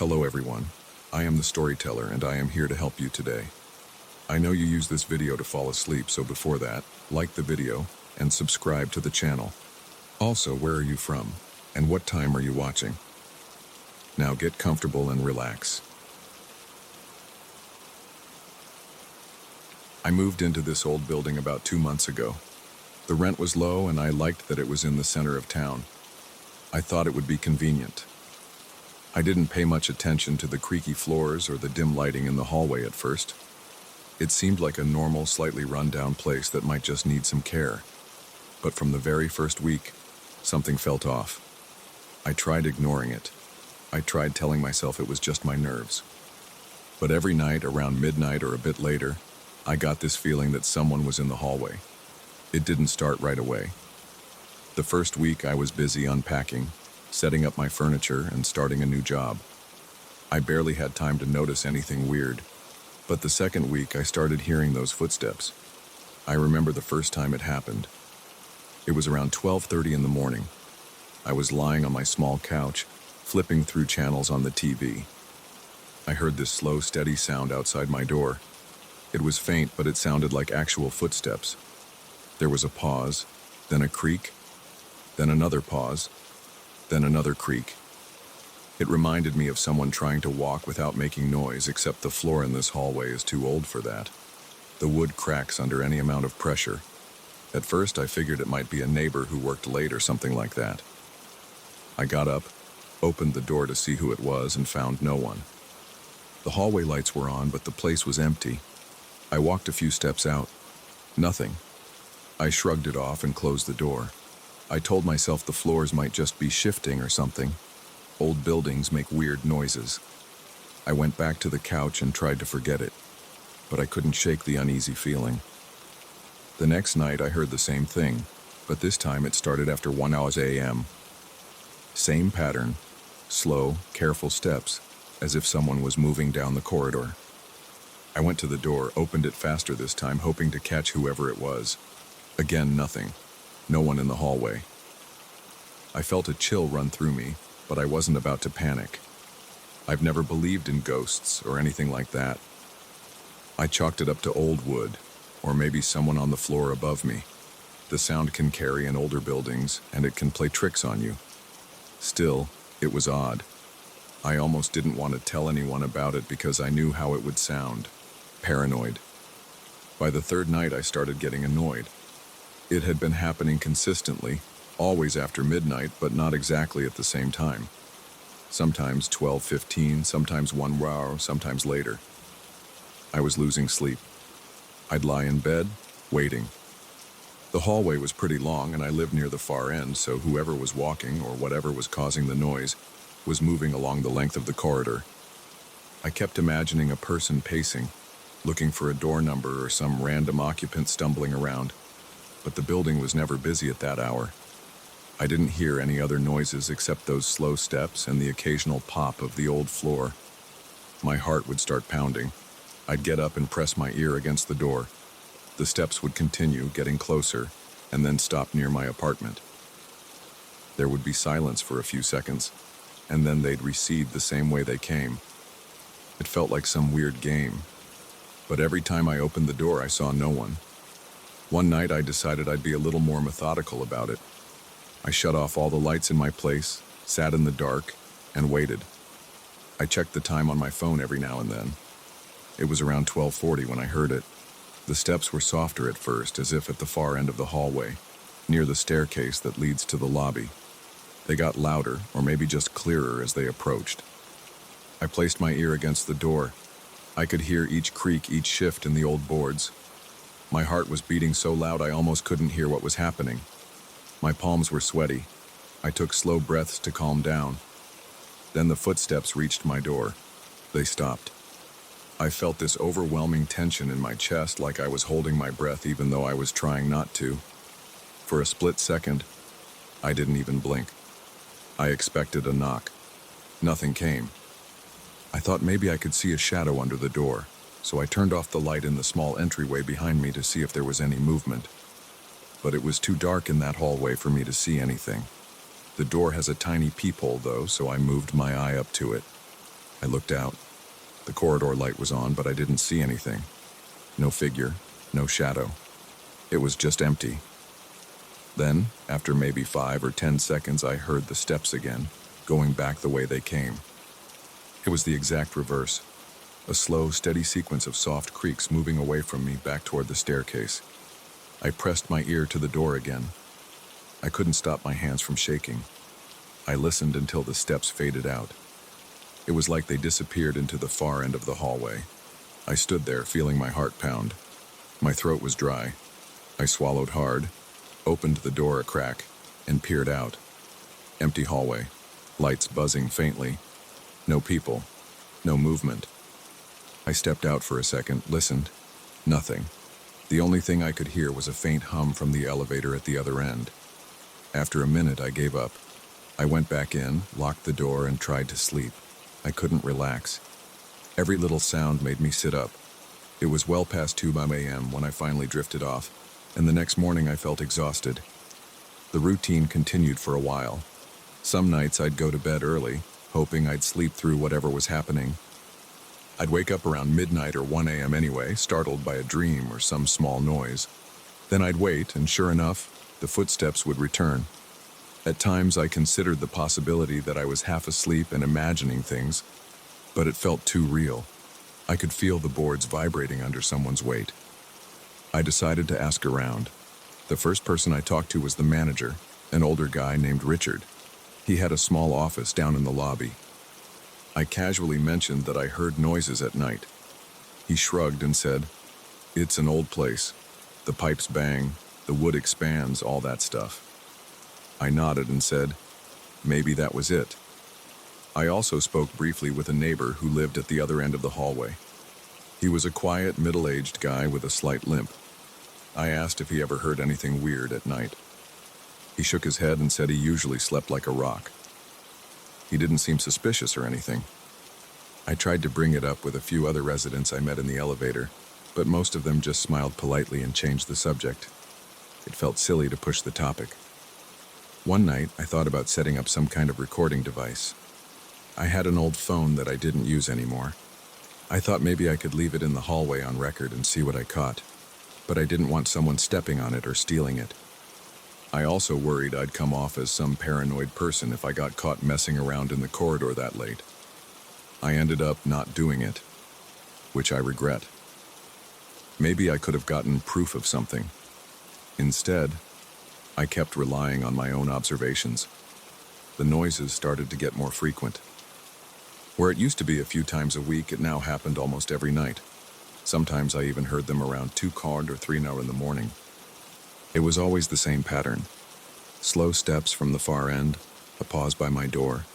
Hello everyone, I am the storyteller and I am here to help you today. I know you use this video to fall asleep, so before that, like the video and subscribe to the channel. Also, where are you from and what time are you watching? Now get comfortable and relax. I moved into this old building about 2 months ago. The rent was low and I liked that it was in the center of town. I thought it would be convenient. I didn't pay much attention to the creaky floors or the dim lighting in the hallway at first. It seemed like a normal, slightly run-down place that might just need some care. But from the very first week, something felt off. I tried ignoring it. I tried telling myself it was just my nerves. But every night, around midnight or a bit later, I got this feeling that someone was in the hallway. It didn't start right away. The first week I was busy unpacking, setting up my furniture and starting a new job. I barely had time to notice anything weird, but the second week I started hearing those footsteps. I remember the first time it happened. It was around 12:30 in the morning. I was lying on my small couch, flipping through channels on the TV. I heard this slow, steady sound outside my door. It was faint, but it sounded like actual footsteps. There was a pause, then a creak, then another pause, then another creak. It reminded me of someone trying to walk without making noise, except the floor in this hallway is too old for that. The wood cracks under any amount of pressure. At first, I figured it might be a neighbor who worked late or something like that. I got up, opened the door to see who it was, and found no one. The hallway lights were on, but the place was empty. I walked a few steps out. Nothing. I shrugged it off and closed the door. I told myself the floors might just be shifting or something. Old buildings make weird noises. I went back to the couch and tried to forget it, but I couldn't shake the uneasy feeling. The next night I heard the same thing, but this time it started after 1 a.m. Same pattern, slow, careful steps, as if someone was moving down the corridor. I went to the door, opened it faster this time, hoping to catch whoever it was. Again, nothing. No one in the hallway. I felt a chill run through me, but I wasn't about to panic. I've never believed in ghosts or anything like that. I chalked it up to old wood, or maybe someone on the floor above me. The sound can carry in older buildings, and it can play tricks on you. Still, it was odd. I almost didn't want to tell anyone about it because I knew how it would sound. Paranoid. By the third night, I started getting annoyed. It had been happening consistently, always after midnight, but not exactly at the same time. Sometimes 12:15, sometimes 1 hour, sometimes later. I was losing sleep. I'd lie in bed, waiting. The hallway was pretty long and I lived near the far end, so whoever was walking or whatever was causing the noise was moving along the length of the corridor. I kept imagining a person pacing, looking for a door number or some random occupant stumbling around. But the building was never busy at that hour. I didn't hear any other noises except those slow steps and the occasional pop of the old floor. My heart would start pounding. I'd get up and press my ear against the door. The steps would continue, getting closer, and then stop near my apartment. There would be silence for a few seconds, and then they'd recede the same way they came. It felt like some weird game. But every time I opened the door, I saw no one. One night I decided I'd be a little more methodical about it. I shut off all the lights in my place, sat in the dark, and waited. I checked the time on my phone every now and then. It was around 12:40 when I heard it. The steps were softer at first, as if at the far end of the hallway, near the staircase that leads to the lobby. They got louder, or maybe just clearer as they approached. I placed my ear against the door. I could hear each creak, each shift in the old boards. My heart was beating so loud I almost couldn't hear what was happening. My palms were sweaty. I took slow breaths to calm down. Then the footsteps reached my door. They stopped. I felt this overwhelming tension in my chest, like I was holding my breath even though I was trying not to. For a split second, I didn't even blink. I expected a knock. Nothing came. I thought maybe I could see a shadow under the door, so I turned off the light in the small entryway behind me to see if there was any movement. But it was too dark in that hallway for me to see anything. The door has a tiny peephole though, so I moved my eye up to it. I looked out. The corridor light was on, but I didn't see anything. No figure, no shadow. It was just empty. Then, after maybe 5 or 10 seconds, I heard the steps again, going back the way they came. It was the exact reverse. A slow, steady sequence of soft creaks moving away from me back toward the staircase. I pressed my ear to the door again. I couldn't stop my hands from shaking. I listened until the steps faded out. It was like they disappeared into the far end of the hallway. I stood there, feeling my heart pound. My throat was dry. I swallowed hard, opened the door a crack, and peered out. Empty hallway, lights buzzing faintly. No people, no movement. I stepped out for a second, listened. Nothing. The only thing I could hear was a faint hum from the elevator at the other end. After a minute, I gave up. I went back in, locked the door, and tried to sleep. I couldn't relax. Every little sound made me sit up. It was well past 2 a.m. when I finally drifted off, and the next morning I felt exhausted. The routine continued for a while. Some nights I'd go to bed early, hoping I'd sleep through whatever was happening. I'd wake up around midnight or 1 a.m. anyway, startled by a dream or some small noise. Then I'd wait, and sure enough, the footsteps would return. At times I considered the possibility that I was half asleep and imagining things, but it felt too real. I could feel the boards vibrating under someone's weight. I decided to ask around. The first person I talked to was the manager, an older guy named Richard. He had a small office down in the lobby. I casually mentioned that I heard noises at night. He shrugged and said, "It's an old place. The pipes bang, the wood expands, all that stuff." I nodded and said, maybe that was it. I also spoke briefly with a neighbor who lived at the other end of the hallway. He was a quiet, middle-aged guy with a slight limp. I asked if he ever heard anything weird at night. He shook his head and said he usually slept like a rock. He didn't seem suspicious or anything. I tried to bring it up with a few other residents I met in the elevator, but most of them just smiled politely and changed the subject. It felt silly to push the topic. One night, I thought about setting up some kind of recording device. I had an old phone that I didn't use anymore. I thought maybe I could leave it in the hallway on record and see what I caught, but I didn't want someone stepping on it or stealing it. I also worried I'd come off as some paranoid person if I got caught messing around in the corridor that late. I ended up not doing it, which I regret. Maybe I could have gotten proof of something. Instead, I kept relying on my own observations. The noises started to get more frequent. Where it used to be a few times a week, it now happened almost every night. Sometimes I even heard them around 2 or 3 in the morning. It was always the same pattern. Slow steps from the far end, a pause by my door,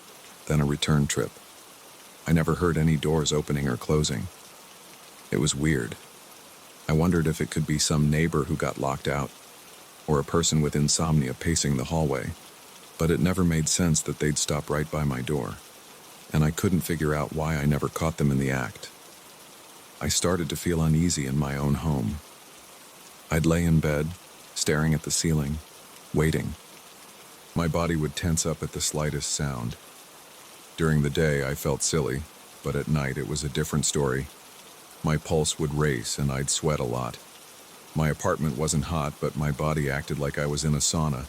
then a return trip. I never heard any doors opening or closing. It was weird. I wondered if it could be some neighbor who got locked out, or a person with insomnia pacing the hallway, but it never made sense that they'd stop right by my door, and I couldn't figure out why I never caught them in the act. I started to feel uneasy in my own home. I'd lay in bed, staring at the ceiling, waiting. My body would tense up at the slightest sound. During the day, I felt silly, but at night it was a different story. My pulse would race and I'd sweat a lot. My apartment wasn't hot, but my body acted like I was in a sauna.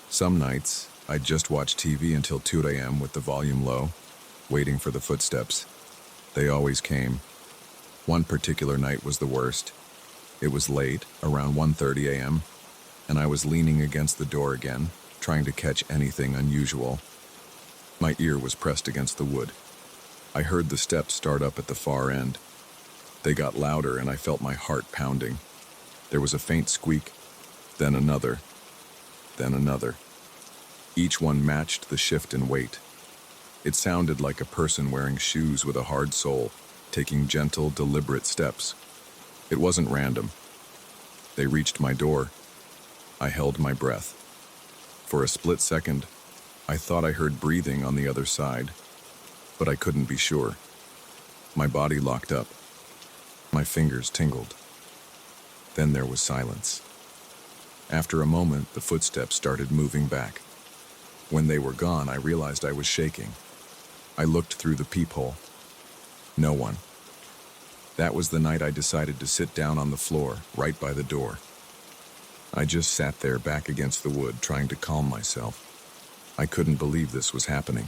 Some nights, I'd just watch TV until 2 a.m. with the volume low, waiting for the footsteps. They always came. One particular night was the worst. It was late, around 1:30 a.m., and I was leaning against the door again, trying to catch anything unusual. My ear was pressed against the wood. I heard the steps start up at the far end. They got louder and I felt my heart pounding. There was a faint squeak, then another, then another. Each one matched the shift in weight. It sounded like a person wearing shoes with a hard sole, taking gentle, deliberate steps. It wasn't random. They reached my door. I held my breath. For a split second, I thought I heard breathing on the other side, but I couldn't be sure. My body locked up. My fingers tingled. Then there was silence. After a moment, the footsteps started moving back. When they were gone, I realized I was shaking. I looked through the peephole. No one. That was the night I decided to sit down on the floor, right by the door. I just sat there back against the wood, trying to calm myself. I couldn't believe this was happening.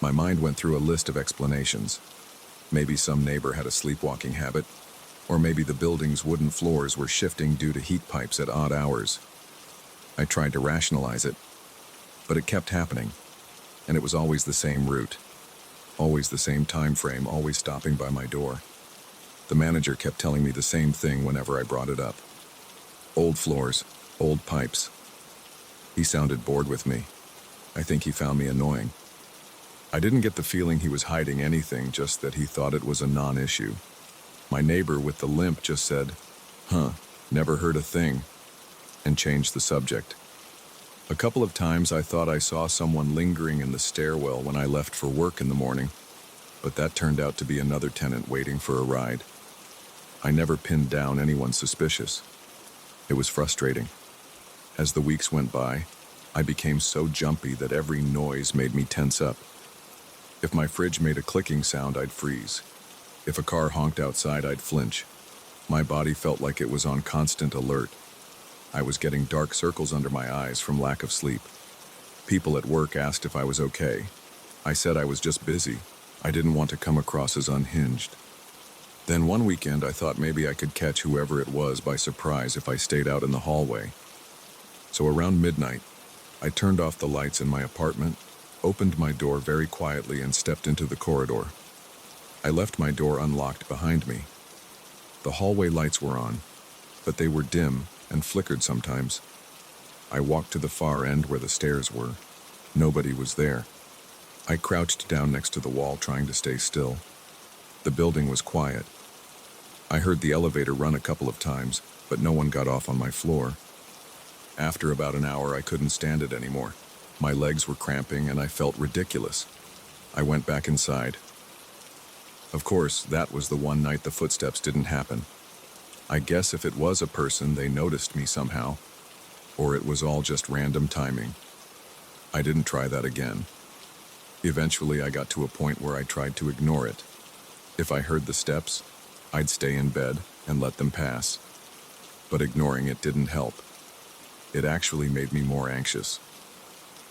My mind went through a list of explanations. Maybe some neighbor had a sleepwalking habit, or maybe the building's wooden floors were shifting due to heat pipes at odd hours. I tried to rationalize it, but it kept happening, and it was always the same route, always the same time frame, always stopping by my door. The manager kept telling me the same thing whenever I brought it up. Old floors, old pipes. He sounded bored with me. I think he found me annoying. I didn't get the feeling he was hiding anything, just that he thought it was a non-issue. My neighbor with the limp just said, "Huh, never heard a thing," and changed the subject. A couple of times I thought I saw someone lingering in the stairwell when I left for work in the morning, but that turned out to be another tenant waiting for a ride. I never pinned down anyone suspicious. It was frustrating. As the weeks went by, I became so jumpy that every noise made me tense up. If my fridge made a clicking sound, I'd freeze. If a car honked outside, I'd flinch. My body felt like it was on constant alert. I was getting dark circles under my eyes from lack of sleep. People at work asked if I was okay. I said I was just busy. I didn't want to come across as unhinged. Then one weekend, I thought maybe I could catch whoever it was by surprise if I stayed out in the hallway. So around midnight, I turned off the lights in my apartment, opened my door very quietly, and stepped into the corridor. I left my door unlocked behind me. The hallway lights were on, but they were dim and flickered sometimes. I walked to the far end where the stairs were. Nobody was there. I crouched down next to the wall, trying to stay still. The building was quiet. I heard the elevator run a couple of times, but no one got off on my floor. After about an hour, I couldn't stand it anymore. My legs were cramping and I felt ridiculous. I went back inside. Of course, that was the one night the footsteps didn't happen. I guess if it was a person, they noticed me somehow, or it was all just random timing. I didn't try that again. Eventually, I got to a point where I tried to ignore it. If I heard the steps, I'd stay in bed and let them pass. But ignoring it didn't help. It actually made me more anxious.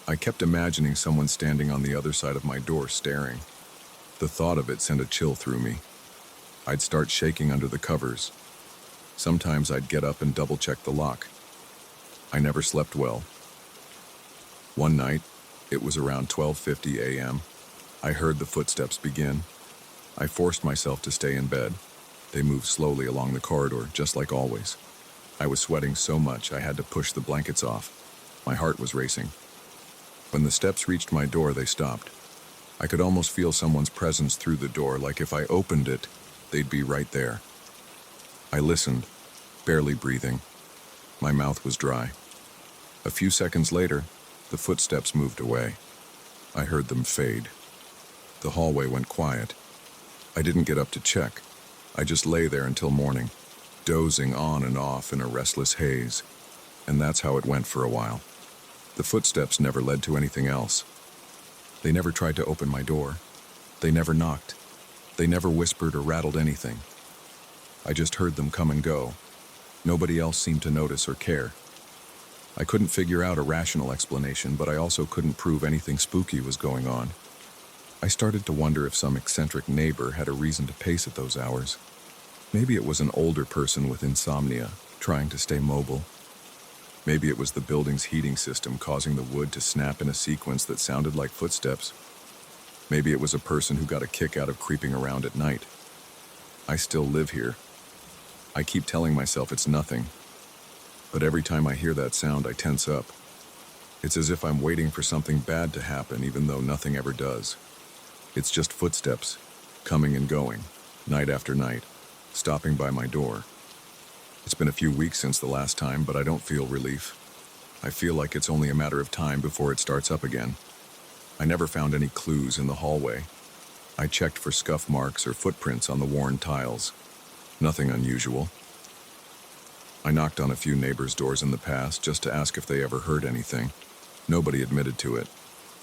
I kept imagining someone standing on the other side of my door staring. The thought of it sent a chill through me. I'd start shaking under the covers. Sometimes I'd get up and double-check the lock. I never slept well. One night, it was around 12:50 a.m., I heard the footsteps begin. I forced myself to stay in bed. They moved slowly along the corridor, just like always. I was sweating so much I had to push the blankets off. My heart was racing. When the steps reached my door, they stopped. I could almost feel someone's presence through the door, like if I opened it, they'd be right there. I listened, barely breathing. My mouth was dry. A few seconds later, the footsteps moved away. I heard them fade. The hallway went quiet. I didn't get up to check. I just lay there until morning, dozing on and off in a restless haze. And that's how it went for a while. The footsteps never led to anything else. They never tried to open my door. They never knocked. They never whispered or rattled anything. I just heard them come and go. Nobody else seemed to notice or care. I couldn't figure out a rational explanation, but I also couldn't prove anything spooky was going on. I started to wonder if some eccentric neighbor had a reason to pace at those hours. Maybe it was an older person with insomnia, trying to stay mobile. Maybe it was the building's heating system causing the wood to snap in a sequence that sounded like footsteps. Maybe it was a person who got a kick out of creeping around at night. I still live here. I keep telling myself it's nothing. But every time I hear that sound, I tense up. It's as if I'm waiting for something bad to happen, even though nothing ever does. It's just footsteps, coming and going, night after night, stopping by my door. It's been a few weeks since the last time, but I don't feel relief. I feel like it's only a matter of time before it starts up again. I never found any clues in the hallway. I checked for scuff marks or footprints on the worn tiles. Nothing unusual. I knocked on a few neighbors' doors in the past just to ask if they ever heard anything. Nobody admitted to it.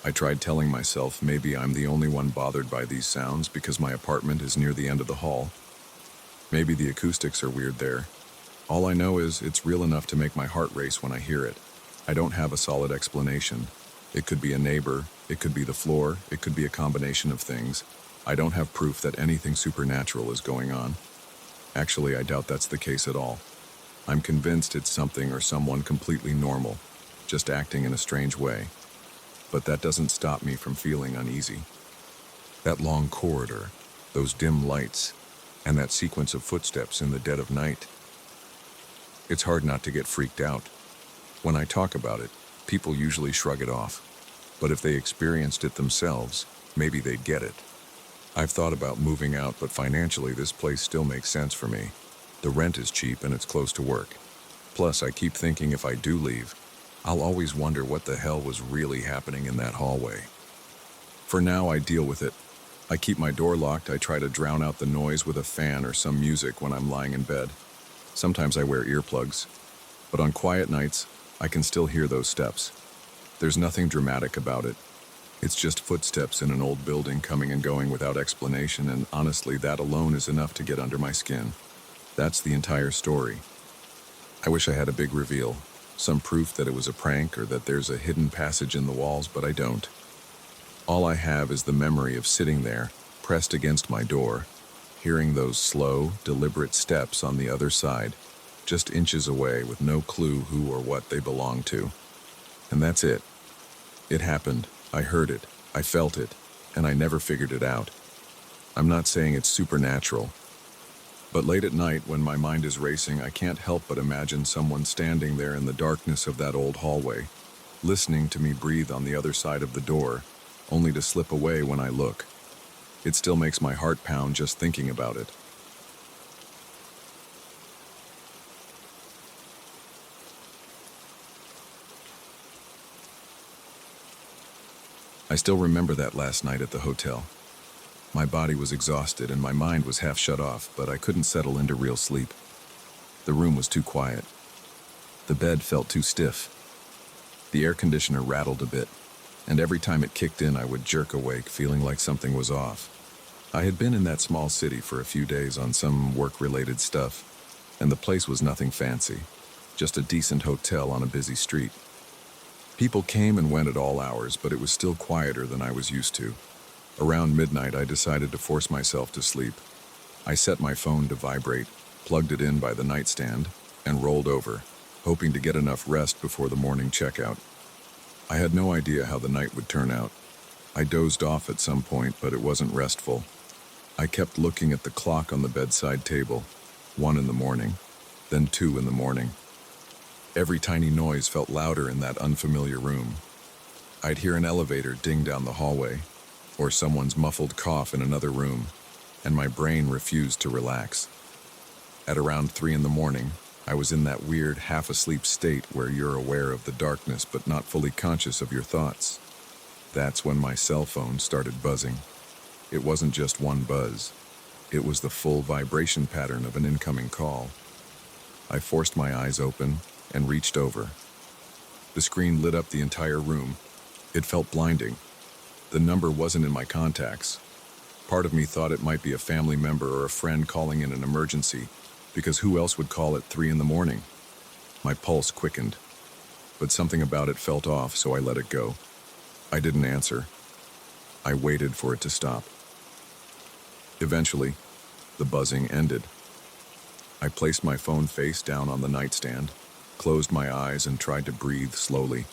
I tried telling myself maybe I'm the only one bothered by these sounds because my apartment is near the end of the hall. Maybe the acoustics are weird there. All I know is it's real enough to make my heart race when I hear it. I don't have a solid explanation. It could be a neighbor, it could be the floor, it could be a combination of things. I don't have proof that anything supernatural is going on. Actually, I doubt that's the case at all. I'm convinced it's something or someone completely normal, just acting in a strange way. But that doesn't stop me from feeling uneasy. That long corridor, those dim lights, and that sequence of footsteps in the dead of night. It's hard not to get freaked out. When I talk about it, people usually shrug it off. But if they experienced it themselves, maybe they'd get it. I've thought about moving out, but financially this place still makes sense for me. The rent is cheap and it's close to work. Plus, I keep thinking if I do leave, I'll always wonder what the hell was really happening in that hallway. For now, I deal with it. I keep my door locked. I try to drown out the noise with a fan or some music when I'm lying in bed. Sometimes I wear earplugs. But on quiet nights, I can still hear those steps. There's nothing dramatic about it. It's just footsteps in an old building coming and going without explanation, and honestly, that alone is enough to get under my skin. That's the entire story. I wish I had a big reveal, some proof that it was a prank or that there's a hidden passage in the walls, but I don't. All I have is the memory of sitting there, pressed against my door, hearing those slow, deliberate steps on the other side, just inches away with no clue who or what they belong to. And that's it. It happened. I heard it. I felt it. And I never figured it out. I'm not saying it's supernatural. But late at night, when my mind is racing, I can't help but imagine someone standing there in the darkness of that old hallway, listening to me breathe on the other side of the door, only to slip away when I look. It still makes my heart pound just thinking about it. I still remember that last night at the hotel. My body was exhausted and my mind was half shut off, but I couldn't settle into real sleep. The room was too quiet. The bed felt too stiff. The air conditioner rattled a bit, and every time it kicked in, I would jerk awake, feeling like something was off. I had been in that small city for a few days on some work-related stuff, and the place was nothing fancy, just a decent hotel on a busy street. People came and went at all hours, but it was still quieter than I was used to. Around midnight, I decided to force myself to sleep. I set my phone to vibrate, plugged it in by the nightstand, and rolled over, hoping to get enough rest before the morning checkout. I had no idea how the night would turn out. I dozed off at some point, but it wasn't restful. I kept looking at the clock on the bedside table, 1 in the morning, then 2 in the morning. Every tiny noise felt louder in that unfamiliar room. I'd hear an elevator ding down the hallway, or someone's muffled cough in another room, and my brain refused to relax. At around 3 in the morning, I was in that weird half-asleep state where you're aware of the darkness but not fully conscious of your thoughts. That's when my cell phone started buzzing. It wasn't just one buzz. It was the full vibration pattern of an incoming call. I forced my eyes open and reached over. The screen lit up the entire room. It felt blinding. The number wasn't in my contacts. Part of me thought it might be a family member or a friend calling in an emergency, because who else would call at 3 in the morning? My pulse quickened, but something about it felt off, so I let it go. I didn't answer. I waited for it to stop. Eventually, the buzzing ended. I placed my phone face down on the nightstand, closed my eyes, and tried to breathe slowly.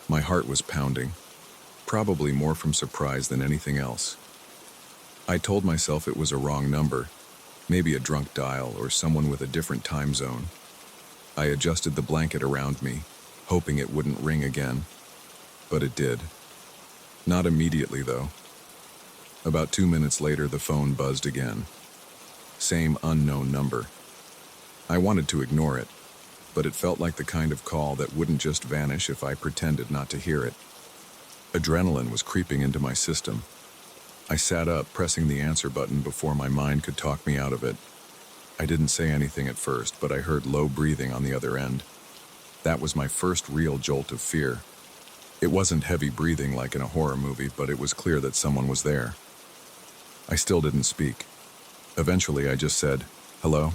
My heart was pounding, probably more from surprise than anything else. I told myself it was a wrong number, maybe a drunk dial or someone with a different time zone. I adjusted the blanket around me, hoping it wouldn't ring again, but it did. Not immediately, though. About 2 minutes later, the phone buzzed again. Same unknown number. I wanted to ignore it, but it felt like the kind of call that wouldn't just vanish if I pretended not to hear it. Adrenaline was creeping into my system. I sat up, pressing the answer button before my mind could talk me out of it. I didn't say anything at first, but I heard low breathing on the other end. That was my first real jolt of fear. It wasn't heavy breathing like in a horror movie, but it was clear that someone was there. I still didn't speak. Eventually, I just said, "Hello?"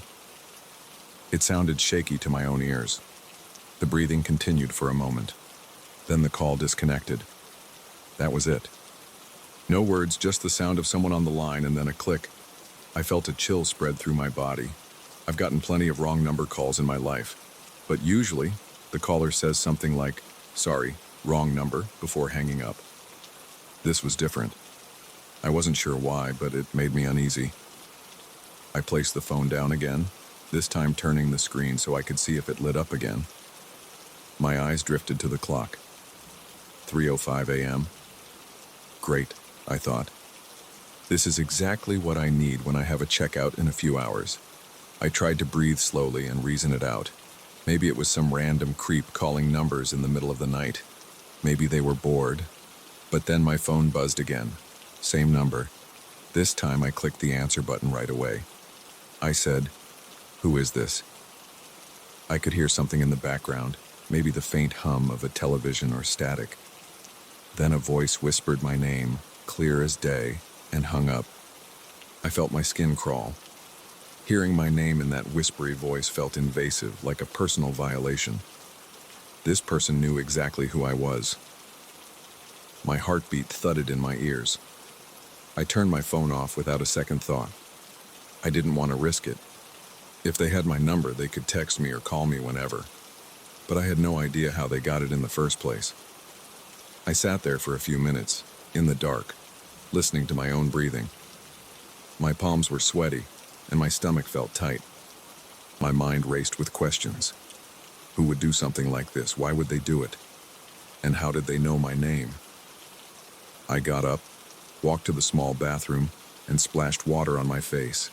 It sounded shaky to my own ears. The breathing continued for a moment. Then the call disconnected. That was it. No words, just the sound of someone on the line and then a click. I felt a chill spread through my body. I've gotten plenty of wrong number calls in my life, but usually the caller says something like, "Sorry, wrong number," before hanging up. This was different. I wasn't sure why, but it made me uneasy. I placed the phone down again, this time turning the screen so I could see if it lit up again. My eyes drifted to the clock. 3:05 a.m. Great, I thought. This is exactly what I need when I have a checkout in a few hours. I tried to breathe slowly and reason it out. Maybe it was some random creep calling numbers in the middle of the night. Maybe they were bored. But then my phone buzzed again. Same number. This time I clicked the answer button right away. I said, "Who is this?" I could hear something in the background, maybe the faint hum of a television or static. Then a voice whispered my name, clear as day, and hung up. I felt my skin crawl. Hearing my name in that whispery voice felt invasive, like a personal violation. This person knew exactly who I was. My heartbeat thudded in my ears. I turned my phone off without a second thought. I didn't want to risk it. If they had my number, they could text me or call me whenever. But I had no idea how they got it in the first place. I sat there for a few minutes, in the dark, listening to my own breathing. My palms were sweaty, and my stomach felt tight. My mind raced with questions. Who would do something like this? Why would they do it? And how did they know my name? I got up, walked to the small bathroom, and splashed water on my face.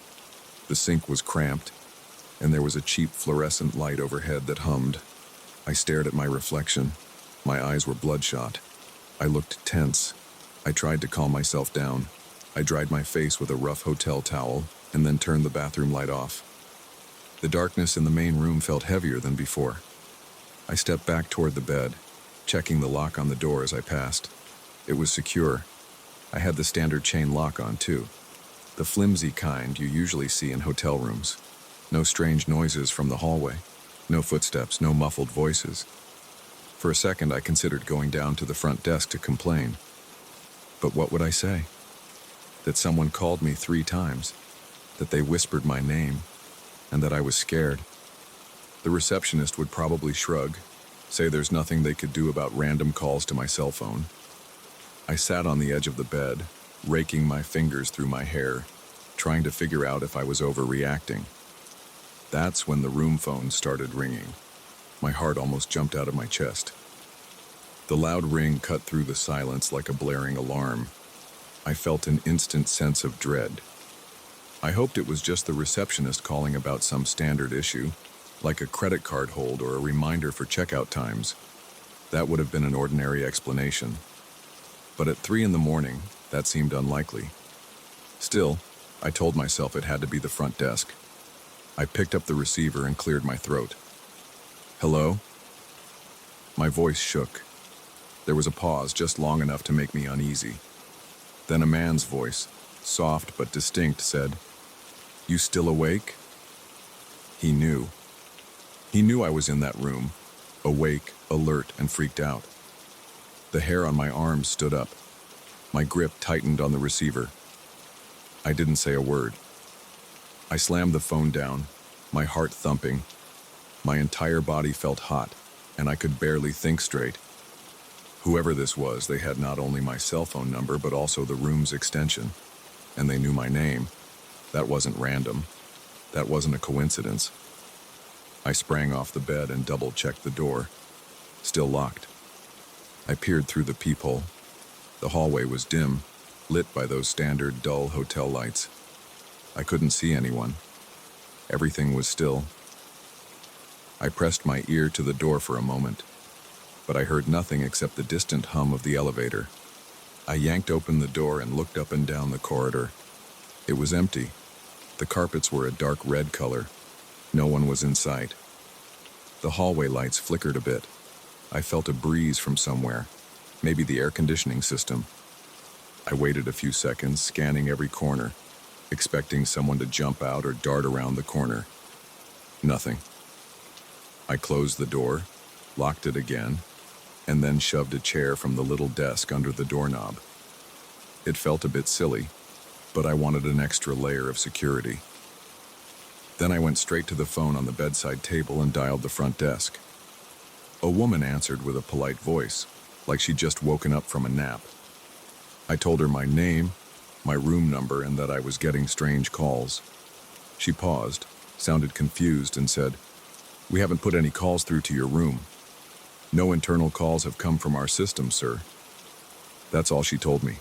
The sink was cramped, and there was a cheap fluorescent light overhead that hummed. I stared at my reflection. My eyes were bloodshot. I looked tense. I tried to calm myself down. I dried my face with a rough hotel towel and then turned the bathroom light off. The darkness in the main room felt heavier than before. I stepped back toward the bed, checking the lock on the door as I passed. It was secure. I had the standard chain lock on, too. The flimsy kind you usually see in hotel rooms. No strange noises from the hallway. No footsteps, no muffled voices. For a second, I considered going down to the front desk to complain. But what would I say? That someone called me 3 times, that they whispered my name, and that I was scared. The receptionist would probably shrug, say there's nothing they could do about random calls to my cell phone. I sat on the edge of the bed, raking my fingers through my hair, trying to figure out if I was overreacting. That's when the room phone started ringing. My heart almost jumped out of my chest. The loud ring cut through the silence like a blaring alarm. I felt an instant sense of dread. I hoped it was just the receptionist calling about some standard issue, like a credit card hold or a reminder for checkout times. That would have been an ordinary explanation. But at 3 in the morning, that seemed unlikely. Still, I told myself it had to be the front desk. I picked up the receiver and cleared my throat. "Hello?" My voice shook. There was a pause just long enough to make me uneasy. Then a man's voice, soft but distinct, said, "You still awake?" He knew. He knew I was in that room, awake, alert, and freaked out. The hair on my arms stood up. My grip tightened on the receiver. I didn't say a word. I slammed the phone down, my heart thumping. My entire body felt hot, and I could barely think straight. Whoever this was, they had not only my cell phone number, but also the room's extension. And they knew my name. That wasn't random. That wasn't a coincidence. I sprang off the bed and double-checked the door. Still locked. I peered through the peephole. The hallway was dim, lit by those standard dull hotel lights. I couldn't see anyone. Everything was still. I pressed my ear to the door for a moment, but I heard nothing except the distant hum of the elevator. I yanked open the door and looked up and down the corridor. It was empty. The carpets were a dark red color. No one was in sight. The hallway lights flickered a bit. I felt a breeze from somewhere. Maybe the air conditioning system. I waited a few seconds, scanning every corner, expecting someone to jump out or dart around the corner. Nothing. I closed the door, locked it again, and then shoved a chair from the little desk under the doorknob. It felt a bit silly, but I wanted an extra layer of security. Then I went straight to the phone on the bedside table and dialed the front desk. A woman answered with a polite voice, like she'd just woken up from a nap. I told her my name, my room number, and that I was getting strange calls. She paused, sounded confused, and said, "We haven't put any calls through to your room. No internal calls have come from our system, sir." That's all she told me.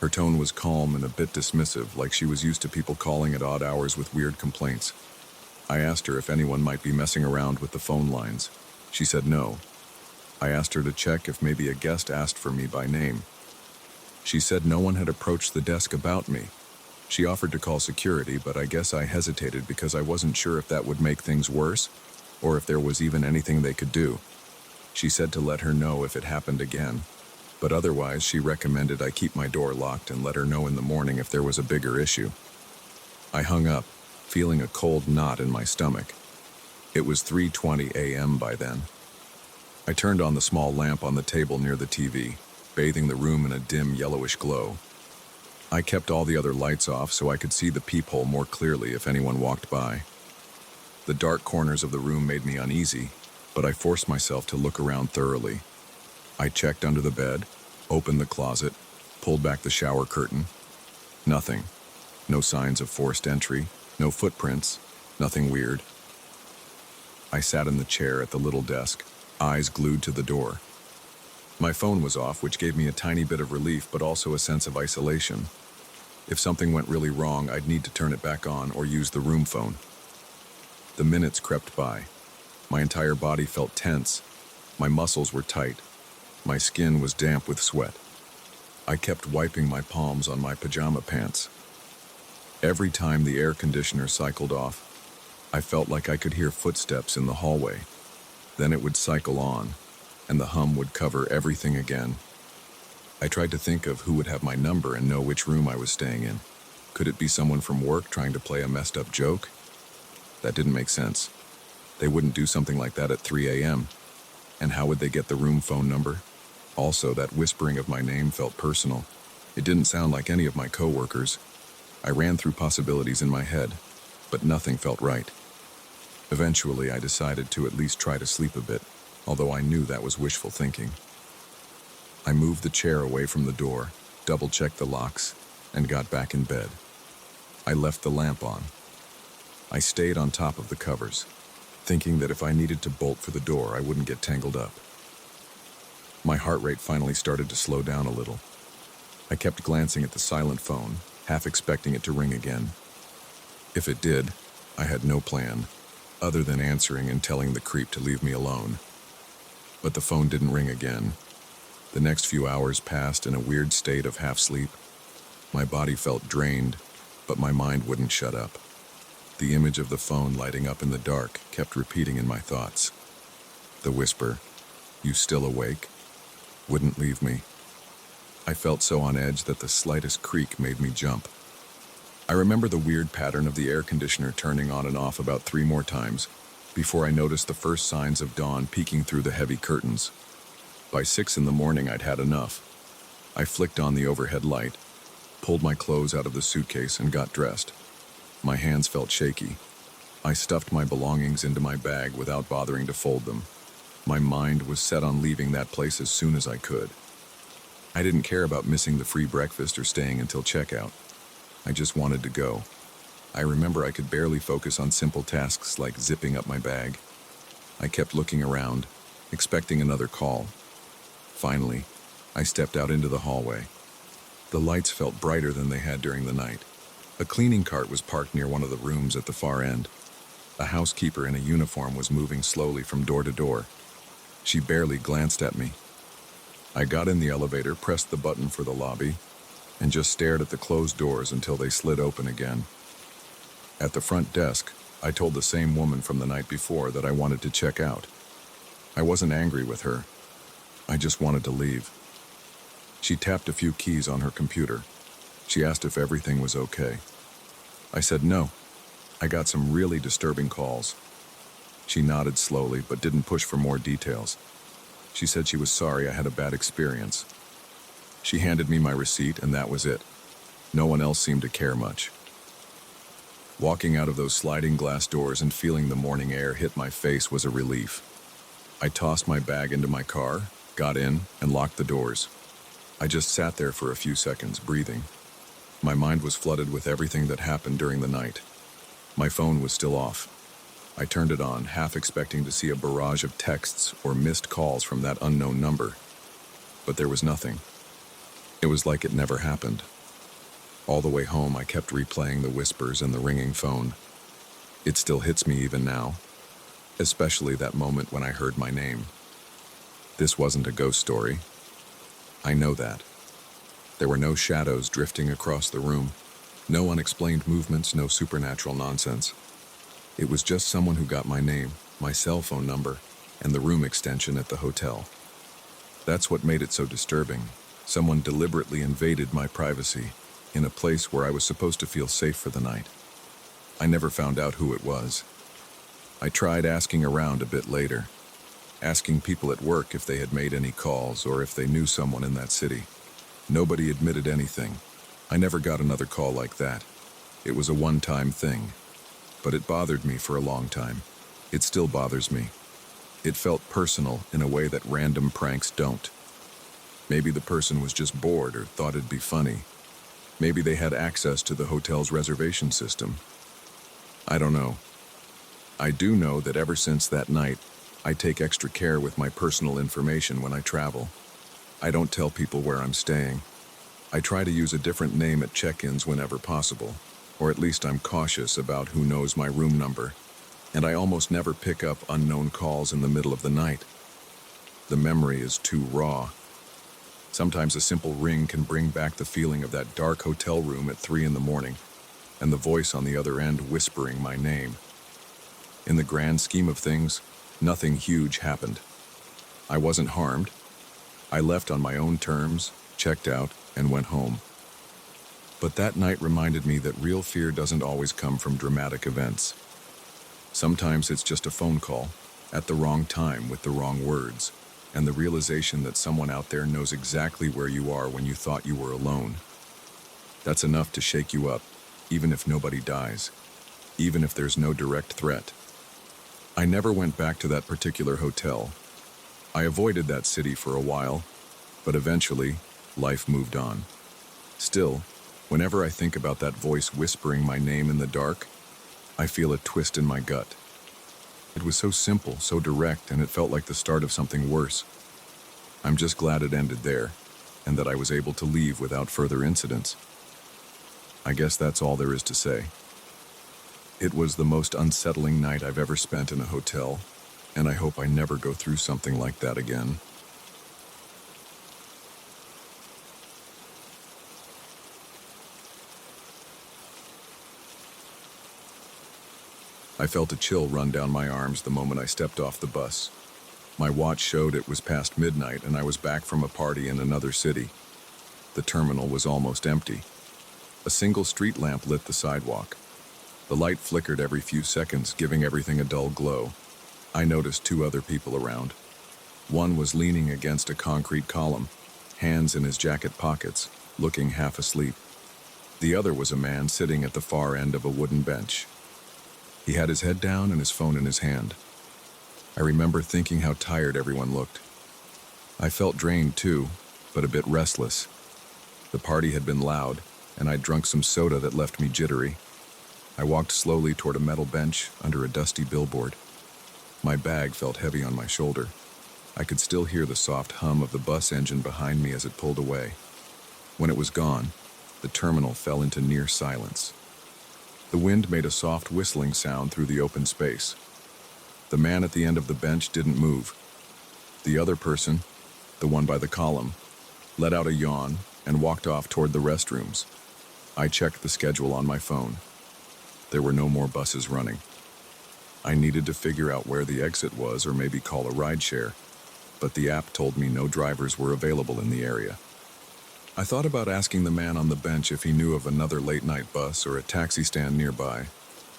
Her tone was calm and a bit dismissive, like she was used to people calling at odd hours with weird complaints. I asked her if anyone might be messing around with the phone lines. She said no. I asked her to check if maybe a guest asked for me by name. She said no one had approached the desk about me. She offered to call security, but I guess I hesitated because I wasn't sure if that would make things worse, or if there was even anything they could do. She said to let her know if it happened again, but otherwise she recommended I keep my door locked and let her know in the morning if there was a bigger issue. I hung up, feeling a cold knot in my stomach. It was 3:20 a.m. by then. I turned on the small lamp on the table near the TV, bathing the room in a dim yellowish glow. I kept all the other lights off so I could see the peephole more clearly if anyone walked by. The dark corners of the room made me uneasy, but I forced myself to look around thoroughly. I checked under the bed, opened the closet, pulled back the shower curtain. Nothing. No signs of forced entry, no footprints, nothing weird. I sat in the chair at the little desk, eyes glued to the door. My phone was off, which gave me a tiny bit of relief, but also a sense of isolation. If something went really wrong, I'd need to turn it back on or use the room phone. The minutes crept by. My entire body felt tense. My muscles were tight. My skin was damp with sweat. I kept wiping my palms on my pajama pants. Every time the air conditioner cycled off, I felt like I could hear footsteps in the hallway. Then it would cycle on, and the hum would cover everything again. I tried to think of who would have my number and know which room I was staying in. Could it be someone from work trying to play a messed up joke? That didn't make sense. They wouldn't do something like that at 3 a.m. And how would they get the room phone number? Also, that whispering of my name felt personal. It didn't sound like any of my coworkers. I ran through possibilities in my head, but nothing felt right. Eventually, I decided to at least try to sleep a bit, although I knew that was wishful thinking. I moved the chair away from the door, double-checked the locks, and got back in bed. I left the lamp on. I stayed on top of the covers, thinking that if I needed to bolt for the door, I wouldn't get tangled up. My heart rate finally started to slow down a little. I kept glancing at the silent phone, half expecting it to ring again. If it did, I had no plan, other than answering and telling the creep to leave me alone. But the phone didn't ring again. The next few hours passed in a weird state of half-sleep. My body felt drained, but my mind wouldn't shut up. The image of the phone lighting up in the dark kept repeating in my thoughts. The whisper, "You still awake?" wouldn't leave me. I felt so on edge that the slightest creak made me jump. I remember the weird pattern of the air conditioner turning on and off about 3 more times before I noticed the first signs of dawn peeking through the heavy curtains. By 6 in the morning, I'd had enough. I flicked on the overhead light, pulled my clothes out of the suitcase, and got dressed. My hands felt shaky. I stuffed my belongings into my bag without bothering to fold them. My mind was set on leaving that place as soon as I could. I didn't care about missing the free breakfast or staying until checkout. I just wanted to go. I remember I could barely focus on simple tasks like zipping up my bag. I kept looking around, expecting another call. Finally, I stepped out into the hallway. The lights felt brighter than they had during the night. A cleaning cart was parked near one of the rooms at the far end. A housekeeper in a uniform was moving slowly from door to door. She barely glanced at me. I got in the elevator, pressed the button for the lobby, and just stared at the closed doors until they slid open again. At the front desk, I told the same woman from the night before that I wanted to check out. I wasn't angry with her. I just wanted to leave. She tapped a few keys on her computer. She asked if everything was okay. I said no. I got some really disturbing calls. She nodded slowly, but didn't push for more details. She said she was sorry I had a bad experience. She handed me my receipt, and that was it. No one else seemed to care much. Walking out of those sliding glass doors and feeling the morning air hit my face was a relief. I tossed my bag into my car, got in, and locked the doors. I just sat there for a few seconds, breathing. My mind was flooded with everything that happened during the night. My phone was still off. I turned it on, half expecting to see a barrage of texts or missed calls from that unknown number. But there was nothing. It was like it never happened. All the way home, I kept replaying the whispers and the ringing phone. It still hits me even now, especially that moment when I heard my name. This wasn't a ghost story. I know that. There were no shadows drifting across the room, no unexplained movements, no supernatural nonsense. It was just someone who got my name, my cell phone number, and the room extension at the hotel. That's what made it so disturbing. Someone deliberately invaded my privacy in a place where I was supposed to feel safe for the night. I never found out who it was. I tried asking around a bit later, asking people at work if they had made any calls or if they knew someone in that city. Nobody admitted anything. I never got another call like that. It was a one-time thing, but it bothered me for a long time. It still bothers me. It felt personal in a way that random pranks don't. Maybe the person was just bored or thought it'd be funny. Maybe they had access to the hotel's reservation system. I don't know. I do know that ever since that night, I take extra care with my personal information when I travel. I don't tell people where I'm staying. I try to use a different name at check-ins whenever possible, or at least I'm cautious about who knows my room number, and I almost never pick up unknown calls in the middle of the night. The memory is too raw. Sometimes a simple ring can bring back the feeling of that dark hotel room at 3 a.m, and the voice on the other end whispering my name. In the grand scheme of things, nothing huge happened. I wasn't harmed. I left on my own terms, checked out, and went home. But that night reminded me that real fear doesn't always come from dramatic events. Sometimes it's just a phone call, at the wrong time with the wrong words, and the realization that someone out there knows exactly where you are when you thought you were alone. That's enough to shake you up, even if nobody dies, even if there's no direct threat. I never went back to that particular hotel. I avoided that city for a while, but eventually, life moved on. Still, whenever I think about that voice whispering my name in the dark, I feel a twist in my gut. It was so simple, so direct, and it felt like the start of something worse. I'm just glad it ended there, and that I was able to leave without further incidents. I guess that's all there is to say. It was the most unsettling night I've ever spent in a hotel, and I hope I never go through something like that again. I felt a chill run down my arms the moment I stepped off the bus. My watch showed it was past midnight and I was back from a party in another city. The terminal was almost empty. A single street lamp lit the sidewalk. The light flickered every few seconds, giving everything a dull glow. I noticed 2 other people around. One was leaning against a concrete column, hands in his jacket pockets, looking half asleep. The other was a man sitting at the far end of a wooden bench. He had his head down and his phone in his hand. I remember thinking how tired everyone looked. I felt drained too, but a bit restless. The party had been loud, and I'd drunk some soda that left me jittery. I walked slowly toward a metal bench under a dusty billboard. My bag felt heavy on my shoulder. I could still hear the soft hum of the bus engine behind me as it pulled away. When it was gone, the terminal fell into near silence. The wind made a soft whistling sound through the open space. The man at the end of the bench didn't move. The other person, the one by the column, let out a yawn and walked off toward the restrooms. I checked the schedule on my phone. There were no more buses running. I needed to figure out where the exit was or maybe call a rideshare. but the app told me no drivers were available in the area. I thought about asking the man on the bench if he knew of another late-night bus or a taxi stand nearby,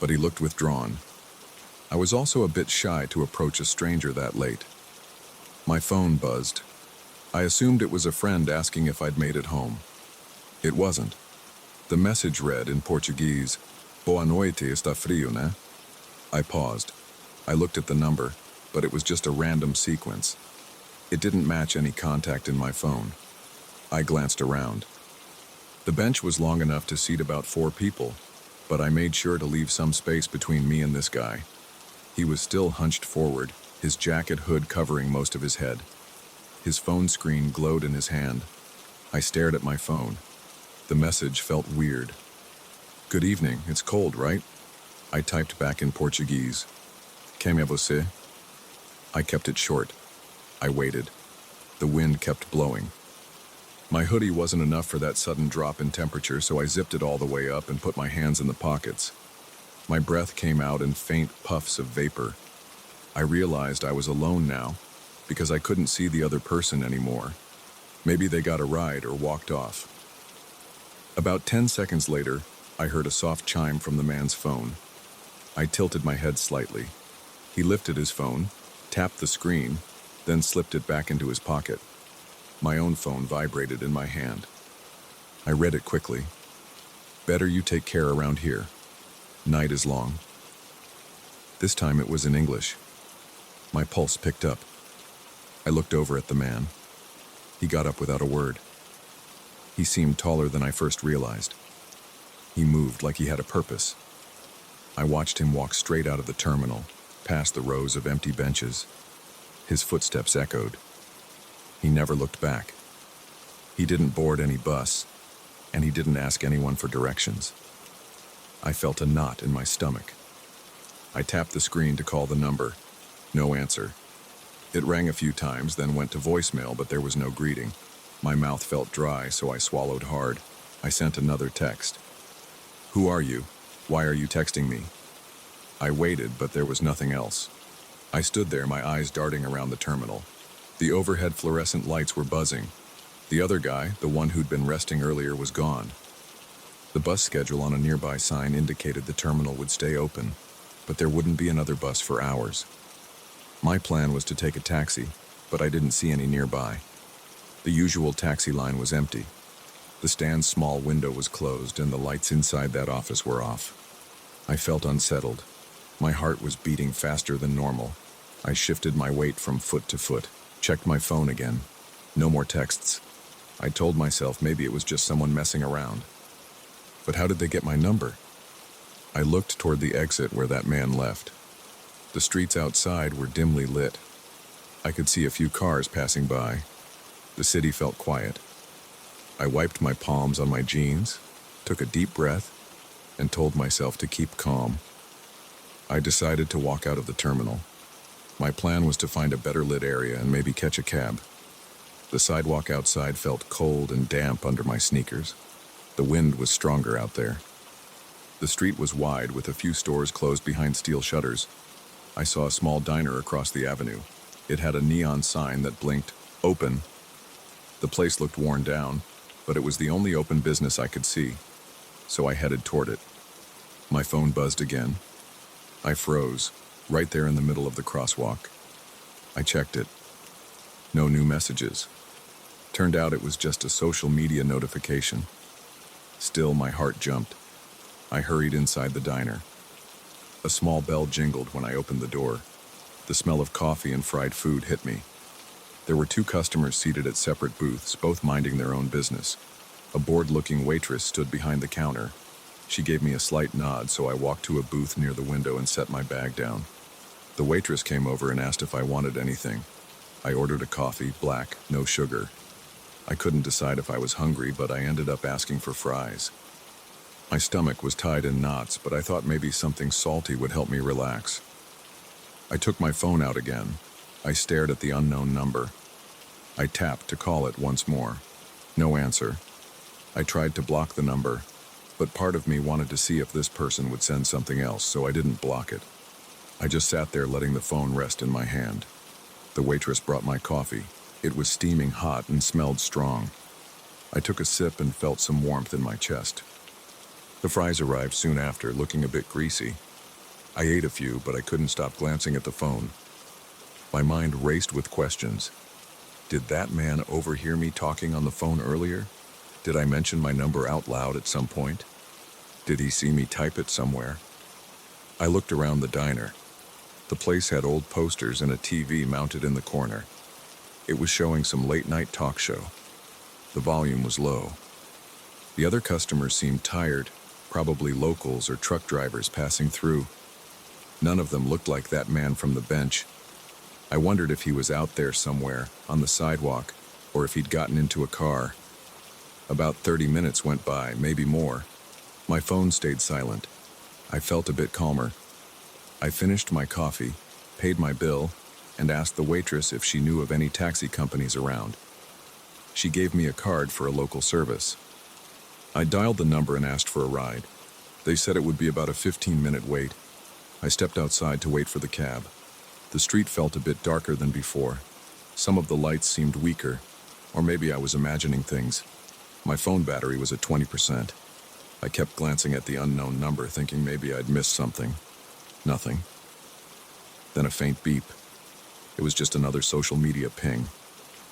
but he looked withdrawn. I was also a bit shy to approach a stranger that late. My phone buzzed. I assumed it was a friend asking if I'd made it home. It wasn't. The message read in Portuguese, "Boa noite, está frio, né?" I paused. I looked at the number, but it was just a random sequence. It didn't match any contact in my phone. I glanced around. The bench was long enough to seat about 4 people, but I made sure to leave some space between me and this guy. He was still hunched forward, his jacket hood covering most of his head. His phone screen glowed in his hand. I stared at my phone. The message felt weird. "Good evening, it's cold, right?" I typed back in Portuguese. "Como é você?" I kept it short. I waited. The wind kept blowing. My hoodie wasn't enough for that sudden drop in temperature, so I zipped it all the way up and put my hands in the pockets. My breath came out in faint puffs of vapor. I realized I was alone now, because I couldn't see the other person anymore. Maybe they got a ride or walked off. About 10 seconds later, I heard a soft chime from the man's phone. I tilted my head slightly. He lifted his phone, tapped the screen, then slipped it back into his pocket. My own phone vibrated in my hand. I read it quickly. "Better you take care around here. Night is long." This time it was in English. My pulse picked up. I looked over at the man. He got up without a word. He seemed taller than I first realized. He moved like he had a purpose. I watched him walk straight out of the terminal, past the rows of empty benches. His footsteps echoed. He never looked back. He didn't board any bus, and he didn't ask anyone for directions. I felt a knot in my stomach. I tapped the screen to call the number. No answer. It rang a few times, then went to voicemail, but there was no greeting. My mouth felt dry, so I swallowed hard. I sent another text. "Who are you? Why are you texting me?" I waited, but there was nothing else. I stood there, my eyes darting around the terminal. The overhead fluorescent lights were buzzing. The other guy, the one who'd been resting earlier, was gone. The bus schedule on a nearby sign indicated the terminal would stay open, but there wouldn't be another bus for hours. My plan was to take a taxi, but I didn't see any nearby. The usual taxi line was empty. The stand's small window was closed, and the lights inside that office were off. I felt unsettled. My heart was beating faster than normal. I shifted my weight from foot to foot. Checked my phone again. No more texts. I told myself maybe it was just someone messing around. But how did they get my number? I looked toward the exit where that man left. The streets outside were dimly lit. I could see a few cars passing by. The city felt quiet. I wiped my palms on my jeans, took a deep breath, and told myself to keep calm. I decided to walk out of the terminal. My plan was to find a better lit area and maybe catch a cab. The sidewalk outside felt cold and damp under my sneakers. The wind was stronger out there. The street was wide with a few stores closed behind steel shutters. I saw a small diner across the avenue. It had a neon sign that blinked, "Open." The place looked worn down, but it was the only open business I could see, so I headed toward it. My phone buzzed again. I froze, right there in the middle of the crosswalk. I checked it. No new messages. Turned out it was just a social media notification. Still, my heart jumped. I hurried inside the diner. A small bell jingled when I opened the door. The smell of coffee and fried food hit me. There were 2 customers seated at separate booths, both minding their own business. A bored-looking waitress stood behind the counter. She gave me a slight nod, so I walked to a booth near the window and set my bag down. The waitress came over and asked if I wanted anything. I ordered a coffee, black, no sugar. I couldn't decide if I was hungry, but I ended up asking for fries. My stomach was tied in knots, but I thought maybe something salty would help me relax. I took my phone out again. I stared at the unknown number. I tapped to call it once more. No answer. I tried to block the number, but part of me wanted to see if this person would send something else, so I didn't block it. I just sat there letting the phone rest in my hand. The waitress brought my coffee. It was steaming hot and smelled strong. I took a sip and felt some warmth in my chest. The fries arrived soon after, looking a bit greasy. I ate a few, but I couldn't stop glancing at the phone. My mind raced with questions. Did that man overhear me talking on the phone earlier? Did I mention my number out loud at some point? Did he see me type it somewhere? I looked around the diner. The place had old posters and a TV mounted in the corner. It was showing some late-night talk show. The volume was low. The other customers seemed tired, probably locals or truck drivers passing through. None of them looked like that man from the bench. I wondered if he was out there somewhere, on the sidewalk, or if he'd gotten into a car. About 30 minutes went by, maybe more. My phone stayed silent. I felt a bit calmer. I finished my coffee, paid my bill, and asked the waitress if she knew of any taxi companies around. She gave me a card for a local service. I dialed the number and asked for a ride. They said it would be about a 15-minute wait. I stepped outside to wait for the cab. The street felt a bit darker than before. Some of the lights seemed weaker, or maybe I was imagining things. My phone battery was at 20%. I kept glancing at the unknown number, thinking maybe I'd missed something. Nothing. Then a faint beep. It was just another social media ping.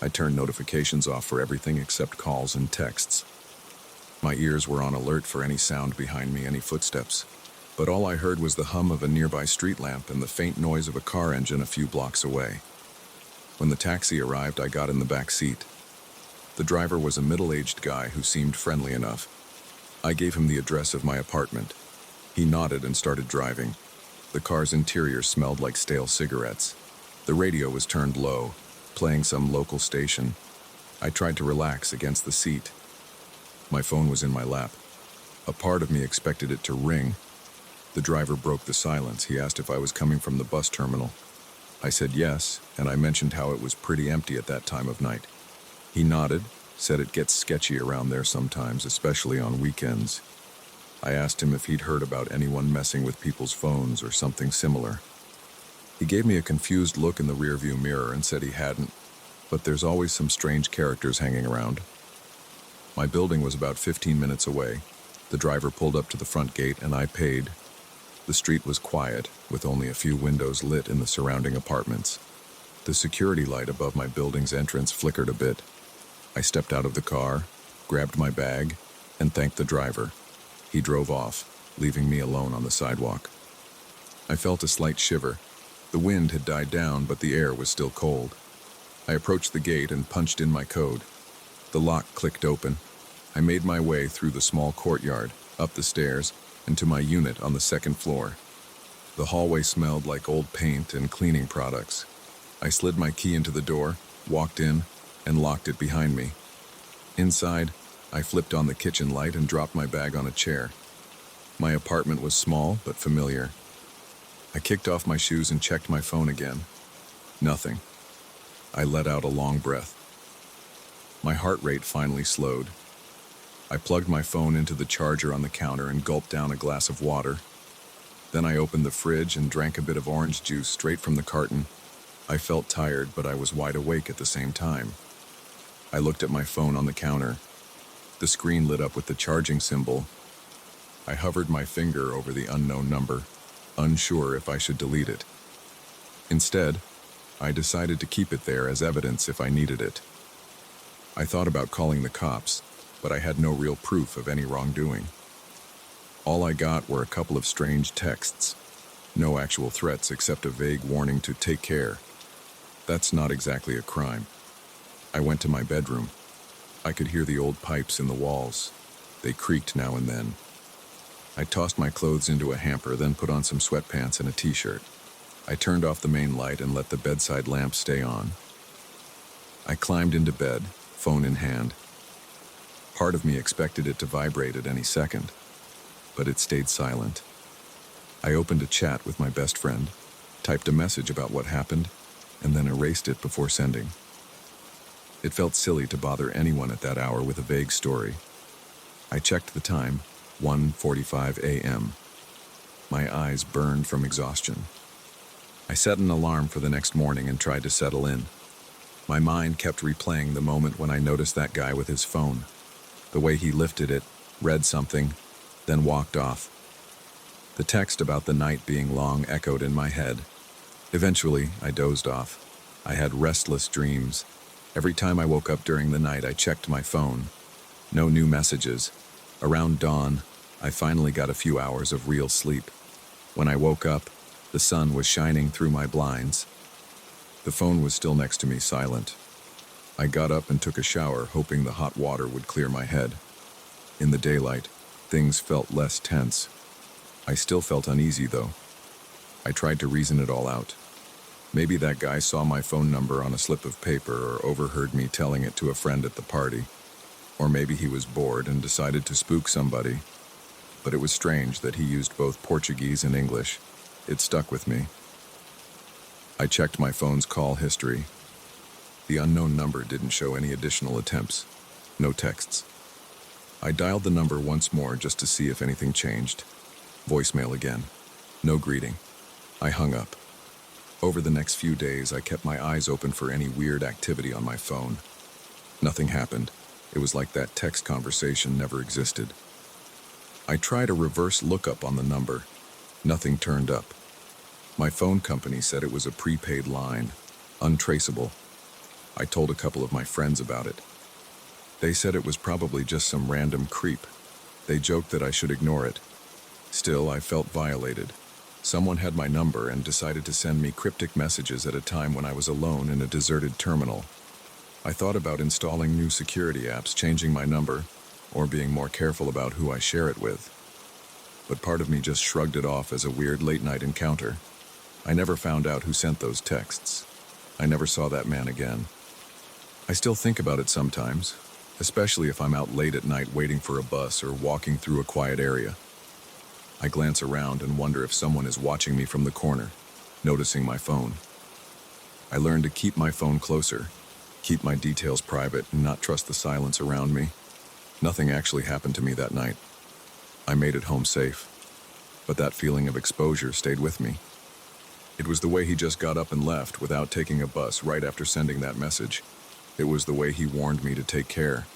I turned notifications off for everything except calls and texts. My ears were on alert for any sound behind me, any footsteps. But all I heard was the hum of a nearby street lamp and the faint noise of a car engine a few blocks away. When the taxi arrived, I got in the back seat. The driver was a middle-aged guy who seemed friendly enough. I gave him the address of my apartment. He nodded and started driving. The car's interior smelled like stale cigarettes. The radio was turned low, playing some local station. I tried to relax against the seat. My phone was in my lap. A part of me expected it to ring. The driver broke the silence. He asked if I was coming from the bus terminal. I said yes, and I mentioned how it was pretty empty at that time of night. He nodded, said it gets sketchy around there sometimes, especially on weekends. I asked him if he'd heard about anyone messing with people's phones or something similar. He gave me a confused look in the rearview mirror and said he hadn't, but there's always some strange characters hanging around. My building was about 15 minutes away. The driver pulled up to the front gate and I paid. The street was quiet, with only a few windows lit in the surrounding apartments. The security light above my building's entrance flickered a bit. I stepped out of the car, grabbed my bag, and thanked the driver. He drove off, leaving me alone on the sidewalk. I felt a slight shiver. The wind had died down, but the air was still cold. I approached the gate and punched in my code. The lock clicked open. I made my way through the small courtyard, up the stairs, and to my unit on the second floor. The hallway smelled like old paint and cleaning products. I slid my key into the door, walked in, and locked it behind me. Inside, I flipped on the kitchen light and dropped my bag on a chair. My apartment was small but familiar. I kicked off my shoes and checked my phone again. Nothing. I let out a long breath. My heart rate finally slowed. I plugged my phone into the charger on the counter and gulped down a glass of water. Then I opened the fridge and drank a bit of orange juice straight from the carton. I felt tired, but I was wide awake at the same time. I looked at my phone on the counter. The screen lit up with the charging symbol. I hovered my finger over the unknown number, unsure if I should delete it. Instead, I decided to keep it there as evidence if I needed it. I thought about calling the cops, but I had no real proof of any wrongdoing. All I got were a couple of strange texts. No actual threats except a vague warning to take care. That's not exactly a crime. I went to my bedroom. I could hear the old pipes in the walls. They creaked now and then. I tossed my clothes into a hamper, then put on some sweatpants and a t-shirt. I turned off the main light and let the bedside lamp stay on. I climbed into bed, phone in hand. Part of me expected it to vibrate at any second, but it stayed silent. I opened a chat with my best friend, typed a message about what happened, and then erased it before sending. It felt silly to bother anyone at that hour with a vague story. I checked the time, 1:45 a.m. My eyes burned from exhaustion. I set an alarm for the next morning and tried to settle in. My mind kept replaying the moment when I noticed that guy with his phone. The way he lifted it, read something, then walked off. The text about the night being long echoed in my head. Eventually, I dozed off. I had restless dreams. Every time I woke up during the night, I checked my phone. No new messages. Around dawn, I finally got a few hours of real sleep. When I woke up, the sun was shining through my blinds. The phone was still next to me, silent. I got up and took a shower, hoping the hot water would clear my head. In the daylight, things felt less tense. I still felt uneasy, though. I tried to reason it all out. Maybe that guy saw my phone number on a slip of paper or overheard me telling it to a friend at the party. Or maybe he was bored and decided to spook somebody. But it was strange that he used both Portuguese and English. It stuck with me. I checked my phone's call history. The unknown number didn't show any additional attempts. No texts. I dialed the number once more just to see if anything changed. Voicemail again. No greeting. I hung up. Over the next few days, I kept my eyes open for any weird activity on my phone. Nothing happened. It was like that text conversation never existed. I tried a reverse lookup on the number. Nothing turned up. My phone company said it was a prepaid line, untraceable. I told a couple of my friends about it. They said it was probably just some random creep. They joked that I should ignore it. Still, I felt violated. Someone had my number and decided to send me cryptic messages at a time when I was alone in a deserted terminal. I thought about installing new security apps, changing my number, or being more careful about who I share it with. But part of me just shrugged it off as a weird late-night encounter. I never found out who sent those texts. I never saw that man again. I still think about it sometimes, especially if I'm out late at night waiting for a bus or walking through a quiet area. I glance around and wonder if someone is watching me from the corner, noticing my phone. I learned to keep my phone closer, keep my details private, and not trust the silence around me. Nothing actually happened to me that night. I made it home safe, but that feeling of exposure stayed with me. It was the way he just got up and left without taking a bus right after sending that message. It was the way he warned me to take care.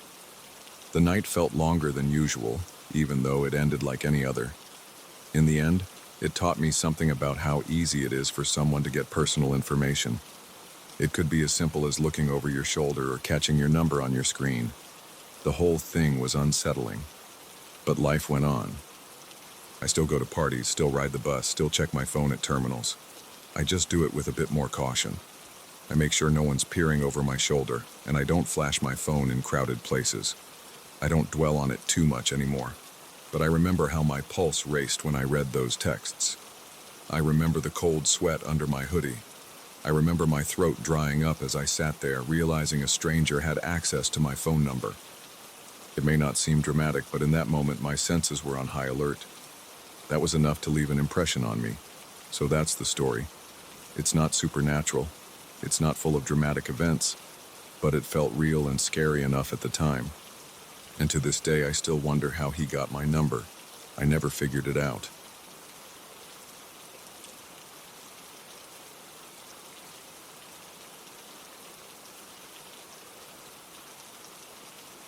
The night felt longer than usual, even though it ended like any other. In the end, it taught me something about how easy it is for someone to get personal information. It could be as simple as looking over your shoulder or catching your number on your screen. The whole thing was unsettling. But life went on. I still go to parties, still ride the bus, still check my phone at terminals. I just do it with a bit more caution. I make sure no one's peering over my shoulder, and I don't flash my phone in crowded places. I don't dwell on it too much anymore. But I remember how my pulse raced when I read those texts. I remember the cold sweat under my hoodie. I remember my throat drying up as I sat there, realizing a stranger had access to my phone number. It may not seem dramatic, but in that moment my senses were on high alert. That was enough to leave an impression on me. So that's the story. It's not supernatural. It's not full of dramatic events, but it felt real and scary enough at the time. And to this day, I still wonder how he got my number. I never figured it out.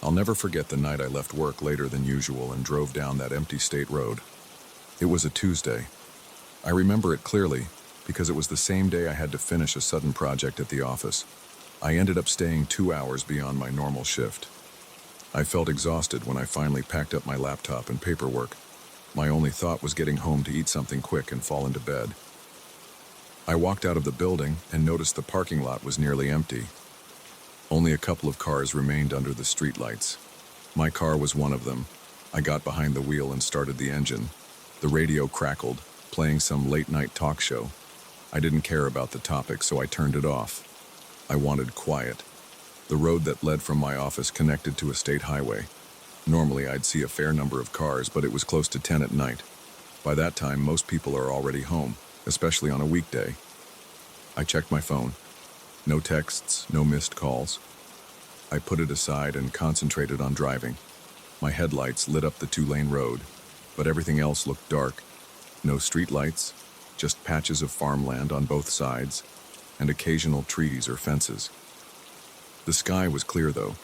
I'll never forget the night I left work later than usual and drove down that empty state road. It was a Tuesday. I remember it clearly because it was the same day I had to finish a sudden project at the office. I ended up staying 2 hours beyond my normal shift. I felt exhausted when I finally packed up my laptop and paperwork. My only thought was getting home to eat something quick and fall into bed. I walked out of the building and noticed the parking lot was nearly empty. Only a couple of cars remained under the streetlights. My car was one of them. I got behind the wheel and started the engine. The radio crackled, playing some late-night talk show. I didn't care about the topic, so I turned it off. I wanted quiet. The road that led from my office connected to a state highway. Normally, I'd see a fair number of cars, but it was close to 10 at night. By that time, most people are already home, especially on a weekday. I checked my phone. No texts, no missed calls. I put it aside and concentrated on driving. My headlights lit up the 2-lane road, but everything else looked dark. No streetlights, just patches of farmland on both sides, and occasional trees or fences. The sky was clear, though.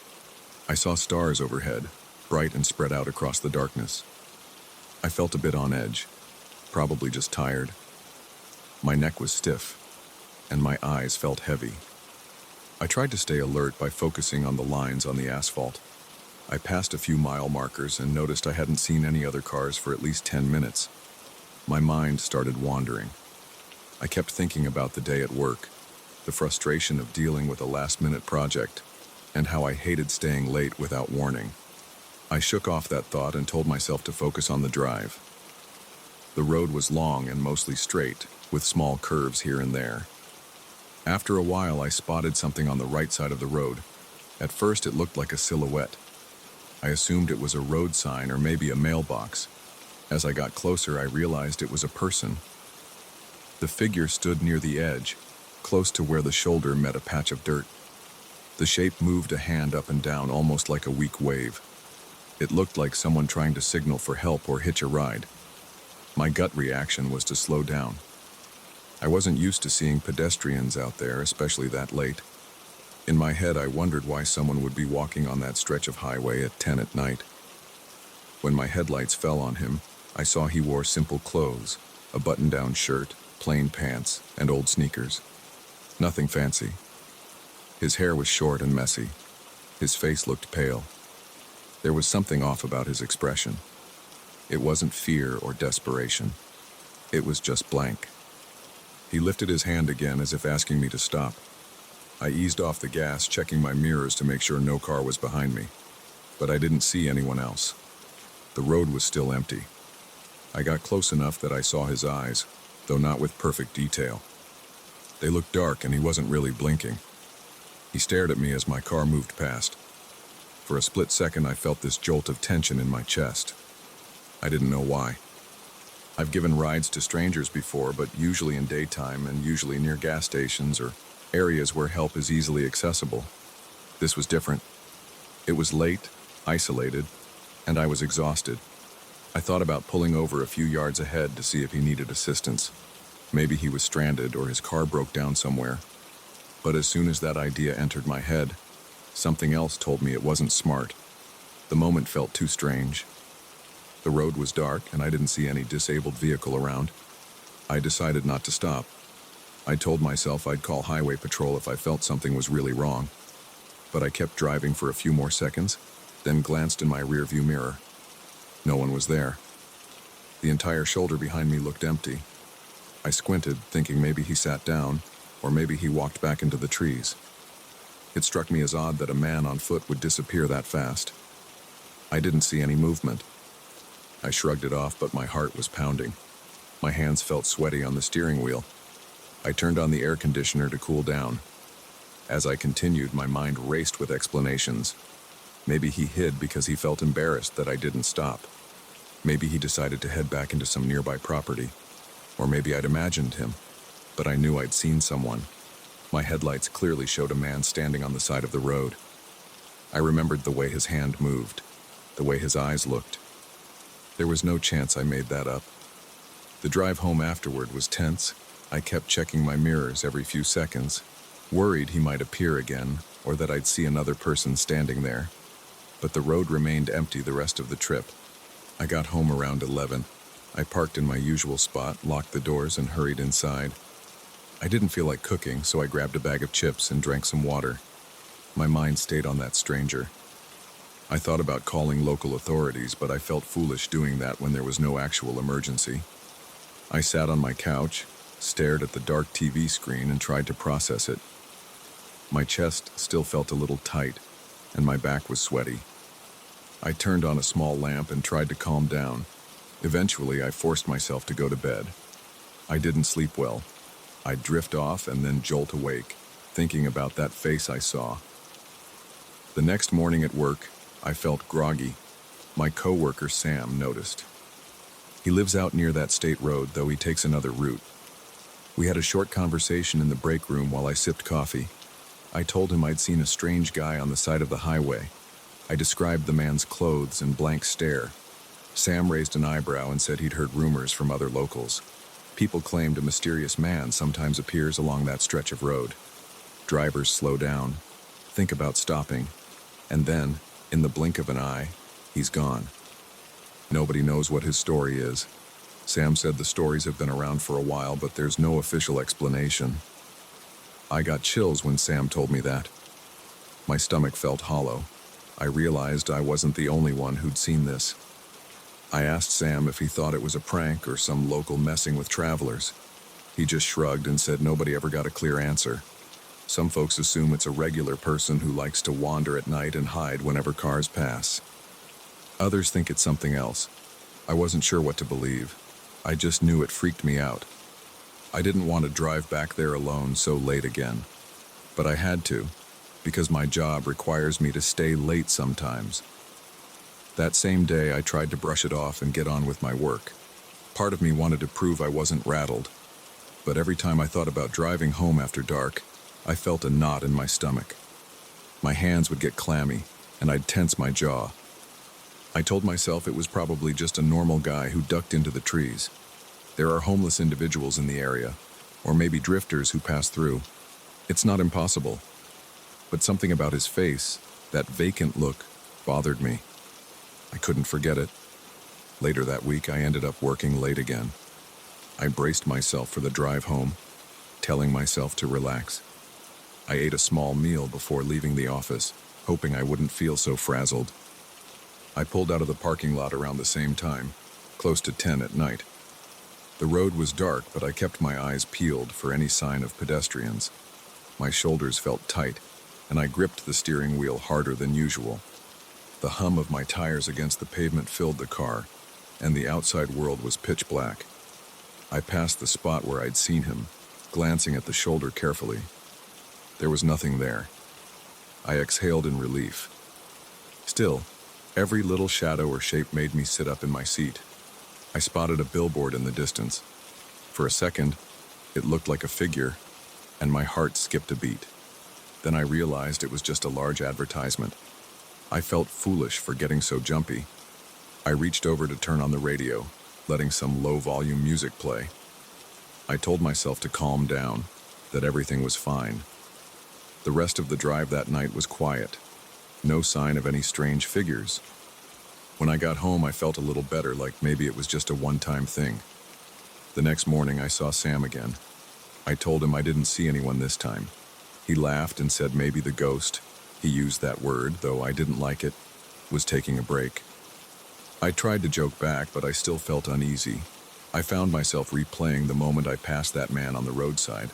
I saw stars overhead, bright and spread out across the darkness. I felt a bit on edge, probably just tired. My neck was stiff, and my eyes felt heavy. I tried to stay alert by focusing on the lines on the asphalt. I passed a few mile markers and noticed I hadn't seen any other cars for at least 10 minutes. My mind started wandering. I kept thinking about the day at work, the frustration of dealing with a last-minute project, and how I hated staying late without warning. I shook off that thought and told myself to focus on the drive. The road was long and mostly straight, with small curves here and there. After a while, I spotted something on the right side of the road. At first, it looked like a silhouette. I assumed it was a road sign or maybe a mailbox. As I got closer, I realized it was a person. The figure stood near the edge, close to where the shoulder met a patch of dirt. The shape moved a hand up and down, almost like a weak wave. It looked like someone trying to signal for help or hitch a ride. My gut reaction was to slow down. I wasn't used to seeing pedestrians out there, especially that late. In my head, I wondered why someone would be walking on that stretch of highway at 10 at night. When my headlights fell on him, I saw he wore simple clothes, a button-down shirt, plain pants, and old sneakers. Nothing fancy. His hair was short and messy. His face looked pale. There was something off about his expression. It wasn't fear or desperation. It was just blank. He lifted his hand again as if asking me to stop. I eased off the gas, checking my mirrors to make sure no car was behind me. But I didn't see anyone else. The road was still empty. I got close enough that I saw his eyes, though not with perfect detail. They looked dark and he wasn't really blinking. He stared at me as my car moved past. For a split second, I felt this jolt of tension in my chest. I didn't know why. I've given rides to strangers before, but usually in daytime and usually near gas stations or areas where help is easily accessible. This was different. It was late, isolated, and I was exhausted. I thought about pulling over a few yards ahead to see if he needed assistance. Maybe he was stranded or his car broke down somewhere. But as soon as that idea entered my head, something else told me it wasn't smart. The moment felt too strange. The road was dark and I didn't see any disabled vehicle around. I decided not to stop. I told myself I'd call highway patrol if I felt something was really wrong. But I kept driving for a few more seconds, then glanced in my rearview mirror. No one was there. The entire shoulder behind me looked empty. I squinted, thinking maybe he sat down, or maybe he walked back into the trees. It struck me as odd that a man on foot would disappear that fast. I didn't see any movement. I shrugged it off, but my heart was pounding. My hands felt sweaty on the steering wheel. I turned on the air conditioner to cool down. As I continued, my mind raced with explanations. Maybe he hid because he felt embarrassed that I didn't stop. Maybe he decided to head back into some nearby property. Or maybe I'd imagined him, but I knew I'd seen someone. My headlights clearly showed a man standing on the side of the road. I remembered the way his hand moved, the way his eyes looked. There was no chance I made that up. The drive home afterward was tense. I kept checking my mirrors every few seconds, worried he might appear again or that I'd see another person standing there. But the road remained empty the rest of the trip. I got home around 11. I parked in my usual spot, locked the doors, and hurried inside. I didn't feel like cooking, so I grabbed a bag of chips and drank some water. My mind stayed on that stranger. I thought about calling local authorities, but I felt foolish doing that when there was no actual emergency. I sat on my couch, stared at the dark TV screen, and tried to process it. My chest still felt a little tight, and my back was sweaty. I turned on a small lamp and tried to calm down. Eventually, I forced myself to go to bed. I didn't sleep well. I'd drift off and then jolt awake, thinking about that face I saw. The next morning at work, I felt groggy. My coworker Sam noticed. He lives out near that state road, though he takes another route. We had a short conversation in the break room while I sipped coffee. I told him I'd seen a strange guy on the side of the highway. I described the man's clothes and blank stare. Sam raised an eyebrow and said he'd heard rumors from other locals. People claimed a mysterious man sometimes appears along that stretch of road. Drivers slow down, think about stopping, and then, in the blink of an eye, he's gone. Nobody knows what his story is. Sam said the stories have been around for a while, but there's no official explanation. I got chills when Sam told me that. My stomach felt hollow. I realized I wasn't the only one who'd seen this. I asked Sam if he thought it was a prank or some local messing with travelers. He just shrugged and said nobody ever got a clear answer. Some folks assume it's a regular person who likes to wander at night and hide whenever cars pass. Others think it's something else. I wasn't sure what to believe. I just knew it freaked me out. I didn't want to drive back there alone so late again. But I had to, because my job requires me to stay late sometimes. That same day, I tried to brush it off and get on with my work. Part of me wanted to prove I wasn't rattled. But every time I thought about driving home after dark, I felt a knot in my stomach. My hands would get clammy, and I'd tense my jaw. I told myself it was probably just a normal guy who ducked into the trees. There are homeless individuals in the area, or maybe drifters who pass through. It's not impossible. But something about his face, that vacant look, bothered me. I couldn't forget it. Later that week, I ended up working late again. I braced myself for the drive home, telling myself to relax. I ate a small meal before leaving the office, hoping I wouldn't feel so frazzled. I pulled out of the parking lot around the same time, close to 10 at night. The road was dark, but I kept my eyes peeled for any sign of pedestrians. My shoulders felt tight, and I gripped the steering wheel harder than usual. The hum of my tires against the pavement filled the car, and the outside world was pitch black. I passed the spot where I'd seen him, glancing at the shoulder carefully. There was nothing there. I exhaled in relief. Still, every little shadow or shape made me sit up in my seat. I spotted a billboard in the distance. For a second, it looked like a figure, and my heart skipped a beat. Then I realized it was just a large advertisement. I felt foolish for getting so jumpy. I reached over to turn on the radio, letting some low-volume music play. I told myself to calm down, that everything was fine. The rest of the drive that night was quiet. No sign of any strange figures. When I got home, I felt a little better, like maybe it was just a one-time thing. The next morning, I saw Sam again. I told him I didn't see anyone this time. He laughed and said maybe the ghost, he used that word, though I didn't like it, was taking a break. I tried to joke back, but I still felt uneasy. I found myself replaying the moment I passed that man on the roadside.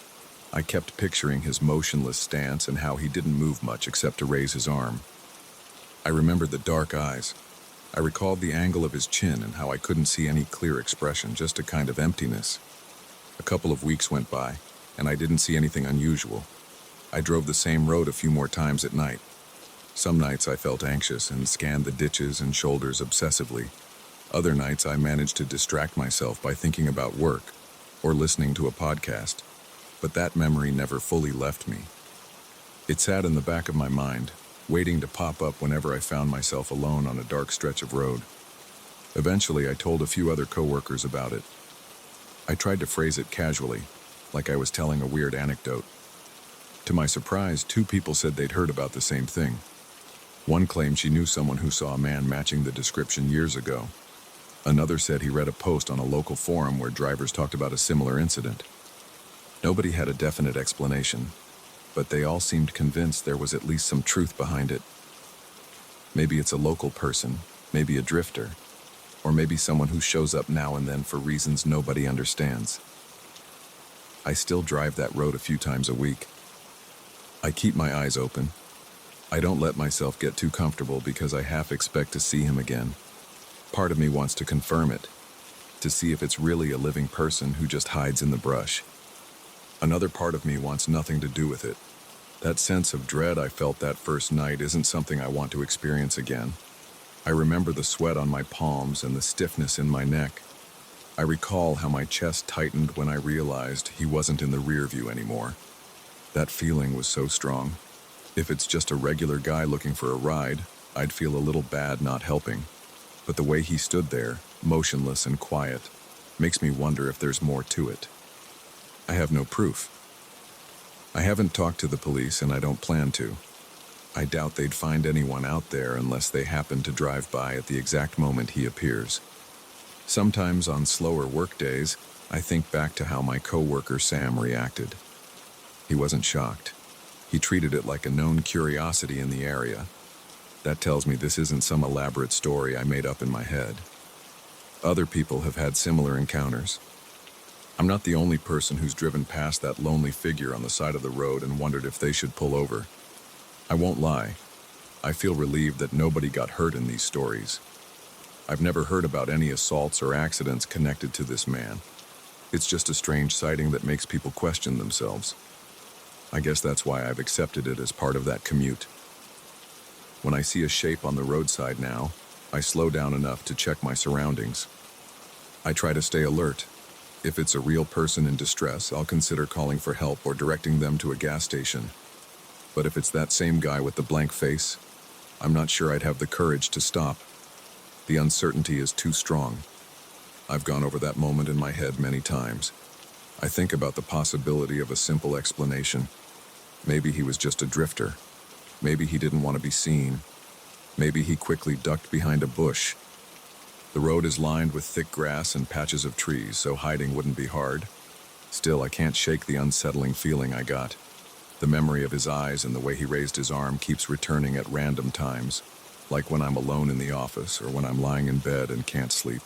I kept picturing his motionless stance and how he didn't move much except to raise his arm. I remembered the dark eyes. I recalled the angle of his chin and how I couldn't see any clear expression, just a kind of emptiness. A couple of weeks went by, and I didn't see anything unusual. I drove the same road a few more times at night. Some nights I felt anxious and scanned the ditches and shoulders obsessively. Other nights I managed to distract myself by thinking about work or listening to a podcast, but that memory never fully left me. It sat in the back of my mind, waiting to pop up whenever I found myself alone on a dark stretch of road. Eventually, I told a few other coworkers about it. I tried to phrase it casually, like I was telling a weird anecdote. To my surprise, 2 people said they'd heard about the same thing. One claimed she knew someone who saw a man matching the description years ago. Another said he read a post on a local forum where drivers talked about a similar incident. Nobody had a definite explanation, but they all seemed convinced there was at least some truth behind it. Maybe it's a local person, maybe a drifter, or maybe someone who shows up now and then for reasons nobody understands. I still drive that road a few times a week. I keep my eyes open. I don't let myself get too comfortable because I half expect to see him again. Part of me wants to confirm it, to see if it's really a living person who just hides in the brush. Another part of me wants nothing to do with it. That sense of dread I felt that first night isn't something I want to experience again. I remember the sweat on my palms and the stiffness in my neck. I recall how my chest tightened when I realized he wasn't in the rear view anymore. That feeling was so strong. If it's just a regular guy looking for a ride, I'd feel a little bad not helping. But the way he stood there, motionless and quiet, Makes me wonder if there's more to it. I have no proof. I haven't talked to the police and I don't plan to. I doubt they'd find anyone out there unless they happen to drive by at the exact moment he appears. Sometimes on slower work days, I think back to how my coworker Sam reacted. He wasn't shocked. He treated it like a known curiosity in the area. That tells me this isn't some elaborate story I made up in my head. Other people have had similar encounters. I'm not the only person who's driven past that lonely figure on the side of the road and wondered if they should pull over. I won't lie. I feel relieved that nobody got hurt in these stories. I've never heard about any assaults or accidents connected to this man. It's just a strange sighting that makes people question themselves. I guess that's why I've accepted it as part of that commute. When I see a shape on the roadside now, I slow down enough to check my surroundings. I try to stay alert. If it's a real person in distress, I'll consider calling for help or directing them to a gas station. But if it's that same guy with the blank face, I'm not sure I'd have the courage to stop. The uncertainty is too strong. I've gone over that moment in my head many times. I think about the possibility of a simple explanation. Maybe he was just a drifter. Maybe he didn't want to be seen. Maybe he quickly ducked behind a bush. The road is lined with thick grass and patches of trees, so hiding wouldn't be hard. Still, I can't shake the unsettling feeling I got. The memory of his eyes and the way he raised his arm keeps returning at random times, like when I'm alone in the office or when I'm lying in bed and can't sleep.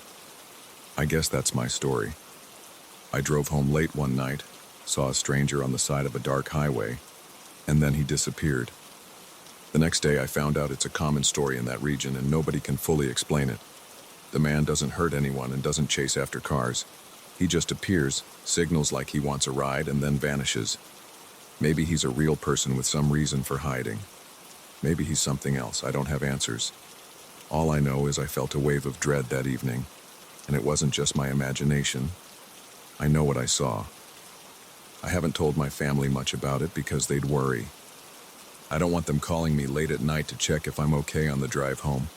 I guess that's my story. I drove home late one night, saw a stranger on the side of a dark highway, and then he disappeared. The next day I found out it's a common story in that region and nobody can fully explain it. The man doesn't hurt anyone and doesn't chase after cars. He just appears, signals like he wants a ride, and then vanishes. Maybe he's a real person with some reason for hiding. Maybe he's something else. I don't have answers. All I know is I felt a wave of dread that evening, and it wasn't just my imagination. I know what I saw. I haven't told my family much about it because they'd worry. I don't want them calling me late at night to check if I'm okay on the drive home.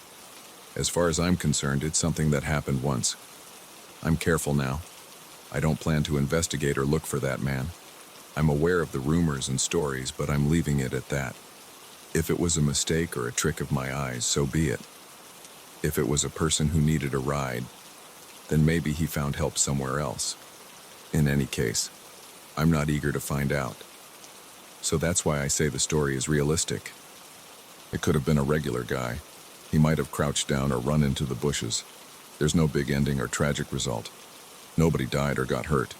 As far as I'm concerned, it's something that happened once. I'm careful now. I don't plan to investigate or look for that man. I'm aware of the rumors and stories, but I'm leaving it at that. If it was a mistake or a trick of my eyes, so be it. If it was a person who needed a ride, then maybe he found help somewhere else. In any case, I'm not eager to find out. So that's why I say the story is realistic. It could have been a regular guy. He might have crouched down or run into the bushes. There's no big ending or tragic result. Nobody died or got hurt.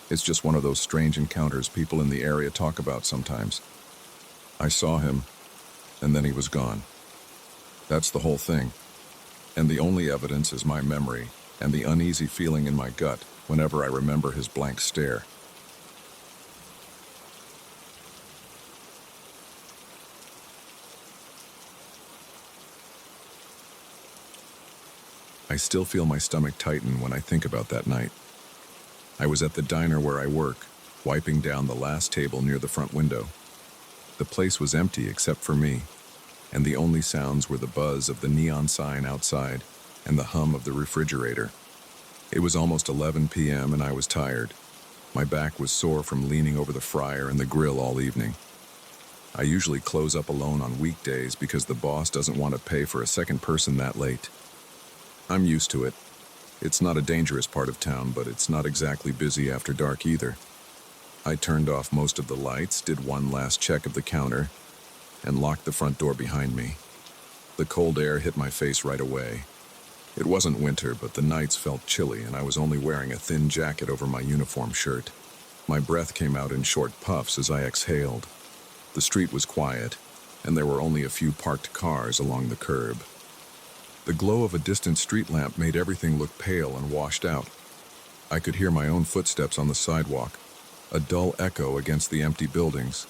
It's just one of those strange encounters people in the area talk about sometimes. I saw him, and then he was gone. That's the whole thing. And the only evidence is my memory and the uneasy feeling in my gut whenever I remember his blank stare. I still feel my stomach tighten when I think about that night. I was at the diner where I work, wiping down the last table near the front window. The place was empty except for me, and the only sounds were the buzz of the neon sign outside and the hum of the refrigerator. It was almost 11 p.m. and I was tired. My back was sore from leaning over the fryer and the grill all evening. I usually close up alone on weekdays because the boss doesn't want to pay for a second person that late. I'm used to it. It's not a dangerous part of town, but it's not exactly busy after dark either. I turned off most of the lights, did one last check of the counter, and locked the front door behind me. The cold air hit my face right away. It wasn't winter, but the nights felt chilly, and I was only wearing a thin jacket over my uniform shirt. My breath came out in short puffs as I exhaled. The street was quiet, and there were only a few parked cars along the curb. The glow of a distant street lamp made everything look pale and washed out. I could hear my own footsteps on the sidewalk, a dull echo against the empty buildings.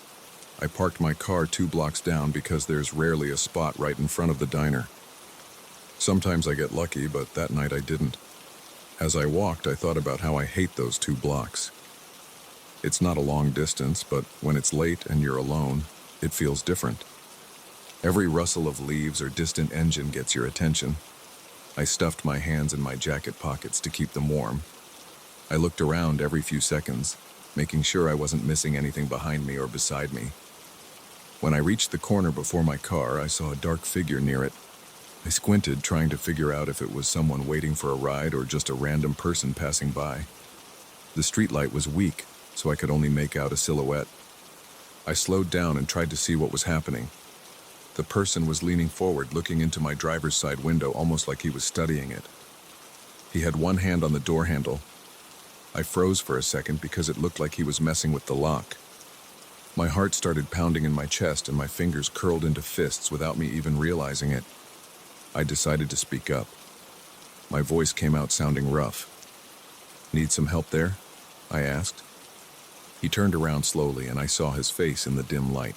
I parked my car 2 blocks down because there's rarely a spot right in front of the diner. Sometimes I get lucky, but that night I didn't. As I walked, I thought about how I hate those 2 blocks. It's not a long distance, but when it's late and you're alone, it feels different. Every rustle of leaves or distant engine gets your attention. I stuffed my hands in my jacket pockets to keep them warm. I looked around every few seconds, making sure I wasn't missing anything behind me or beside me. When I reached the corner before my car, I saw a dark figure near it. I squinted, trying to figure out if it was someone waiting for a ride or just a random person passing by. The streetlight was weak, so I could only make out a silhouette. I slowed down and tried to see what was happening. The person was leaning forward, looking into my driver's side window, almost like he was studying it. He had one hand on the door handle. I froze for a second because it looked like he was messing with the lock. My heart started pounding in my chest and my fingers curled into fists without me even realizing it. I decided to speak up. My voice came out sounding rough. "Need some help there?" I asked. He turned around slowly and I saw his face in the dim light.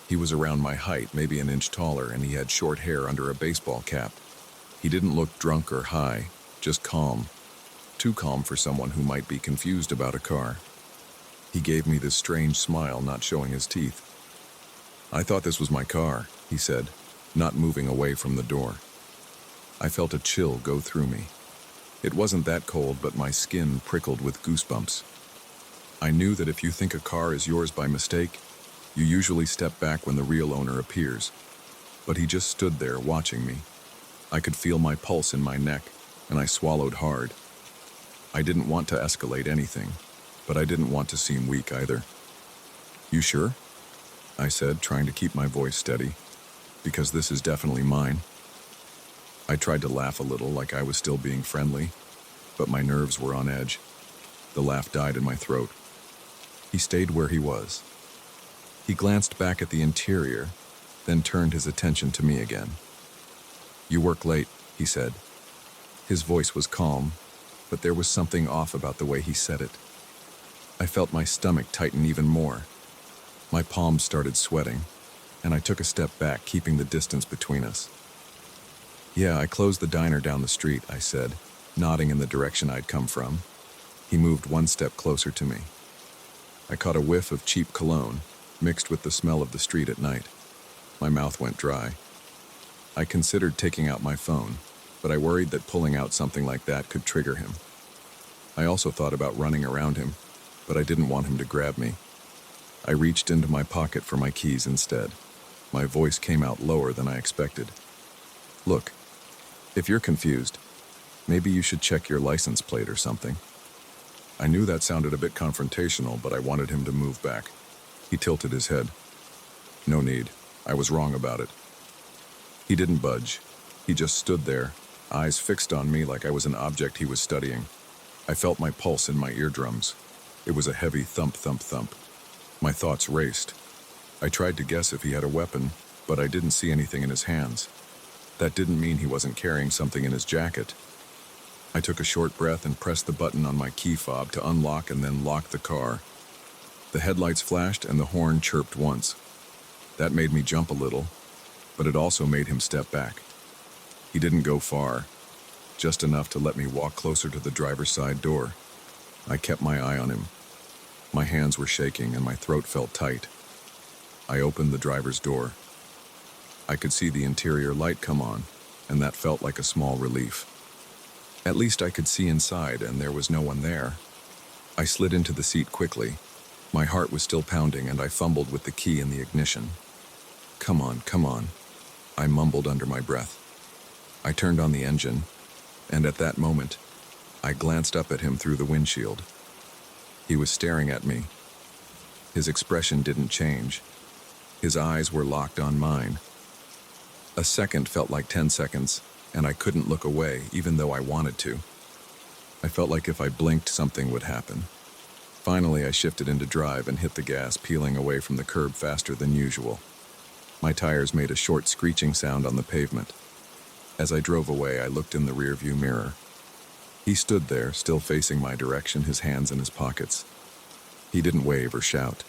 He was around my height, maybe an inch taller, and he had short hair under a baseball cap. He didn't look drunk or high, just calm. Too calm for someone who might be confused about a car. He gave me this strange smile, not showing his teeth. "I thought this was my car," he said, not moving away from the door. I felt a chill go through me. It wasn't that cold, but my skin prickled with goosebumps. I knew that if you think a car is yours by mistake, you usually step back when the real owner appears. But he just stood there watching me. I could feel my pulse in my neck, and I swallowed hard. I didn't want to escalate anything, but I didn't want to seem weak either. "You sure?" I said, trying to keep my voice steady, "because this is definitely mine." I tried to laugh a little, like I was still being friendly, but my nerves were on edge. The laugh died in my throat. He stayed where he was. He glanced back at the interior, then turned his attention to me again. "You work late," he said. His voice was calm, but there was something off about the way he said it. I felt my stomach tighten even more. My palms started sweating, and I took a step back, keeping the distance between us. "Yeah, I closed the diner down the street," I said, nodding in the direction I'd come from. He moved one step closer to me. I caught a whiff of cheap cologne, mixed with the smell of the street at night. My mouth went dry. I considered taking out my phone, but I worried that pulling out something like that could trigger him. I also thought about running around him, but I didn't want him to grab me. I reached into my pocket for my keys instead. My voice came out lower than I expected. "Look, if you're confused, maybe you should check your license plate or something." I knew that sounded a bit confrontational, but I wanted him to move back. He tilted his head. "No need. I was wrong about it." He didn't budge. He just stood there, eyes fixed on me like I was an object he was studying. I felt my pulse in my eardrums. It was a heavy thump, thump, thump. My thoughts raced. I tried to guess if he had a weapon, but I didn't see anything in his hands. That didn't mean he wasn't carrying something in his jacket. I took a short breath and pressed the button on my key fob to unlock and then lock the car. The headlights flashed and the horn chirped once. That made me jump a little, but it also made him step back. He didn't go far, just enough to let me walk closer to the driver's side door. I kept my eye on him. My hands were shaking and my throat felt tight. I opened the driver's door. I could see the interior light come on, and that felt like a small relief. At least I could see inside, and there was no one there. I slid into the seat quickly. My heart was still pounding, and I fumbled with the key in the ignition. Come on," I mumbled under my breath. I turned on the engine, and at that moment, I glanced up at him through the windshield. He was staring at me. His expression didn't change. His eyes were locked on mine. A second felt like 10 seconds, and I couldn't look away, even though I wanted to. I felt like if I blinked, something would happen. Finally, I shifted into drive and hit the gas, peeling away from the curb faster than usual. My tires made a short screeching sound on the pavement. As I drove away, I looked in the rearview mirror. He stood there, still facing my direction, his hands in his pockets. He didn't wave or shout.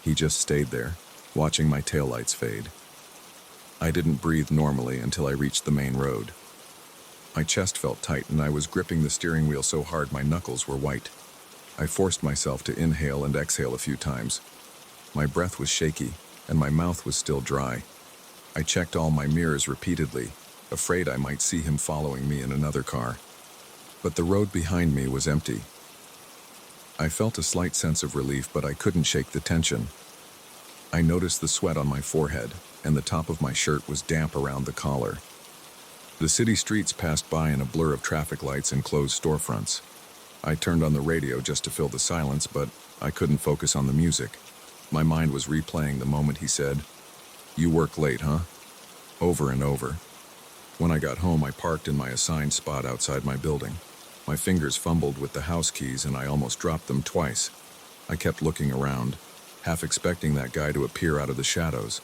He just stayed there, watching my taillights fade. I didn't breathe normally until I reached the main road. My chest felt tight and I was gripping the steering wheel so hard my knuckles were white. I forced myself to inhale and exhale a few times. My breath was shaky and my mouth was still dry. I checked all my mirrors repeatedly, afraid I might see him following me in another car. But the road behind me was empty. I felt a slight sense of relief, but I couldn't shake the tension. I noticed the sweat on my forehead, and the top of my shirt was damp around the collar. The city streets passed by in a blur of traffic lights and closed storefronts. I turned on the radio just to fill the silence, but I couldn't focus on the music. My mind was replaying the moment he said, "You work late, huh?" over and over. When I got home, I parked in my assigned spot outside my building. My fingers fumbled with the house keys and I almost dropped them twice. I kept looking around, half expecting that guy to appear out of the shadows.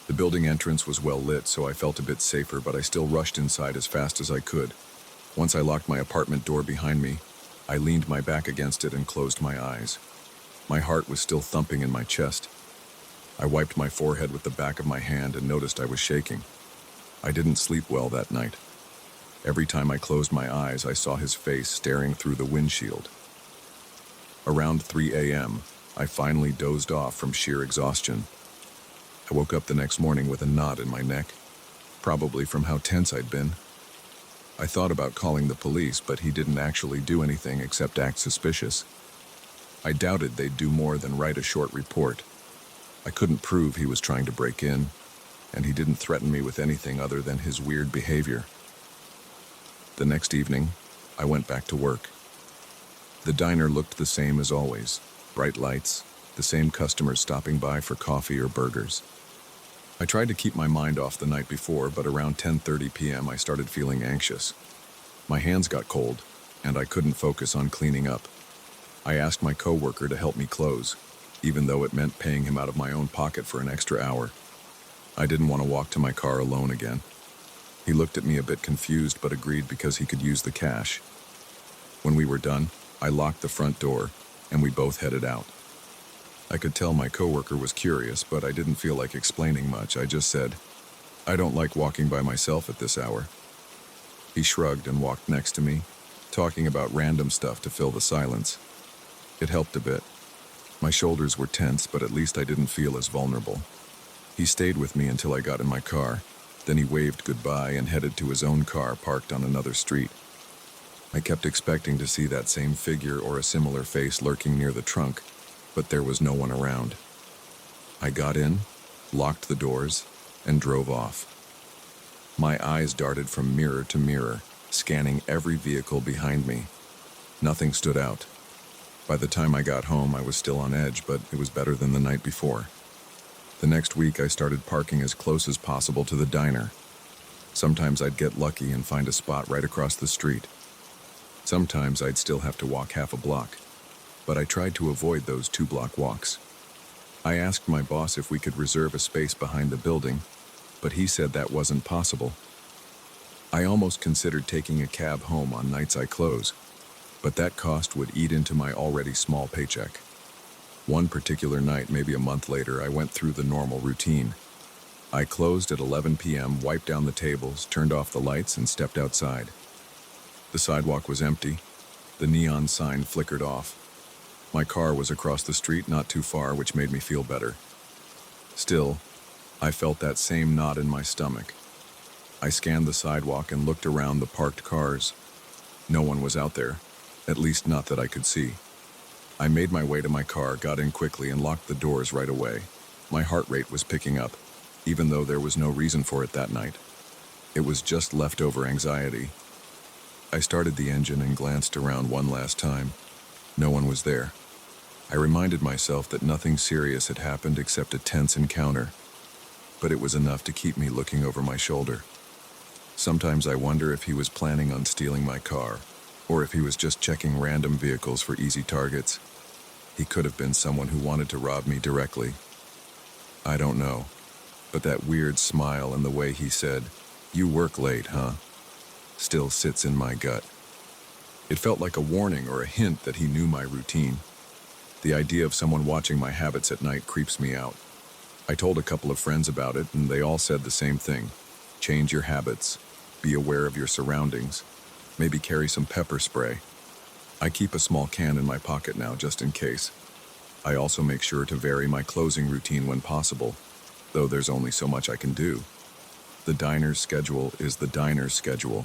The building entrance was well lit, so I felt a bit safer, but I still rushed inside as fast as I could. Once I locked my apartment door behind me, I leaned my back against it and closed my eyes. My heart was still thumping in my chest. I wiped my forehead with the back of my hand and noticed I was shaking. I didn't sleep well that night. Every time I closed my eyes, I saw his face staring through the windshield. Around 3 a.m., I finally dozed off from sheer exhaustion. I woke up the next morning with a knot in my neck, probably from how tense I'd been. I thought about calling the police, but he didn't actually do anything except act suspicious. I doubted they'd do more than write a short report. I couldn't prove he was trying to break in, and he didn't threaten me with anything other than his weird behavior. The next evening, I went back to work. The diner looked the same as always, bright lights, the same customers stopping by for coffee or burgers. I tried to keep my mind off the night before, but around 10:30 p.m. I started feeling anxious. My hands got cold, and I couldn't focus on cleaning up. I asked my coworker to help me close, even though it meant paying him out of my own pocket for an extra hour. I didn't want to walk to my car alone again. He looked at me a bit confused, but agreed because he could use the cash. When we were done, I locked the front door, and we both headed out. I could tell my coworker was curious, but I didn't feel like explaining much. I just said, "I don't like walking by myself at this hour." He shrugged and walked next to me, talking about random stuff to fill the silence. It helped a bit. My shoulders were tense, but at least I didn't feel as vulnerable. He stayed with me until I got in my car. Then he waved goodbye and headed to his own car parked on another street. I kept expecting to see that same figure or a similar face lurking near the trunk, but there was no one around. I got in, locked the doors, and drove off. My eyes darted from mirror to mirror, scanning every vehicle behind me. Nothing stood out. By the time I got home, I was still on edge, but it was better than the night before. The next week, I started parking as close as possible to the diner. Sometimes I'd get lucky and find a spot right across the street. Sometimes I'd still have to walk half a block, but I tried to avoid those 2-block walks. I asked my boss if we could reserve a space behind the building, but he said that wasn't possible. I almost considered taking a cab home on nights I close, but that cost would eat into my already small paycheck. One particular night, maybe a month later, I went through the normal routine. I closed at 11 p.m., wiped down the tables, turned off the lights, and stepped outside. The sidewalk was empty. The neon sign flickered off. My car was across the street, not too far, which made me feel better. Still, I felt that same knot in my stomach. I scanned the sidewalk and looked around the parked cars. No one was out there, at least not that I could see. I made my way to my car, got in quickly, and locked the doors right away. My heart rate was picking up, even though there was no reason for it that night. It was just leftover anxiety. I started the engine and glanced around one last time. No one was there. I reminded myself that nothing serious had happened except a tense encounter, but it was enough to keep me looking over my shoulder. Sometimes I wonder if he was planning on stealing my car, or if he was just checking random vehicles for easy targets. He could have been someone who wanted to rob me directly. I don't know, but that weird smile and the way he said, "You work late, huh?" still sits in my gut. It felt like a warning or a hint that he knew my routine. The idea of someone watching my habits at night creeps me out. I told a couple of friends about it, and they all said the same thing. Change your habits. Be aware of your surroundings. Maybe carry some pepper spray. I keep a small can in my pocket now, just in case. I also make sure to vary my closing routine when possible, though there's only so much I can do. The diner's schedule is the diner's schedule.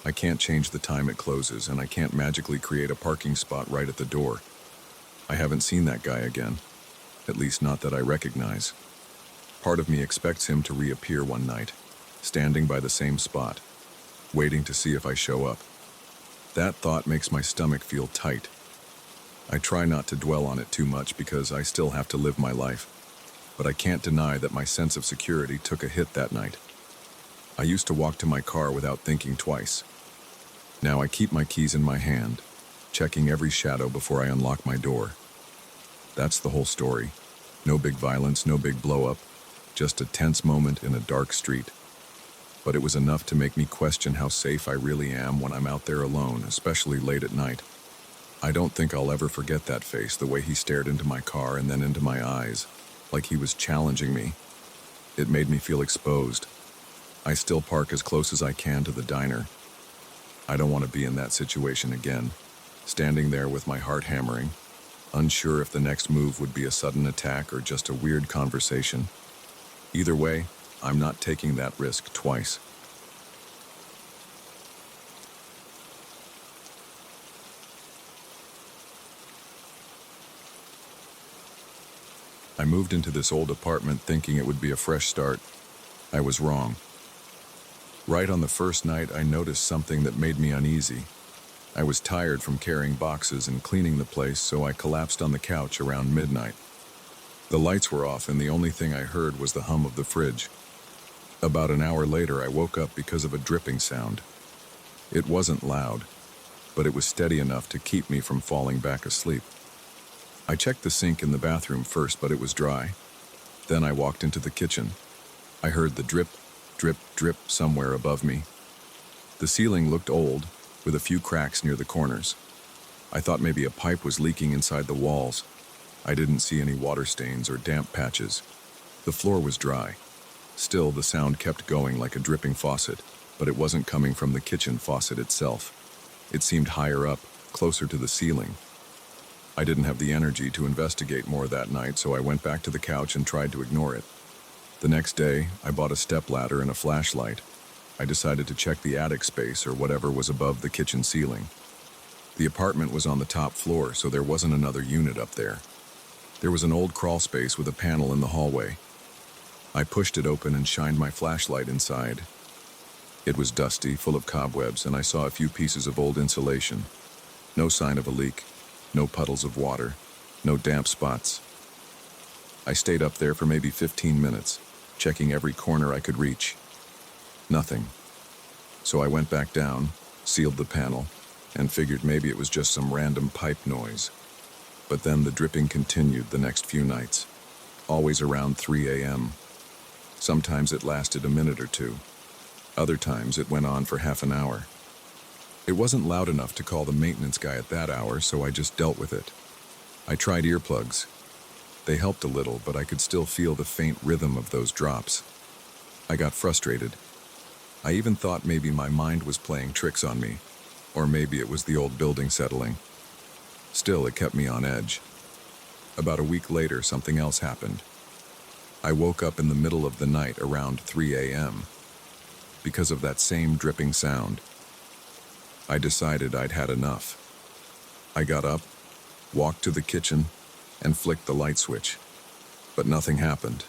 I can't change the time it closes, and I can't magically create a parking spot right at the door. I haven't seen that guy again, at least not that I recognize. Part of me expects him to reappear one night, standing by the same spot, waiting to see if I show up. That thought makes my stomach feel tight. I try not to dwell on it too much because I still have to live my life, but I can't deny that my sense of security took a hit that night. I used to walk to my car without thinking twice. Now I keep my keys in my hand, checking every shadow before I unlock my door. That's the whole story. No big violence, no big blow-up, just a tense moment in a dark street. But it was enough to make me question how safe I really am when I'm out there alone, especially late at night. I don't think I'll ever forget that face, the way he stared into my car and then into my eyes, like he was challenging me. It made me feel exposed. I still park as close as I can to the diner. I don't want to be in that situation again, standing there with my heart hammering, unsure if the next move would be a sudden attack or just a weird conversation. Either way, I'm not taking that risk twice. I moved into this old apartment thinking it would be a fresh start. I was wrong. Right on the first night, I noticed something that made me uneasy. I was tired from carrying boxes and cleaning the place, so I collapsed on the couch around midnight. The lights were off, and the only thing I heard was the hum of the fridge. About an hour later, I woke up because of a dripping sound. It wasn't loud, but it was steady enough to keep me from falling back asleep. I checked the sink in the bathroom first, but it was dry. Then I walked into the kitchen. I heard the drip, drip, drip somewhere above me. The ceiling looked old, with a few cracks near the corners. I thought maybe a pipe was leaking inside the walls. I didn't see any water stains or damp patches. The floor was dry. Still, the sound kept going like a dripping faucet, but it wasn't coming from the kitchen faucet itself. It seemed higher up, closer to the ceiling. I didn't have the energy to investigate more that night, so I went back to the couch and tried to ignore it. The next day, I bought a stepladder and a flashlight. I decided to check the attic space or whatever was above the kitchen ceiling. The apartment was on the top floor, so there wasn't another unit up there. There was an old crawl space with a panel in the hallway. I pushed it open and shined my flashlight inside. It was dusty, full of cobwebs, and I saw a few pieces of old insulation. No sign of a leak, no puddles of water, no damp spots. I stayed up there for maybe 15 minutes, checking every corner I could reach. Nothing. So I went back down, sealed the panel, and figured maybe it was just some random pipe noise. But then the dripping continued the next few nights, always around 3 a.m. Sometimes it lasted a minute or two. Other times it went on for half an hour. It wasn't loud enough to call the maintenance guy at that hour, so I just dealt with it. I tried earplugs. They helped a little, but I could still feel the faint rhythm of those drops. I got frustrated. I even thought maybe my mind was playing tricks on me, or maybe it was the old building settling. Still, it kept me on edge. About a week later, something else happened. I woke up in the middle of the night around 3 a.m. because of that same dripping sound. I decided I'd had enough. I got up, walked to the kitchen, and flicked the light switch. But nothing happened.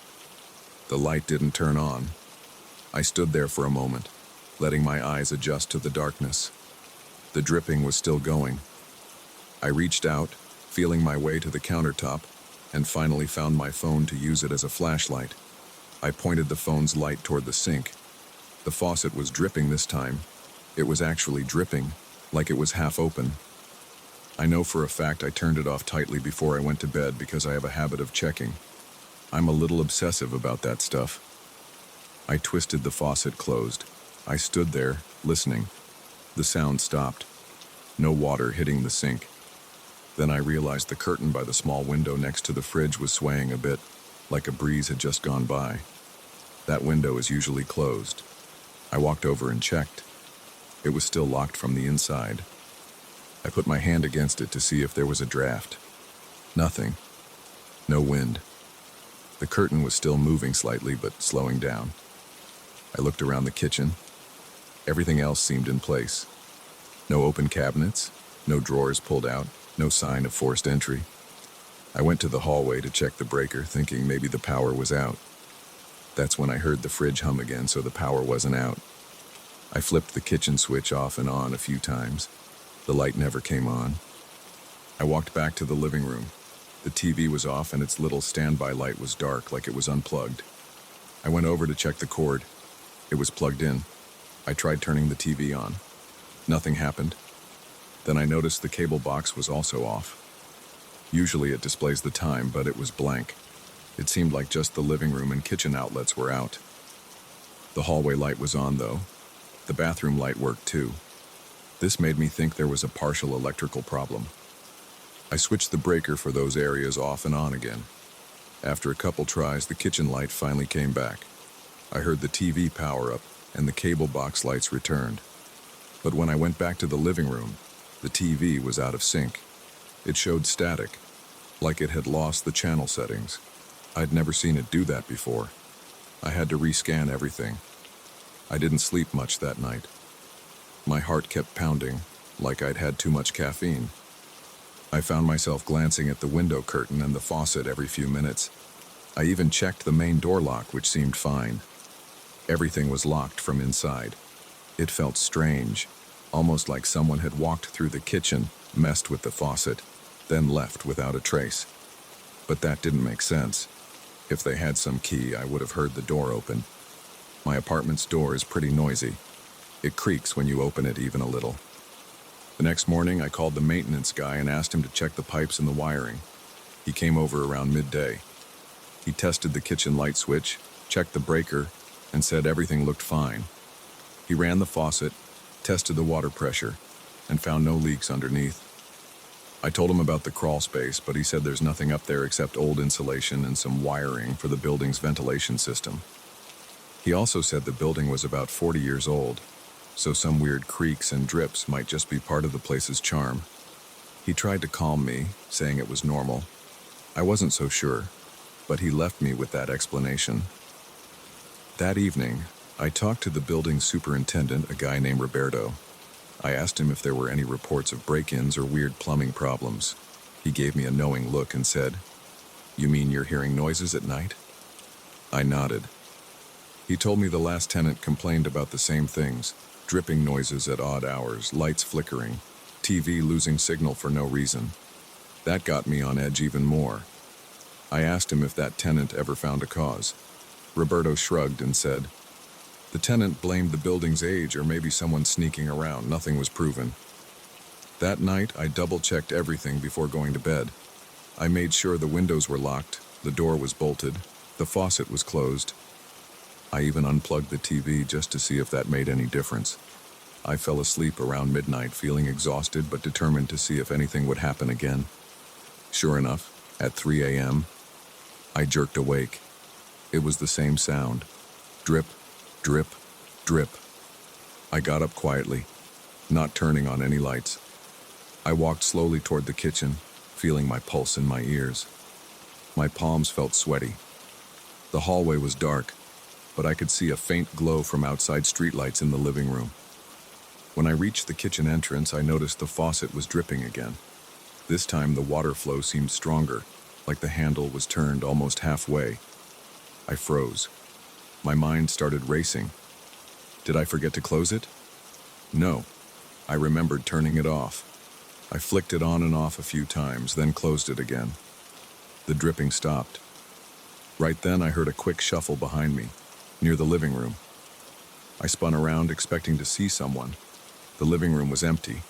The light didn't turn on. I stood there for a moment, letting my eyes adjust to the darkness. The dripping was still going. I reached out, feeling my way to the countertop, and finally found my phone to use it as a flashlight. I pointed the phone's light toward the sink. The faucet was dripping this time. It was actually dripping, like it was half open. I know for a fact I turned it off tightly before I went to bed because I have a habit of checking. I'm a little obsessive about that stuff. I twisted the faucet closed. I stood there, listening. The sound stopped. No water hitting the sink. Then I realized the curtain by the small window next to the fridge was swaying a bit, like a breeze had just gone by. That window is usually closed. I walked over and checked. It was still locked from the inside. I put my hand against it to see if there was a draft. Nothing. No wind. The curtain was still moving slightly, but slowing down. I looked around the kitchen. Everything else seemed in place. No open cabinets, no drawers pulled out, no sign of forced entry. I went to the hallway to check the breaker, thinking maybe the power was out. That's when I heard the fridge hum again, so the power wasn't out. I flipped the kitchen switch off and on a few times. The light never came on. I walked back to the living room. The TV was off and its little standby light was dark, like it was unplugged. I went over to check the cord. It was plugged in. I tried turning the TV on. Nothing happened. Then I noticed the cable box was also off. Usually it displays the time, but it was blank. It seemed like just the living room and kitchen outlets were out. The hallway light was on, though. The bathroom light worked too. This made me think there was a partial electrical problem. I switched the breaker for those areas off and on again. After a couple tries, the kitchen light finally came back. I heard the TV power up, and the cable box lights returned. But when I went back to the living room, the TV was out of sync. It showed static, like it had lost the channel settings. I'd never seen it do that before. I had to rescan everything. I didn't sleep much that night. My heart kept pounding, like I'd had too much caffeine. I found myself glancing at the window curtain and the faucet every few minutes. I even checked the main door lock, which seemed fine. Everything was locked from inside. It felt strange, almost like someone had walked through the kitchen, messed with the faucet, then left without a trace. But that didn't make sense. If they had some key, I would have heard the door open. My apartment's door is pretty noisy. It creaks when you open it even a little. The next morning, I called the maintenance guy and asked him to check the pipes and the wiring. He came over around midday. He tested the kitchen light switch, checked the breaker, and said everything looked fine. He ran the faucet, tested the water pressure, and found no leaks underneath. I told him about the crawl space, but he said there's nothing up there except old insulation and some wiring for the building's ventilation system. He also said the building was about 40 years old, so some weird creaks and drips might just be part of the place's charm. He tried to calm me, saying it was normal. I wasn't so sure, but he left me with that explanation. That evening, I talked to the building superintendent, a guy named Roberto. I asked him if there were any reports of break-ins or weird plumbing problems. He gave me a knowing look and said, "You mean you're hearing noises at night?" I nodded. He told me the last tenant complained about the same things: dripping noises at odd hours, lights flickering, TV losing signal for no reason. That got me on edge even more. I asked him if that tenant ever found a cause. Roberto shrugged and said, "The tenant blamed the building's age or maybe someone sneaking around. Nothing was proven." That night, I double-checked everything before going to bed. I made sure the windows were locked, the door was bolted, the faucet was closed. I even unplugged the TV just to see if that made any difference. I fell asleep around midnight, feeling exhausted but determined to see if anything would happen again. Sure enough, at 3 a.m., I jerked awake. It was the same sound. Drip, drip, drip. I got up quietly, not turning on any lights. I walked slowly toward the kitchen, feeling my pulse in my ears. My palms felt sweaty. The hallway was dark, but I could see a faint glow from outside streetlights in the living room. When I reached the kitchen entrance, I noticed the faucet was dripping again. This time the water flow seemed stronger, like the handle was turned almost halfway. I froze. My mind started racing. Did I forget to close it? No. I remembered turning it off. I flicked it on and off a few times, then closed it again. The dripping stopped. Right then I heard a quick shuffle behind me, near the living room. I spun around, expecting to see someone. The living room was empty.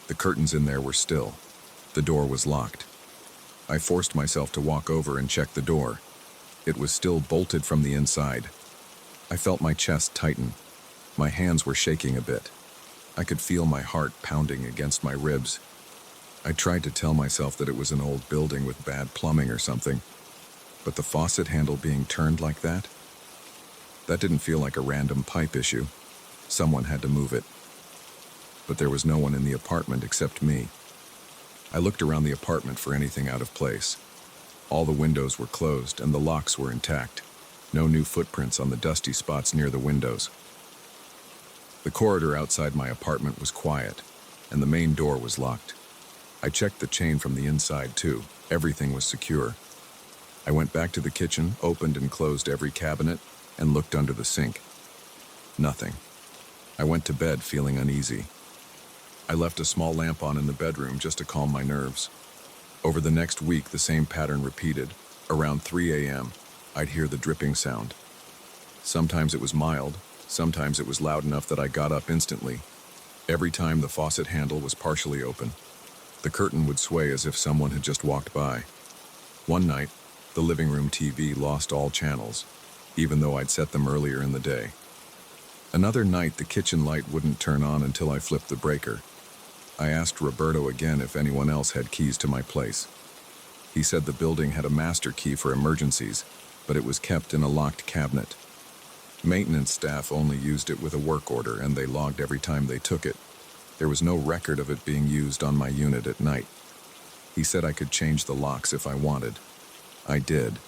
The curtains in there were still. The door was locked. I forced myself to walk over and check the door. It was still bolted from the inside. I felt my chest tighten. My hands were shaking a bit. I could feel my heart pounding against my ribs. I tried to tell myself that it was an old building with bad plumbing or something, but the faucet handle being turned like that didn't feel like a random pipe issue. Someone had to move it. But there was no one in the apartment except me. I looked around the apartment for anything out of place. All the windows were closed and the locks were intact. No new footprints on the dusty spots near the windows. The corridor outside my apartment was quiet, and the main door was locked. I checked the chain from the inside, too. Everything was secure. I went back to the kitchen, opened and closed every cabinet, and looked under the sink. Nothing. I went to bed feeling uneasy. I left a small lamp on in the bedroom just to calm my nerves. Over the next week, the same pattern repeated. Around 3 a.m., I'd hear the dripping sound. Sometimes it was mild, sometimes it was loud enough that I got up instantly. Every time the faucet handle was partially open, the curtain would sway as if someone had just walked by. One night, the living room TV lost all channels, even though I'd set them earlier in the day. Another night, the kitchen light wouldn't turn on until I flipped the breaker. I asked Roberto again if anyone else had keys to my place. He said the building had a master key for emergencies, but it was kept in a locked cabinet. Maintenance staff only used it with a work order, and they logged every time they took it. There was no record of it being used on my unit at night. He said I could change the locks if I wanted. I did.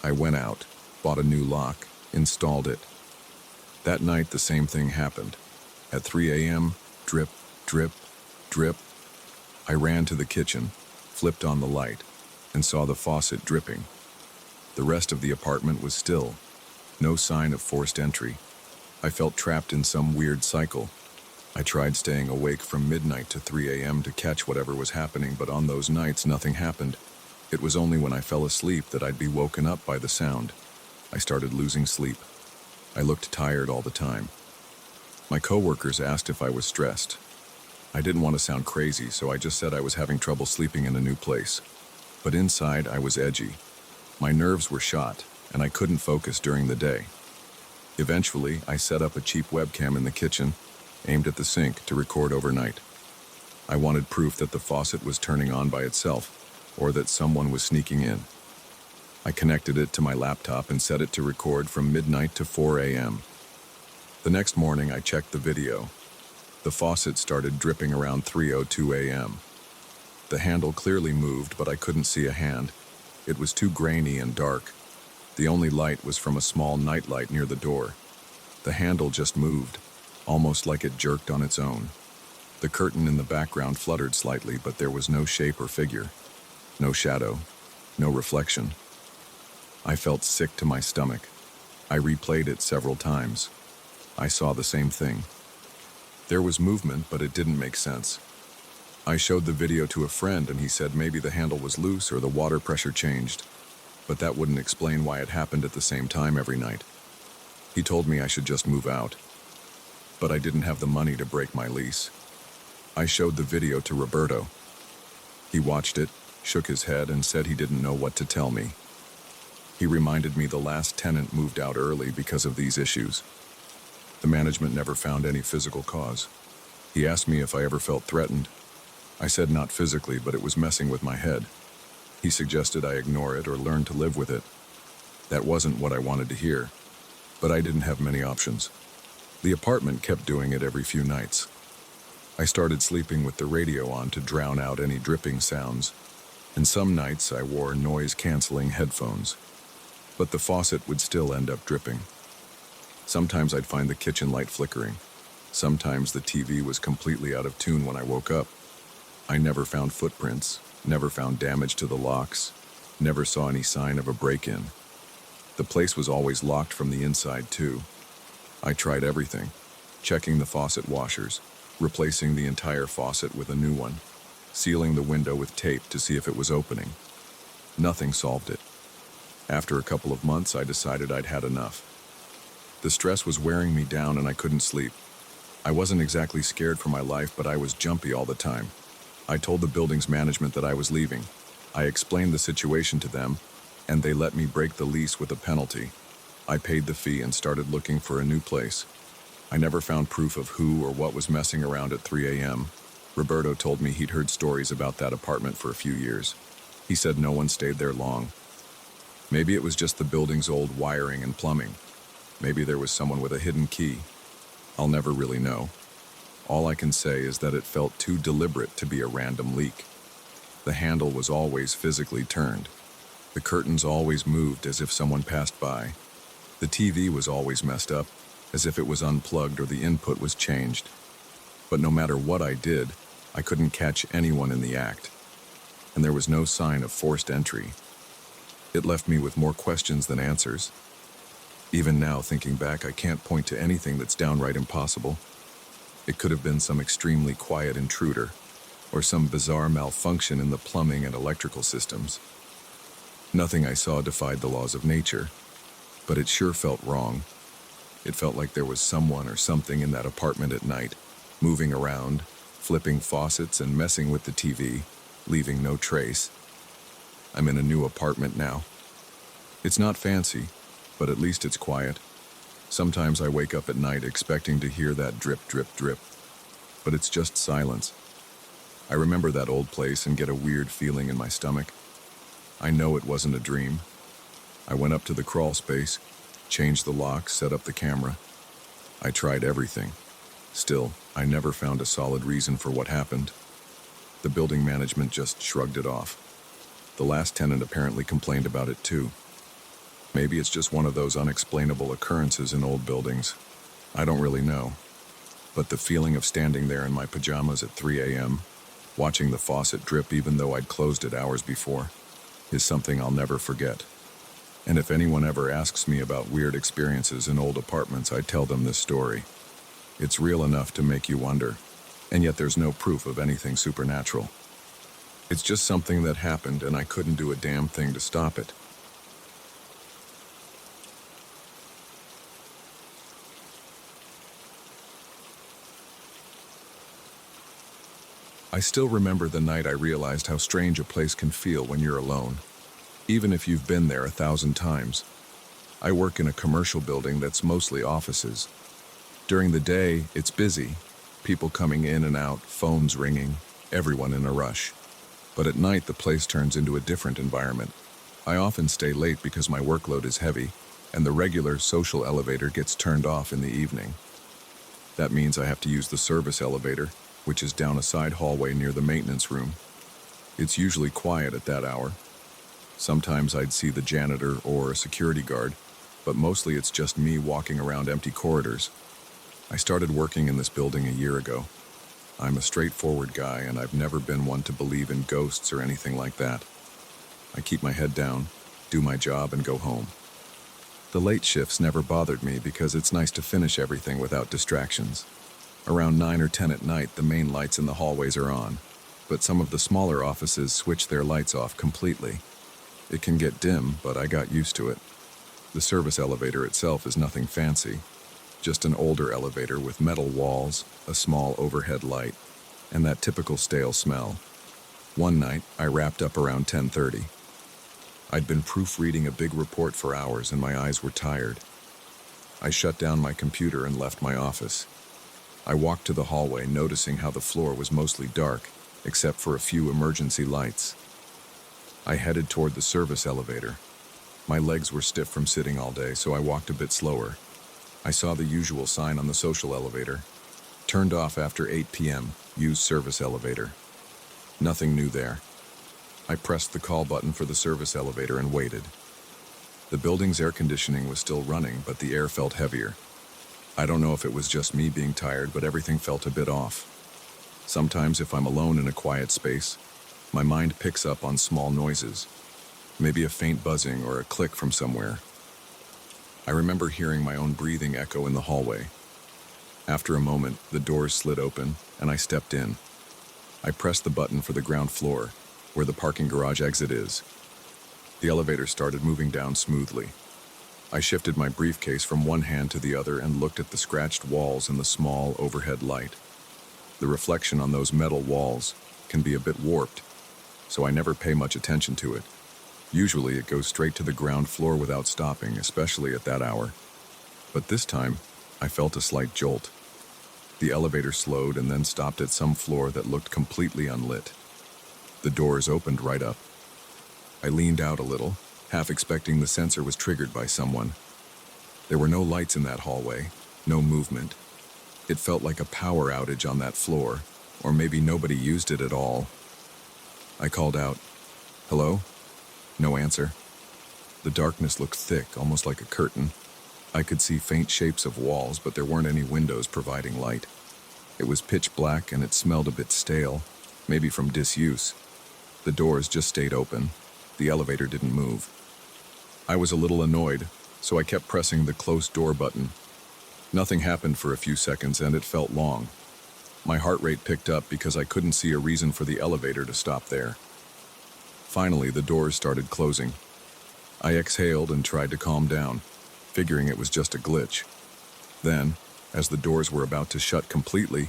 I went out, bought a new lock, installed it. That night, the same thing happened. At 3 a.m., drip, drip, drip. I ran to the kitchen, flipped on the light, and saw the faucet dripping. The rest of the apartment was still. No sign of forced entry. I felt trapped in some weird cycle. I tried staying awake from midnight to 3 a.m. to catch whatever was happening, but on those nights, nothing happened. It was only when I fell asleep that I'd be woken up by the sound. I started losing sleep. I looked tired all the time. My coworkers asked if I was stressed. I didn't want to sound crazy, so I just said I was having trouble sleeping in a new place. But inside, I was edgy. My nerves were shot, and I couldn't focus during the day. Eventually, I set up a cheap webcam in the kitchen, aimed at the sink, to record overnight. I wanted proof that the faucet was turning on by itself, or that someone was sneaking in. I connected it to my laptop and set it to record from midnight to 4 a.m. The next morning, I checked the video. The faucet started dripping around 3:02 a.m. The handle clearly moved, but I couldn't see a hand. It was too grainy and dark. The only light was from a small nightlight near the door. The handle just moved, almost like it jerked on its own. The curtain in the background fluttered slightly, but there was no shape or figure. No shadow, no reflection. I felt sick to my stomach. I replayed it several times. I saw the same thing. There was movement, but it didn't make sense. I showed the video to a friend, and he said maybe the handle was loose or the water pressure changed, but that wouldn't explain why it happened at the same time every night. He told me I should just move out, but I didn't have the money to break my lease. I showed the video to Roberto. He watched it, shook his head, and said he didn't know what to tell me. He reminded me the last tenant moved out early because of these issues. The management never found any physical cause. He asked me if I ever felt threatened. I said not physically, but it was messing with my head. He suggested I ignore it or learn to live with it. That wasn't what I wanted to hear, but I didn't have many options. The apartment kept doing it every few nights. I started sleeping with the radio on to drown out any dripping sounds, and some nights I wore noise-canceling headphones. But the faucet would still end up dripping. Sometimes I'd find the kitchen light flickering. Sometimes the TV was completely out of tune when I woke up. I never found footprints, never found damage to the locks, never saw any sign of a break-in. The place was always locked from the inside, too. I tried everything, checking the faucet washers, replacing the entire faucet with a new one, sealing the window with tape to see if it was opening. Nothing solved it. After a couple of months, I decided I'd had enough. The stress was wearing me down and I couldn't sleep. I wasn't exactly scared for my life, but I was jumpy all the time. I told the building's management that I was leaving. I explained the situation to them, and they let me break the lease with a penalty. I paid the fee and started looking for a new place. I never found proof of who or what was messing around at 3 a.m. Roberto told me he'd heard stories about that apartment for a few years. He said no one stayed there long. Maybe it was just the building's old wiring and plumbing. Maybe there was someone with a hidden key. I'll never really know. All I can say is that it felt too deliberate to be a random leak. The handle was always physically turned. The curtains always moved as if someone passed by. The TV was always messed up, as if it was unplugged or the input was changed. But no matter what I did, I couldn't catch anyone in the act, and there was no sign of forced entry. It left me with more questions than answers. Even now, thinking back, I can't point to anything that's downright impossible. It could have been some extremely quiet intruder, or some bizarre malfunction in the plumbing and electrical systems. Nothing I saw defied the laws of nature, but it sure felt wrong. It felt like there was someone or something in that apartment at night, moving around, flipping faucets and messing with the TV, leaving no trace. I'm in a new apartment now. It's not fancy, but at least it's quiet. Sometimes I wake up at night expecting to hear that drip, drip, drip, but it's just silence. I remember that old place and get a weird feeling in my stomach. I know it wasn't a dream. I went up to the crawl space, changed the lock, set up the camera. I tried everything. Still, I never found a solid reason for what happened. The building management just shrugged it off. The last tenant apparently complained about it too. Maybe it's just one of those unexplainable occurrences in old buildings. I don't really know. But the feeling of standing there in my pajamas at 3 a.m., watching the faucet drip even though I'd closed it hours before, is something I'll never forget. And if anyone ever asks me about weird experiences in old apartments, I tell them this story. It's real enough to make you wonder, and yet there's no proof of anything supernatural. It's just something that happened and I couldn't do a damn thing to stop it. I still remember the night I realized how strange a place can feel when you're alone, even if you've been there 1,000 times. I work in a commercial building that's mostly offices. During the day, it's busy, people coming in and out, phones ringing, everyone in a rush. But at night, the place turns into a different environment. I often stay late because my workload is heavy, and the regular social elevator gets turned off in the evening. That means I have to use the service elevator, which is down a side hallway near the maintenance room. It's usually quiet at that hour. Sometimes I'd see the janitor or a security guard, but mostly it's just me walking around empty corridors. I started working in this building a year ago. I'm a straightforward guy, and I've never been one to believe in ghosts or anything like that. I keep my head down, do my job, and go home. The late shifts never bothered me because it's nice to finish everything without distractions. Around 9 or 10 at night, the main lights in the hallways are on, but some of the smaller offices switch their lights off completely. It can get dim, but I got used to it. The service elevator itself is nothing fancy, just an older elevator with metal walls, a small overhead light, and that typical stale smell. One night, I wrapped up around 10:30. I'd been proofreading a big report for hours and my eyes were tired. I shut down my computer and left my office. I walked to the hallway, noticing how the floor was mostly dark, except for a few emergency lights. I headed toward the service elevator. My legs were stiff from sitting all day, so I walked a bit slower. I saw the usual sign on the social elevator. Turned off after 8 p.m., use service elevator. Nothing new there. I pressed the call button for the service elevator and waited. The building's air conditioning was still running, but the air felt heavier. I don't know if it was just me being tired, but everything felt a bit off. Sometimes if I'm alone in a quiet space, my mind picks up on small noises, maybe a faint buzzing or a click from somewhere. I remember hearing my own breathing echo in the hallway. After a moment, the doors slid open, and I stepped in. I pressed the button for the ground floor, where the parking garage exit is. The elevator started moving down smoothly. I shifted my briefcase from one hand to the other and looked at the scratched walls and the small overhead light. The reflection on those metal walls can be a bit warped, so I never pay much attention to it. Usually it goes straight to the ground floor without stopping, especially at that hour. But this time, I felt a slight jolt. The elevator slowed and then stopped at some floor that looked completely unlit. The doors opened right up. I leaned out a little, half expecting the sensor was triggered by someone. There were no lights in that hallway, no movement. It felt like a power outage on that floor, or maybe nobody used it at all. I called out, "Hello?" No answer. The darkness looked thick, almost like a curtain. I could see faint shapes of walls, but there weren't any windows providing light. It was pitch black and it smelled a bit stale, maybe from disuse. The doors just stayed open. The elevator didn't move. I was a little annoyed, so I kept pressing the close door button. Nothing happened for a few seconds and it felt long. My heart rate picked up because I couldn't see a reason for the elevator to stop there. Finally, the doors started closing. I exhaled and tried to calm down, figuring it was just a glitch. Then, as the doors were about to shut completely,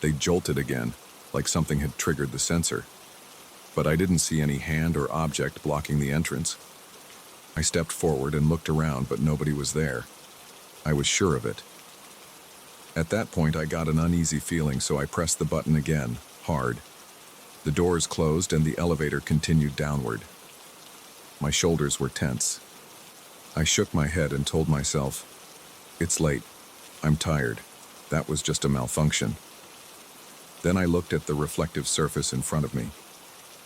they jolted again, like something had triggered the sensor. But I didn't see any hand or object blocking the entrance. I stepped forward and looked around, but nobody was there. I was sure of it. At that point, I got an uneasy feeling, so I pressed the button again, hard. The doors closed and the elevator continued downward. My shoulders were tense. I shook my head and told myself, "It's late. I'm tired. That was just a malfunction." Then I looked at the reflective surface in front of me.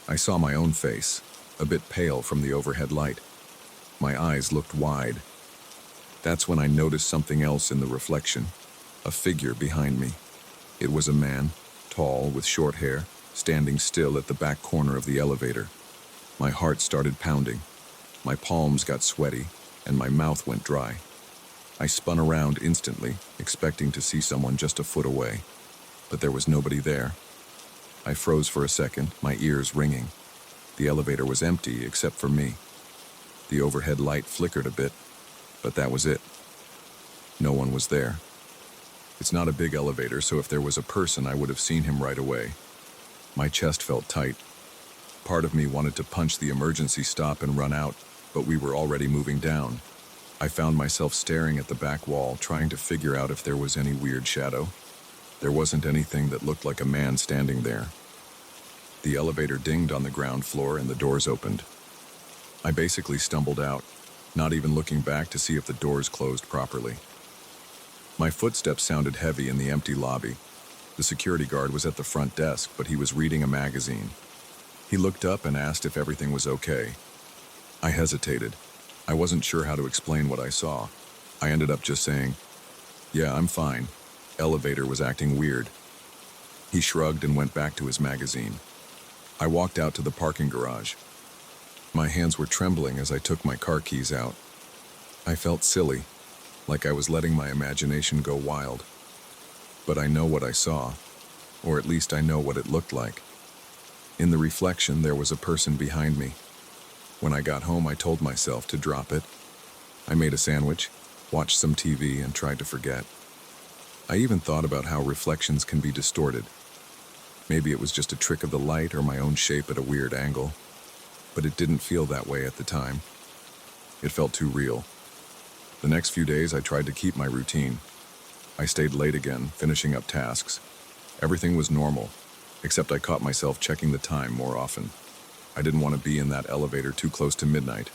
I saw my own face, a bit pale from the overhead light. My eyes looked wide. That's when I noticed something else in the reflection, a figure behind me. It was a man, tall, with short hair, standing still at the back corner of the elevator. My heart started pounding. My palms got sweaty, and my mouth went dry. I spun around instantly, expecting to see someone just a foot away. But there was nobody there. I froze for a second, my ears ringing. The elevator was empty except for me. The overhead light flickered a bit, but that was it. No one was there. It's not a big elevator, so if there was a person, I would have seen him right away. My chest felt tight. Part of me wanted to punch the emergency stop and run out, but we were already moving down. I found myself staring at the back wall, trying to figure out if there was any weird shadow. There wasn't anything that looked like a man standing there. The elevator dinged on the ground floor and the doors opened. I basically stumbled out, not even looking back to see if the doors closed properly. My footsteps sounded heavy in the empty lobby. The security guard was at the front desk, but he was reading a magazine. He looked up and asked if everything was okay. I hesitated. I wasn't sure how to explain what I saw. I ended up just saying, "Yeah, I'm fine. Elevator was acting weird." He shrugged and went back to his magazine. I walked out to the parking garage. My hands were trembling as I took my car keys out. I felt silly, like I was letting my imagination go wild. But I know what I saw, or at least I know what it looked like. In the reflection, there was a person behind me. When I got home, I told myself to drop it. I made a sandwich, watched some TV, and tried to forget. I even thought about how reflections can be distorted. Maybe it was just a trick of the light or my own shape at a weird angle. But it didn't feel that way at the time. It felt too real. The next few days, I tried to keep my routine. I stayed late again, finishing up tasks. Everything was normal, except I caught myself checking the time more often. I didn't want to be in that elevator too close to midnight,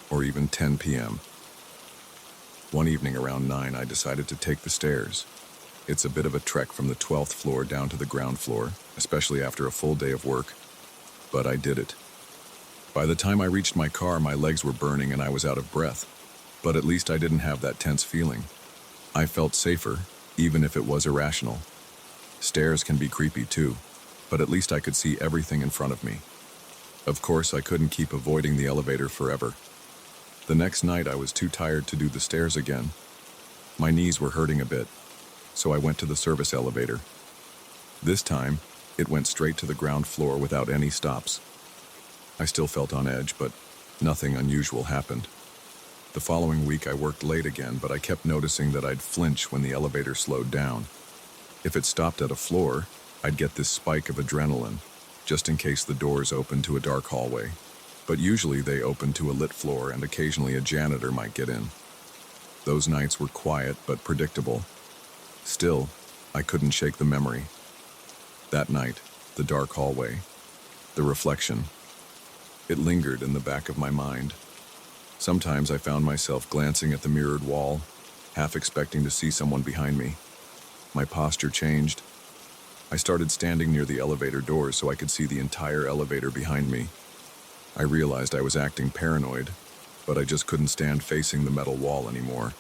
or even 10 p.m. One evening around 9, I decided to take the stairs. It's a bit of a trek from the 12th floor down to the ground floor, especially after a full day of work. But I did it. By the time I reached my car, my legs were burning and I was out of breath. But at least I didn't have that tense feeling. I felt safer, even if it was irrational. Stairs can be creepy too, but at least I could see everything in front of me. Of course, I couldn't keep avoiding the elevator forever. The next night, I was too tired to do the stairs again. My knees were hurting a bit, so I went to the service elevator. This time, it went straight to the ground floor without any stops. I still felt on edge, but nothing unusual happened. The following week, I worked late again, but I kept noticing that I'd flinch when the elevator slowed down. If it stopped at a floor, I'd get this spike of adrenaline, just in case the doors opened to a dark hallway. But usually they opened to a lit floor and occasionally a janitor might get in. Those nights were quiet but predictable. Still, I couldn't shake the memory. That night, the dark hallway, the reflection. It lingered in the back of my mind. Sometimes I found myself glancing at the mirrored wall, half expecting to see someone behind me. My posture changed. I started standing near the elevator doors so I could see the entire elevator behind me. I realized I was acting paranoid, but I just couldn't stand facing the metal wall anymore.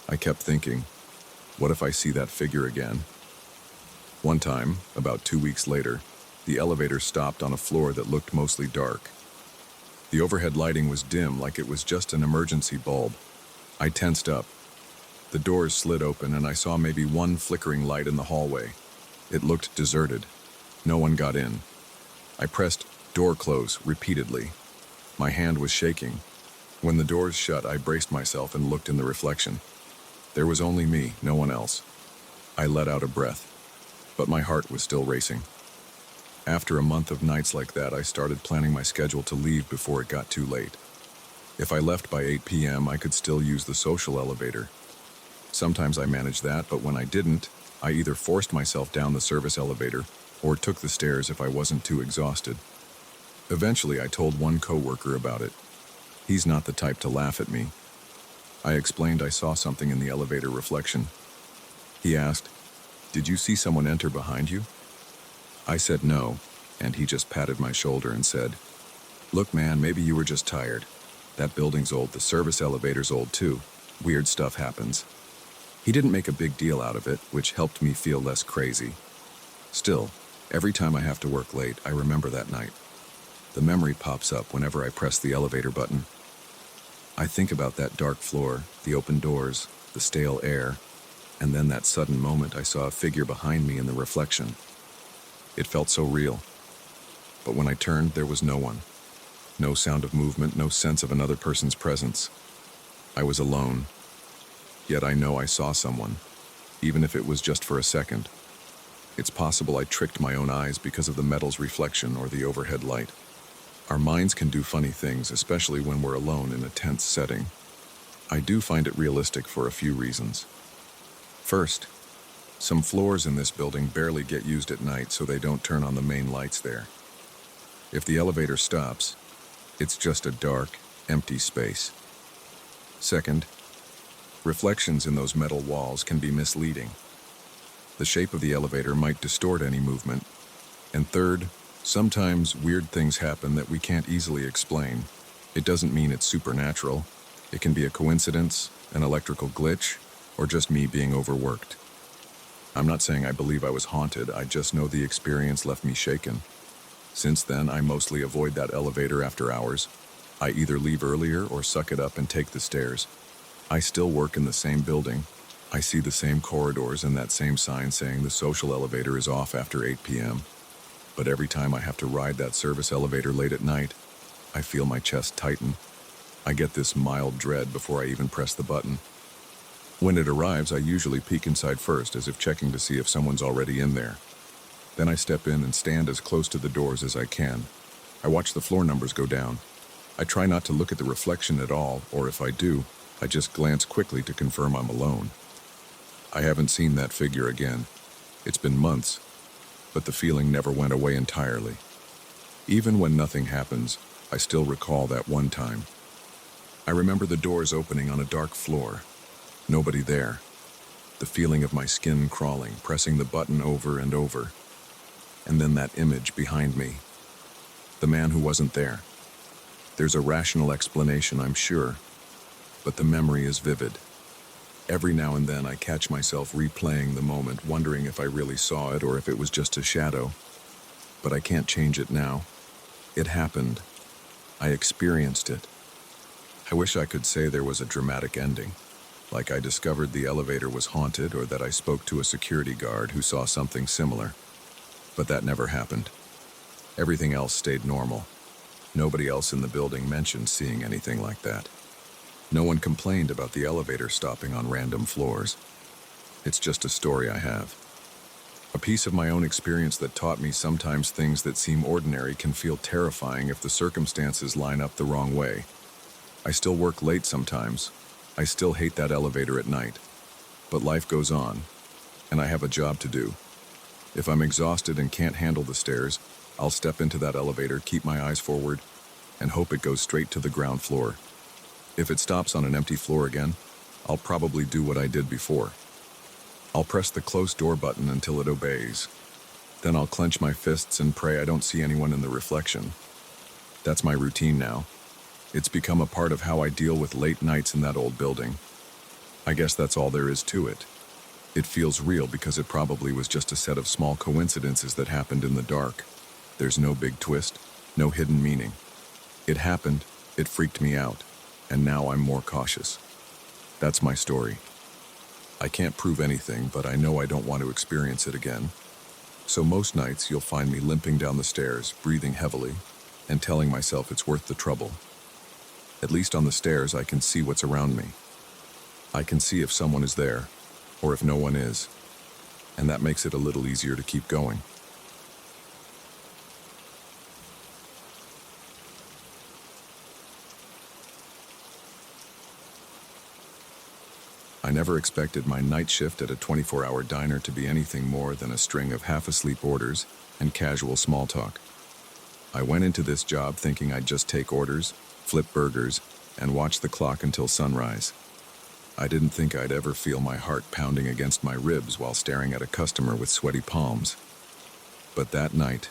I kept thinking, what if I see that figure again? One time, about 2 weeks later, the elevator stopped on a floor that looked mostly dark. The overhead lighting was dim, like it was just an emergency bulb. I tensed up. The doors slid open and I saw maybe one flickering light in the hallway. It looked deserted. No one got in. I pressed "door close" repeatedly. My hand was shaking. When the doors shut, I braced myself and looked in the reflection. There was only me, no one else. I let out a breath, but my heart was still racing. After a month of nights like that, I started planning my schedule to leave before it got too late. If I left by 8 p.m., I could still use the social elevator. Sometimes I managed that, but when I didn't, I either forced myself down the service elevator or took the stairs if I wasn't too exhausted. Eventually, I told one coworker about it. He's not the type to laugh at me. I explained I saw something in the elevator reflection. He asked, "Did you see someone enter behind you?" I said no, and he just patted my shoulder and said, "Look, man, maybe you were just tired. That building's old, the service elevator's old too. Weird stuff happens." He didn't make a big deal out of it, which helped me feel less crazy. Still, every time I have to work late, I remember that night. The memory pops up whenever I press the elevator button. I think about that dark floor, the open doors, the stale air, and then that sudden moment I saw a figure behind me in the reflection. It felt so real. But when I turned, there was no one. No sound of movement, no sense of another person's presence. I was alone. Yet I know I saw someone, even if it was just for a second. It's possible I tricked my own eyes because of the metal's reflection or the overhead light. Our minds can do funny things, especially when we're alone in a tense setting. I do find it realistic for a few reasons. First, some floors in this building barely get used at night, so they don't turn on the main lights there. If the elevator stops, it's just a dark, empty space. Second, reflections in those metal walls can be misleading. The shape of the elevator might distort any movement. And third, sometimes weird things happen that we can't easily explain. It doesn't mean it's supernatural. It can be a coincidence, an electrical glitch, or just me being overworked. I'm not saying I believe I was haunted, I just know the experience left me shaken. Since then, I mostly avoid that elevator after hours. I either leave earlier or suck it up and take the stairs. I still work in the same building. I see the same corridors and that same sign saying the social elevator is off after 8 p.m. But every time I have to ride that service elevator late at night, I feel my chest tighten. I get this mild dread before I even press the button. When it arrives, I usually peek inside first, as if checking to see if someone's already in there. Then I step in and stand as close to the doors as I can. I watch the floor numbers go down. I try not to look at the reflection at all, or if I do, I just glance quickly to confirm I'm alone. I haven't seen that figure again. It's been months, but the feeling never went away entirely. Even when nothing happens, I still recall that one time. I remember the doors opening on a dark floor. Nobody there. The feeling of my skin crawling, pressing the button over and over. And then that image behind me. The man who wasn't there. There's a rational explanation, I'm sure, but the memory is vivid. Every now and then I catch myself replaying the moment, wondering if I really saw it or if it was just a shadow. But I can't change it now. It happened. I experienced it. I wish I could say there was a dramatic ending, like I discovered the elevator was haunted or that I spoke to a security guard who saw something similar. But that never happened. Everything else stayed normal. Nobody else in the building mentioned seeing anything like that. No one complained about the elevator stopping on random floors. It's just a story I have. A piece of my own experience that taught me sometimes things that seem ordinary can feel terrifying if the circumstances line up the wrong way. I still work late sometimes. I still hate that elevator at night. But life goes on, and I have a job to do. If I'm exhausted and can't handle the stairs, I'll step into that elevator, keep my eyes forward, and hope it goes straight to the ground floor. If it stops on an empty floor again, I'll probably do what I did before. I'll press the close door button until it obeys. Then I'll clench my fists and pray I don't see anyone in the reflection. That's my routine now. It's become a part of how I deal with late nights in that old building. I guess that's all there is to it. It feels real because it probably was just a set of small coincidences that happened in the dark. There's no big twist, no hidden meaning. It happened, it freaked me out, and now I'm more cautious. That's my story. I can't prove anything, but I know I don't want to experience it again. So most nights you'll find me limping down the stairs, breathing heavily, and telling myself it's worth the trouble. At least on the stairs I can see what's around me. I can see if someone is there, or if no one is, and that makes it a little easier to keep going. I never expected my night shift at a 24-hour diner to be anything more than a string of half-asleep orders and casual small talk. I went into this job thinking I'd just take orders, flip burgers, and watch the clock until sunrise. I didn't think I'd ever feel my heart pounding against my ribs while staring at a customer with sweaty palms. But that night,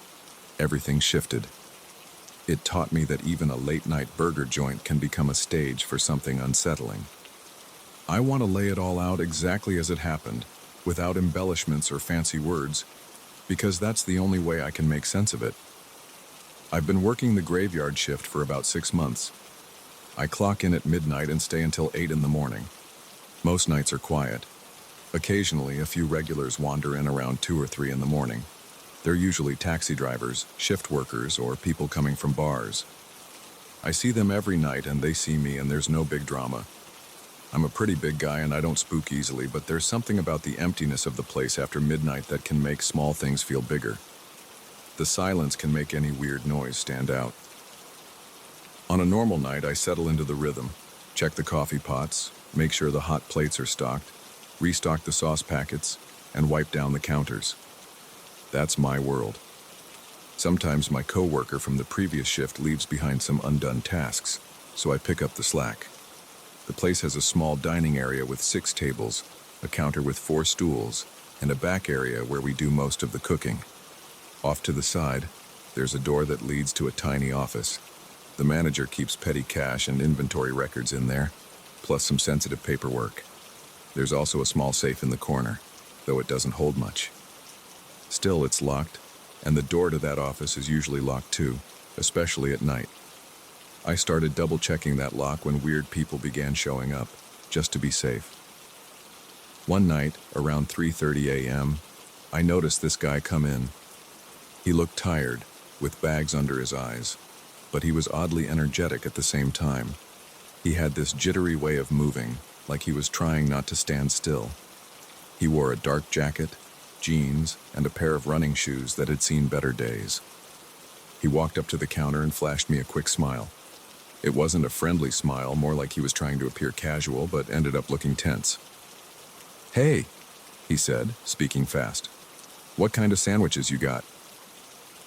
everything shifted. It taught me that even a late-night burger joint can become a stage for something unsettling. I want to lay it all out exactly as it happened, without embellishments or fancy words, because that's the only way I can make sense of it. I've been working the graveyard shift for about 6 months. I clock in at midnight and stay until 8 in the morning. Most nights are quiet. Occasionally, a few regulars wander in around 2 or 3 in the morning. They're usually taxi drivers, shift workers, or people coming from bars. I see them every night and they see me, and there's no big drama. I'm a pretty big guy and I don't spook easily, but there's something about the emptiness of the place after midnight that can make small things feel bigger. The silence can make any weird noise stand out. On a normal night, I settle into the rhythm, check the coffee pots, make sure the hot plates are stocked, restock the sauce packets, and wipe down the counters. That's my world. Sometimes my coworker from the previous shift leaves behind some undone tasks, so I pick up the slack. The place has a small dining area with 6 tables, a counter with 4 stools, and a back area where we do most of the cooking. Off to the side, there's a door that leads to a tiny office. The manager keeps petty cash and inventory records in there, plus some sensitive paperwork. There's also a small safe in the corner, though it doesn't hold much. Still, it's locked, and the door to that office is usually locked too, especially at night. I started double-checking that lock when weird people began showing up, just to be safe. One night, around 3:30 a.m., I noticed this guy come in. He looked tired, with bags under his eyes, but he was oddly energetic at the same time. He had this jittery way of moving, like he was trying not to stand still. He wore a dark jacket, jeans, and a pair of running shoes that had seen better days. He walked up to the counter and flashed me a quick smile. It wasn't a friendly smile, more like he was trying to appear casual, but ended up looking tense. "Hey," he said, speaking fast. "What kind of sandwiches you got?"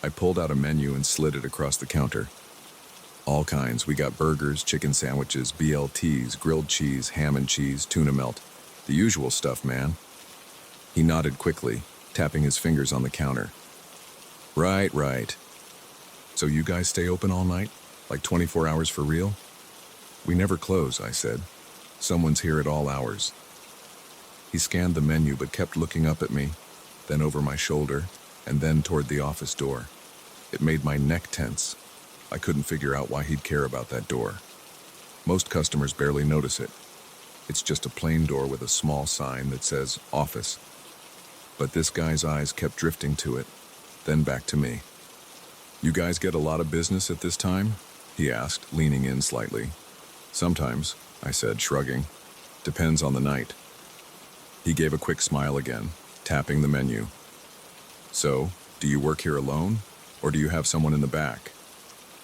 I pulled out a menu and slid it across the counter. "All kinds. We got burgers, chicken sandwiches, BLTs, grilled cheese, ham and cheese, tuna melt. The usual stuff, man." He nodded quickly, tapping his fingers on the counter. Right. So you guys stay open all night? Like 24 hours for real?" "We never close," I said. "Someone's here at all hours." He scanned the menu but kept looking up at me, then over my shoulder, and then toward the office door. It made my neck tense. I couldn't figure out why he'd care about that door. Most customers barely notice it. It's just a plain door with a small sign that says "Office." But this guy's eyes kept drifting to it, then back to me. "You guys get a lot of business at this time?" he asked, leaning in slightly. "Sometimes," I said, shrugging. "Depends on the night." He gave a quick smile again, tapping the menu. "So, do you work here alone, or do you have someone in the back?"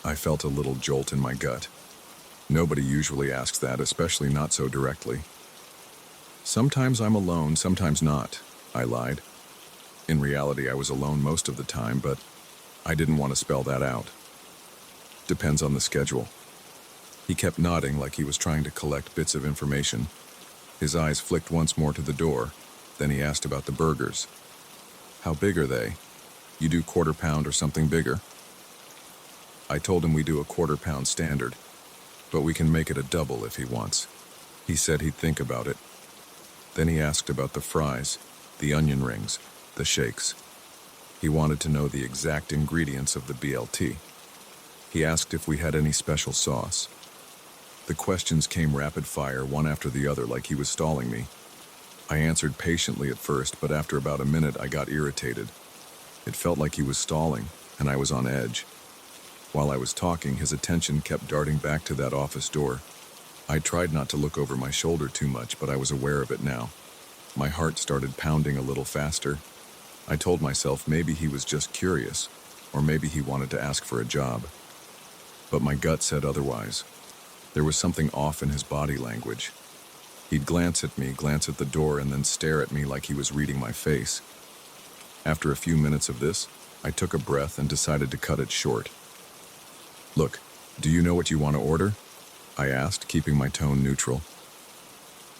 I felt a little jolt in my gut. Nobody usually asks that, especially not so directly. "Sometimes I'm alone, sometimes not," I lied. In reality, I was alone most of the time, but I didn't want to spell that out. "Depends on the schedule." He kept nodding like he was trying to collect bits of information. His eyes flicked once more to the door, then he asked about the burgers. "How big are they? You do quarter pound or something bigger?" I told him we do a quarter pound standard, but we can make it a double if he wants. He said he'd think about it. Then he asked about the fries, the onion rings, the shakes. He wanted to know the exact ingredients of the BLT. He asked if we had any special sauce. The questions came rapid fire, one after the other, like he was stalling me. I answered patiently at first, but after about a minute I got irritated. It felt like he was stalling, and I was on edge. While I was talking, his attention kept darting back to that office door. I tried not to look over my shoulder too much, but I was aware of it now. My heart started pounding a little faster. I told myself maybe he was just curious, or maybe he wanted to ask for a job. But my gut said otherwise. There was something off in his body language. He'd glance at me, glance at the door, and then stare at me like he was reading my face. After a few minutes of this, I took a breath and decided to cut it short. "Look, do you know what you want to order?" I asked, keeping my tone neutral.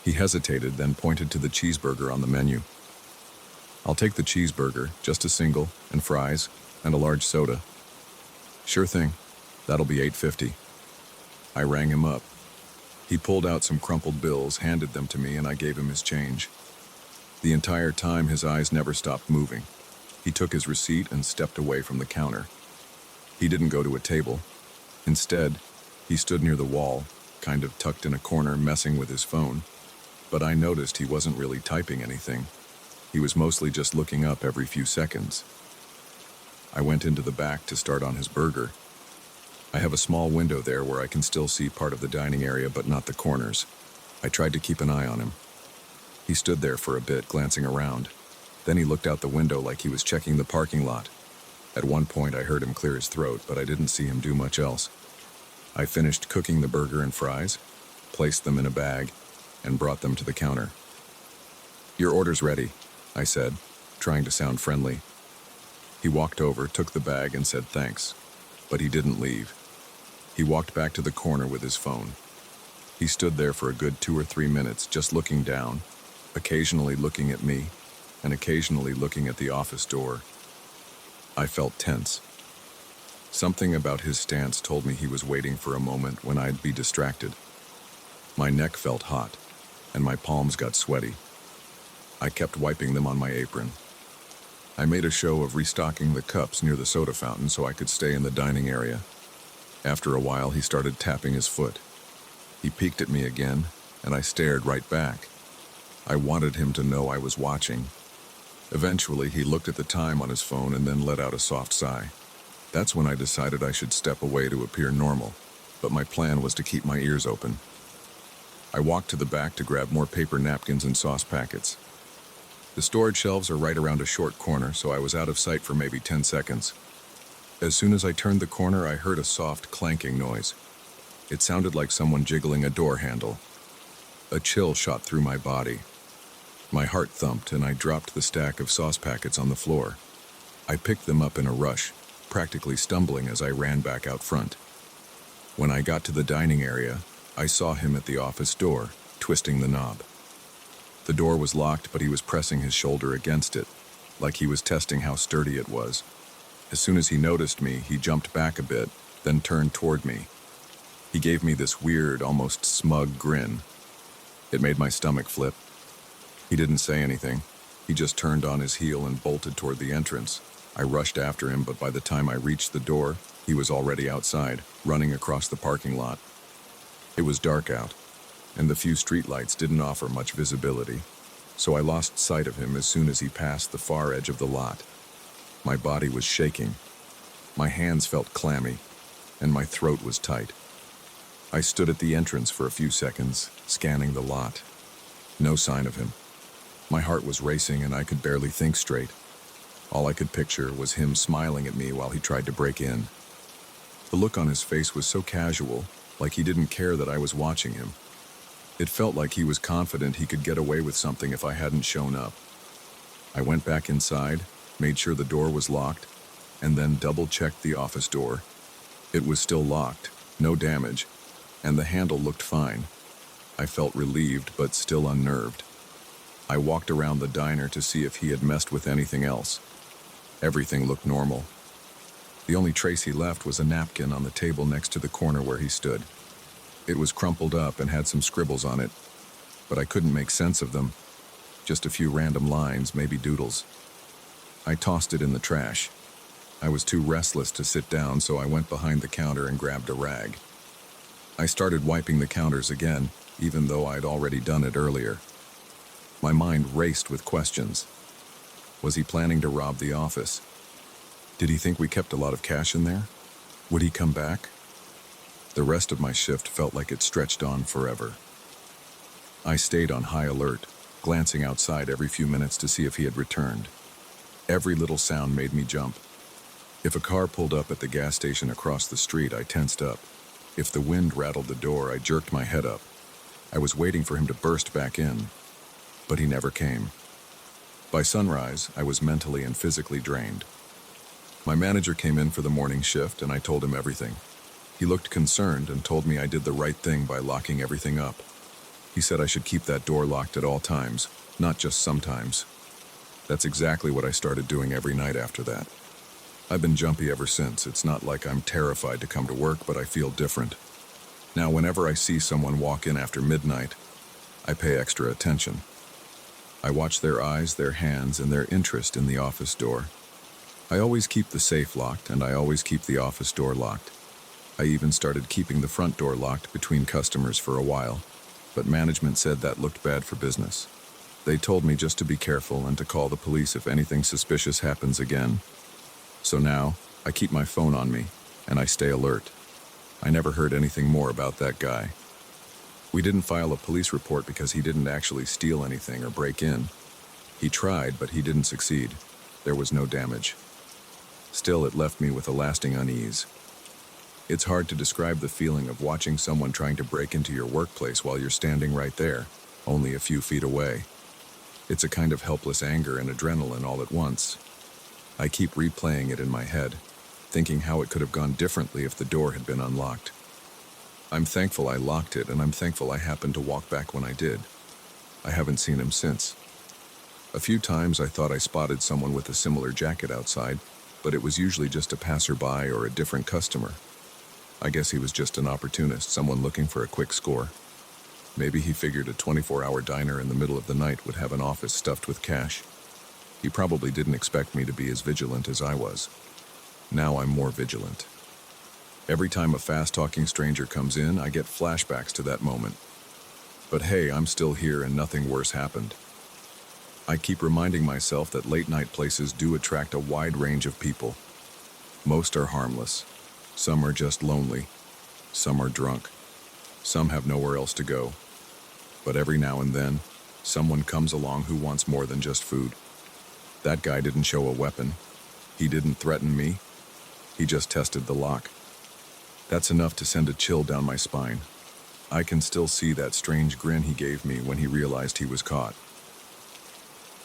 He hesitated, then pointed to the cheeseburger on the menu. "I'll take the cheeseburger, just a single, and fries, and a large soda." "Sure thing. That'll be $8.50. I rang him up. He pulled out some crumpled bills, handed them to me, and I gave him his change. The entire time, his eyes never stopped moving. He took his receipt and stepped away from the counter. He didn't go to a table. Instead, he stood near the wall, kind of tucked in a corner, messing with his phone. But I noticed he wasn't really typing anything. He was mostly just looking up every few seconds. I went into the back to start on his burger. I have a small window there where I can still see part of the dining area, but not the corners. I tried to keep an eye on him. He stood there for a bit, glancing around. Then he looked out the window like he was checking the parking lot. At one point, I heard him clear his throat, but I didn't see him do much else. I finished cooking the burger and fries, placed them in a bag, and brought them to the counter. "Your order's ready," I said, trying to sound friendly. He walked over, took the bag, and said thanks. But he didn't leave. He walked back to the corner with his phone. He stood there for a good 2 or 3 minutes, just looking down, occasionally looking at me, and occasionally looking at the office door. I felt tense. Something about his stance told me he was waiting for a moment when I'd be distracted. My neck felt hot, and my palms got sweaty. I kept wiping them on my apron. I made a show of restocking the cups near the soda fountain so I could stay in the dining area. After a while, he started tapping his foot. He peeked at me again, and I stared right back. I wanted him to know I was watching. Eventually, he looked at the time on his phone and then let out a soft sigh. That's when I decided I should step away to appear normal, but my plan was to keep my ears open. I walked to the back to grab more paper napkins and sauce packets. The storage shelves are right around a short corner, so I was out of sight for maybe 10 seconds. As soon as I turned the corner, I heard a soft clanking noise. It sounded like someone jiggling a door handle. A chill shot through my body. My heart thumped, and I dropped the stack of sauce packets on the floor. I picked them up in a rush, practically stumbling as I ran back out front. When I got to the dining area, I saw him at the office door, twisting the knob. The door was locked, but he was pressing his shoulder against it, like he was testing how sturdy it was. As soon as he noticed me, he jumped back a bit, then turned toward me. He gave me this weird, almost smug grin. It made my stomach flip. He didn't say anything. He just turned on his heel and bolted toward the entrance. I rushed after him, but by the time I reached the door, he was already outside, running across the parking lot. It was dark out, and the few streetlights didn't offer much visibility, so I lost sight of him as soon as he passed the far edge of the lot. My body was shaking. My hands felt clammy, and my throat was tight. I stood at the entrance for a few seconds, scanning the lot. No sign of him. My heart was racing, and I could barely think straight. All I could picture was him smiling at me while he tried to break in. The look on his face was so casual, like he didn't care that I was watching him. It felt like he was confident he could get away with something if I hadn't shown up. I went back inside, made sure the door was locked, and then double-checked the office door. It was still locked, no damage, and the handle looked fine. I felt relieved, but still unnerved. I walked around the diner to see if he had messed with anything else. Everything looked normal. The only trace he left was a napkin on the table next to the corner where he stood. It was crumpled up and had some scribbles on it, but I couldn't make sense of them. Just a few random lines, maybe doodles. I tossed it in the trash. I was too restless to sit down, so I went behind the counter and grabbed a rag. I started wiping the counters again, even though I'd already done it earlier. My mind raced with questions. Was he planning to rob the office? Did he think we kept a lot of cash in there? Would he come back? The rest of my shift felt like it stretched on forever. I stayed on high alert, glancing outside every few minutes to see if he had returned. Every little sound made me jump. If a car pulled up at the gas station across the street, I tensed up. If the wind rattled the door, I jerked my head up. I was waiting for him to burst back in, but he never came. By sunrise, I was mentally and physically drained. My manager came in for the morning shift, and I told him everything. He looked concerned and told me I did the right thing by locking everything up. He said I should keep that door locked at all times, not just sometimes. That's exactly what I started doing every night after that. I've been jumpy ever since. It's not like I'm terrified to come to work, but I feel different. Now, whenever I see someone walk in after midnight, I pay extra attention. I watch their eyes, their hands, and their interest in the office door. I always keep the safe locked, and I always keep the office door locked. I even started keeping the front door locked between customers for a while, but management said that looked bad for business. They told me just to be careful and to call the police if anything suspicious happens again. So now, I keep my phone on me, and I stay alert. I never heard anything more about that guy. We didn't file a police report because he didn't actually steal anything or break in. He tried, but he didn't succeed. There was no damage. Still, it left me with a lasting unease. It's hard to describe the feeling of watching someone trying to break into your workplace while you're standing right there, only a few feet away. It's a kind of helpless anger and adrenaline all at once. I keep replaying it in my head, thinking how it could have gone differently if the door had been unlocked. I'm thankful I locked it, and I'm thankful I happened to walk back when I did. I haven't seen him since. A few times I thought I spotted someone with a similar jacket outside, but it was usually just a passerby or a different customer. I guess he was just an opportunist, someone looking for a quick score. Maybe he figured a 24-hour diner in the middle of the night would have an office stuffed with cash. He probably didn't expect me to be as vigilant as I was. Now I'm more vigilant. Every time a fast-talking stranger comes in, I get flashbacks to that moment. But hey, I'm still here and nothing worse happened. I keep reminding myself that late-night places do attract a wide range of people. Most are harmless. Some are just lonely. Some are drunk. Some have nowhere else to go. But every now and then, someone comes along who wants more than just food. That guy didn't show a weapon. He didn't threaten me. He just tested the lock. That's enough to send a chill down my spine. I can still see that strange grin he gave me when he realized he was caught.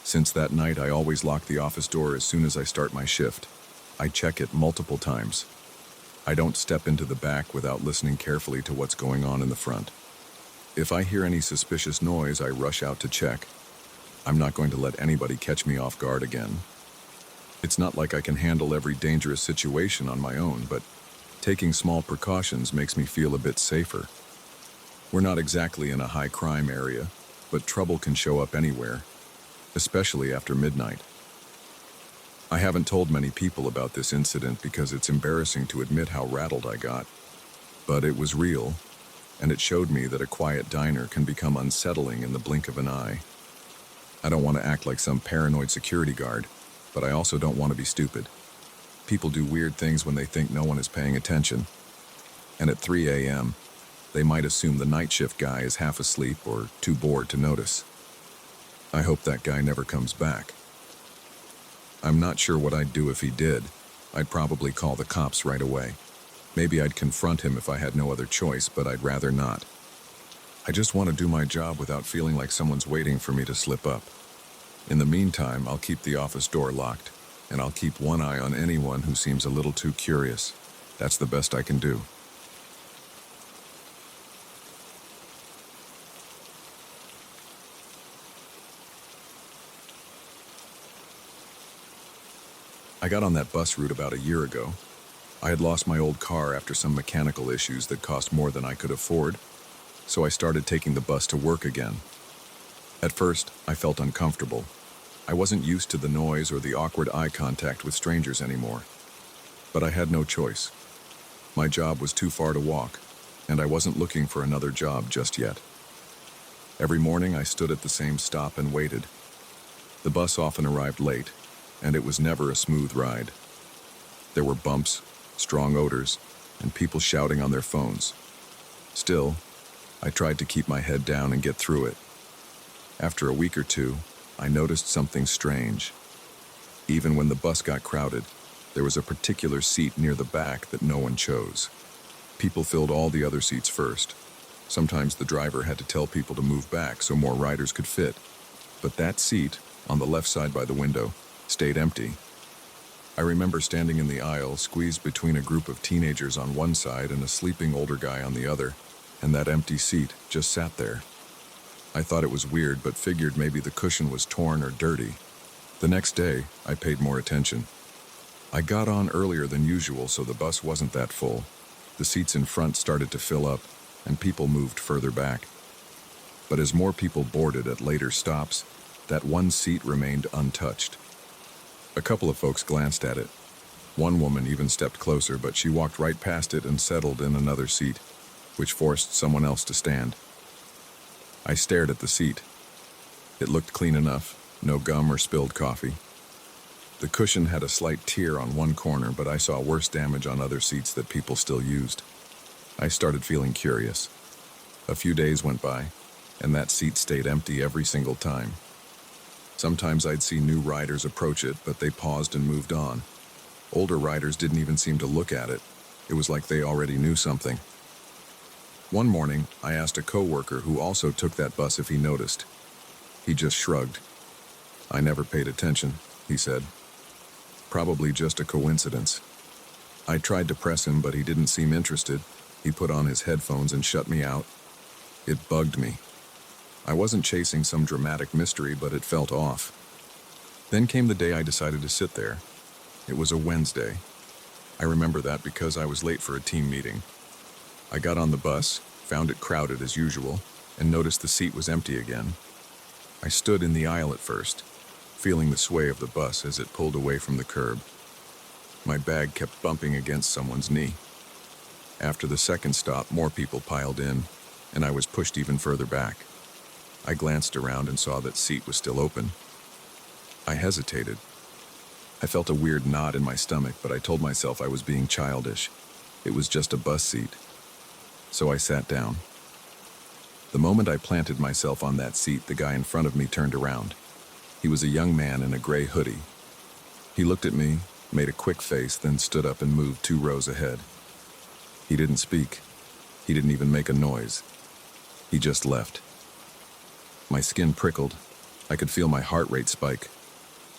Since that night, I always lock the office door as soon as I start my shift. I check it multiple times. I don't step into the back without listening carefully to what's going on in the front. If I hear any suspicious noise, I rush out to check. I'm not going to let anybody catch me off guard again. It's not like I can handle every dangerous situation on my own, but taking small precautions makes me feel a bit safer. We're not exactly in a high-crime area, but trouble can show up anywhere, especially after midnight. I haven't told many people about this incident because it's embarrassing to admit how rattled I got. But it was real, and it showed me that a quiet diner can become unsettling in the blink of an eye. I don't want to act like some paranoid security guard, but I also don't want to be stupid. People do weird things when they think no one is paying attention. And at 3 a.m., they might assume the night shift guy is half asleep or too bored to notice. I hope that guy never comes back. I'm not sure what I'd do if he did. I'd probably call the cops right away. Maybe I'd confront him if I had no other choice, but I'd rather not. I just want to do my job without feeling like someone's waiting for me to slip up. In the meantime, I'll keep the office door locked, and I'll keep one eye on anyone who seems a little too curious. That's the best I can do. I got on that bus route about a year ago. I had lost my old car after some mechanical issues that cost more than I could afford, so I started taking the bus to work again. At first, I felt uncomfortable. I wasn't used to the noise or the awkward eye contact with strangers anymore. But I had no choice. My job was too far to walk, and I wasn't looking for another job just yet. Every morning I stood at the same stop and waited. The bus often arrived late, and it was never a smooth ride. There were bumps, strong odors, and people shouting on their phones. Still, I tried to keep my head down and get through it. After a week or two, I noticed something strange. Even when the bus got crowded, there was a particular seat near the back that no one chose. People filled all the other seats first. Sometimes the driver had to tell people to move back so more riders could fit. But that seat, on the left side by the window, stayed empty. I remember standing in the aisle, squeezed between a group of teenagers on one side and a sleeping older guy on the other, and that empty seat just sat there. I thought it was weird, but figured maybe the cushion was torn or dirty. The next day, I paid more attention. I got on earlier than usual, so the bus wasn't that full. The seats in front started to fill up, and people moved further back. But as more people boarded at later stops, that one seat remained untouched. A couple of folks glanced at it. One woman even stepped closer, but she walked right past it and settled in another seat, which forced someone else to stand. I stared at the seat. It looked clean enough, no gum or spilled coffee. The cushion had a slight tear on one corner, but I saw worse damage on other seats that people still used. I started feeling curious. A few days went by, and that seat stayed empty every single time. Sometimes I'd see new riders approach it, but they paused and moved on. Older riders didn't even seem to look at it. It was like they already knew something. One morning, I asked a coworker who also took that bus if he noticed. He just shrugged. "I never paid attention," he said. "Probably just a coincidence." I tried to press him, but he didn't seem interested. He put on his headphones and shut me out. It bugged me. I wasn't chasing some dramatic mystery, but it felt off. Then came the day I decided to sit there. It was a Wednesday. I remember that because I was late for a team meeting. I got on the bus, found it crowded as usual, and noticed the seat was empty again. I stood in the aisle at first, feeling the sway of the bus as it pulled away from the curb. My bag kept bumping against someone's knee. After the second stop, more people piled in, and I was pushed even further back. I glanced around and saw that seat was still open. I hesitated. I felt a weird knot in my stomach, but I told myself I was being childish. It was just a bus seat. So I sat down. The moment I planted myself on that seat, the guy in front of me turned around. He was a young man in a gray hoodie. He looked at me, made a quick face, then stood up and moved 2 rows ahead. He didn't speak. He didn't even make a noise. He just left. My skin prickled. I could feel my heart rate spike.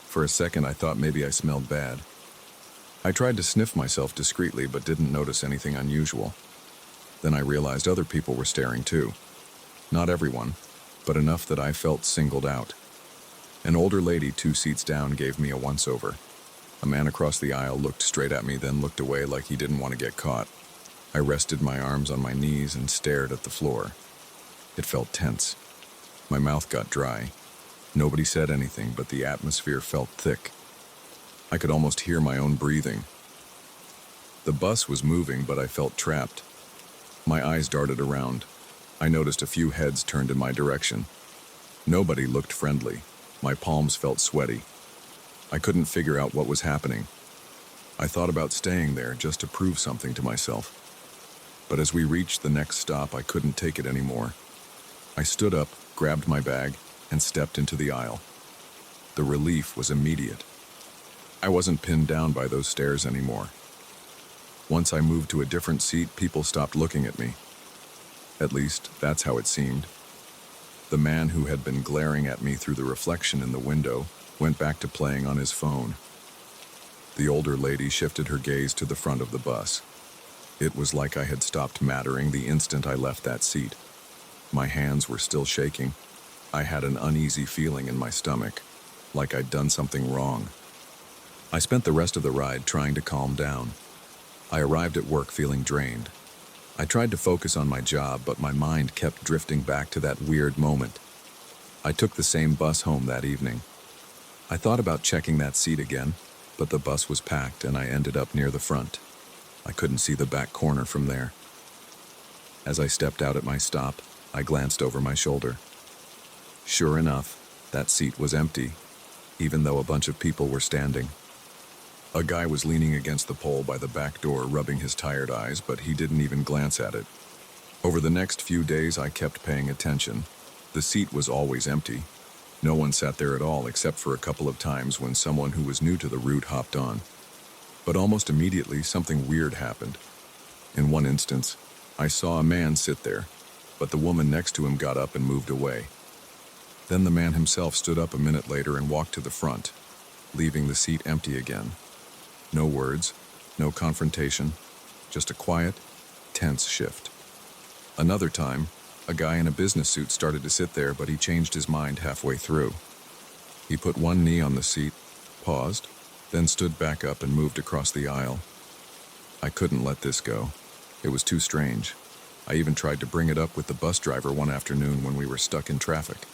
For a second, I thought maybe I smelled bad. I tried to sniff myself discreetly, but didn't notice anything unusual. Then I realized other people were staring too. Not everyone, but enough that I felt singled out. An older lady 2 seats down gave me a once-over. A man across the aisle looked straight at me, then looked away like he didn't want to get caught. I rested my arms on my knees and stared at the floor. It felt tense. My mouth got dry. Nobody said anything, but the atmosphere felt thick. I could almost hear my own breathing. The bus was moving, but I felt trapped. My eyes darted around. I noticed a few heads turned in my direction. Nobody looked friendly. My palms felt sweaty. I couldn't figure out what was happening. I thought about staying there just to prove something to myself. But as we reached the next stop, I couldn't take it anymore. I stood up, grabbed my bag, and stepped into the aisle. The relief was immediate. I wasn't pinned down by those stares anymore. Once I moved to a different seat, people stopped looking at me. At least, that's how it seemed. The man who had been glaring at me through the reflection in the window went back to playing on his phone. The older lady shifted her gaze to the front of the bus. It was like I had stopped mattering the instant I left that seat. My hands were still shaking. I had an uneasy feeling in my stomach, like I'd done something wrong. I spent the rest of the ride trying to calm down. I arrived at work feeling drained. I tried to focus on my job, but my mind kept drifting back to that weird moment. I took the same bus home that evening. I thought about checking that seat again, but the bus was packed and I ended up near the front. I couldn't see the back corner from there. As I stepped out at my stop, I glanced over my shoulder. Sure enough, that seat was empty, even though a bunch of people were standing. A guy was leaning against the pole by the back door, rubbing his tired eyes, but he didn't even glance at it. Over the next few days, I kept paying attention. The seat was always empty. No one sat there at all except for a couple of times when someone who was new to the route hopped on. But almost immediately, something weird happened. In one instance, I saw a man sit there, but the woman next to him got up and moved away. Then the man himself stood up a minute later and walked to the front, leaving the seat empty again. No words, no confrontation, just a quiet, tense shift. Another time, a guy in a business suit started to sit there, but he changed his mind halfway through. He put one knee on the seat, paused, then stood back up and moved across the aisle. I couldn't let this go. It was too strange. I even tried to bring it up with the bus driver one afternoon when we were stuck in traffic.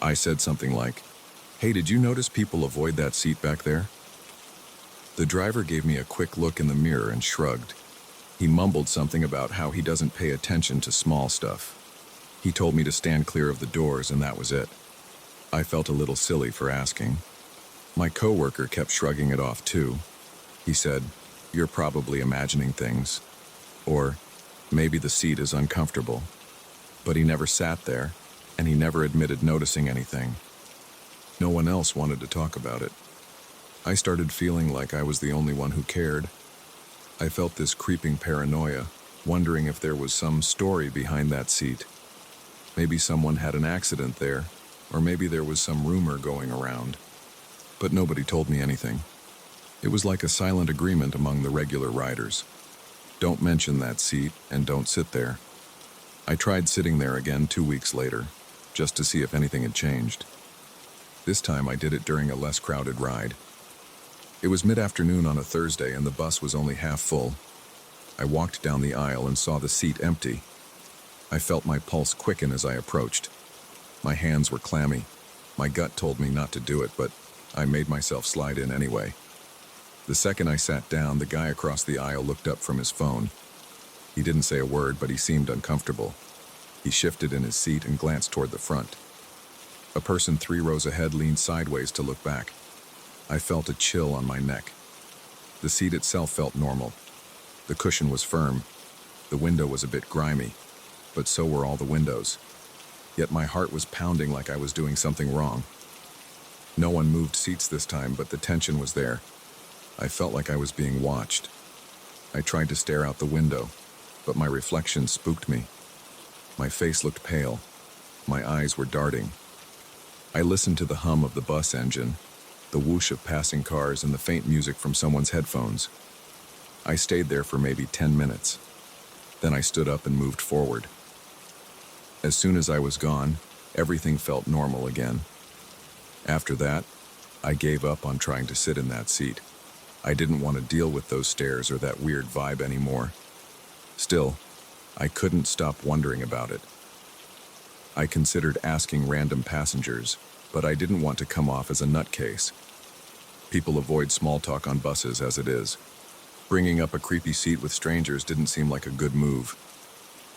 I said something like, "Hey, did you notice people avoid that seat back there?" The driver gave me a quick look in the mirror and shrugged. He mumbled something about how he doesn't pay attention to small stuff. He told me to stand clear of the doors, and that was it. I felt a little silly for asking. My coworker kept shrugging it off too. He said, "You're probably imagining things," or "maybe the seat is uncomfortable." But he never sat there, and he never admitted noticing anything. No one else wanted to talk about it. I started feeling like I was the only one who cared. I felt this creeping paranoia, wondering if there was some story behind that seat. Maybe someone had an accident there, or maybe there was some rumor going around. But nobody told me anything. It was like a silent agreement among the regular riders. Don't mention that seat and don't sit there. I tried sitting there again 2 weeks later, just to see if anything had changed. This time I did it during a less crowded ride. It was mid-afternoon on a Thursday and the bus was only half full. I walked down the aisle and saw the seat empty. I felt my pulse quicken as I approached. My hands were clammy. My gut told me not to do it, but I made myself slide in anyway. The second I sat down, the guy across the aisle looked up from his phone. He didn't say a word, but he seemed uncomfortable. He shifted in his seat and glanced toward the front. A person 3 rows ahead leaned sideways to look back. I felt a chill on my neck. The seat itself felt normal. The cushion was firm. The window was a bit grimy, but so were all the windows. Yet my heart was pounding like I was doing something wrong. No one moved seats this time, but the tension was there. I felt like I was being watched. I tried to stare out the window, but my reflection spooked me. My face looked pale. My eyes were darting. I listened to the hum of the bus engine, the whoosh of passing cars, and the faint music from someone's headphones. I stayed there for maybe 10 minutes. Then I stood up and moved forward. As soon as I was gone, everything felt normal again. After that, I gave up on trying to sit in that seat. I didn't want to deal with those stares or that weird vibe anymore. Still, I couldn't stop wondering about it. I considered asking random passengers, but I didn't want to come off as a nutcase. People avoid small talk on buses as it is. Bringing up a creepy seat with strangers didn't seem like a good move.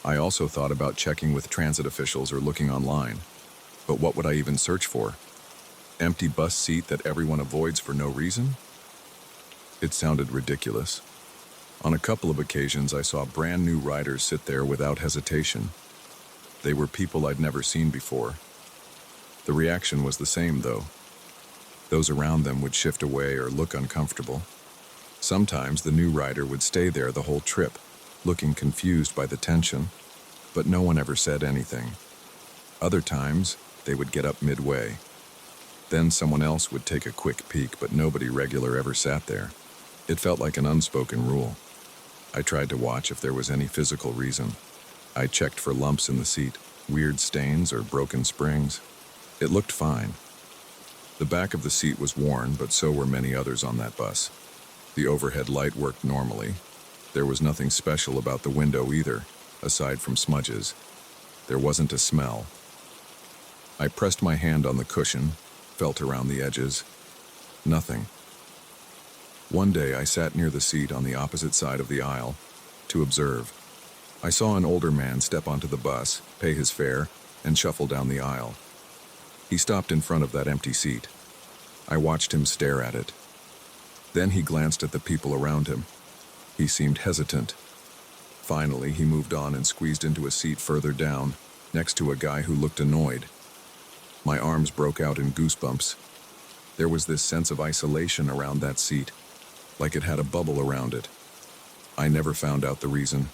I also thought about checking with transit officials or looking online. But what would I even search for? Empty bus seat that everyone avoids for no reason? It sounded ridiculous. On a couple of occasions, I saw brand new riders sit there without hesitation. They were people I'd never seen before. The reaction was the same, though. Those around them would shift away or look uncomfortable. Sometimes the new rider would stay there the whole trip, looking confused by the tension, but no one ever said anything. Other times, they would get up midway. Then someone else would take a quick peek, but nobody regular ever sat there. It felt like an unspoken rule. I tried to watch if there was any physical reason. I checked for lumps in the seat, weird stains or broken springs. It looked fine. The back of the seat was worn, but so were many others on that bus. The overhead light worked normally. There was nothing special about the window either, aside from smudges. There wasn't a smell. I pressed my hand on the cushion, felt around the edges. Nothing. One day I sat near the seat on the opposite side of the aisle to observe. I saw an older man step onto the bus, pay his fare, and shuffle down the aisle. He stopped in front of that empty seat. I watched him stare at it. Then he glanced at the people around him. He seemed hesitant. Finally, he moved on and squeezed into a seat further down, next to a guy who looked annoyed. My arms broke out in goosebumps. There was this sense of isolation around that seat, like it had a bubble around it. I never found out the reason.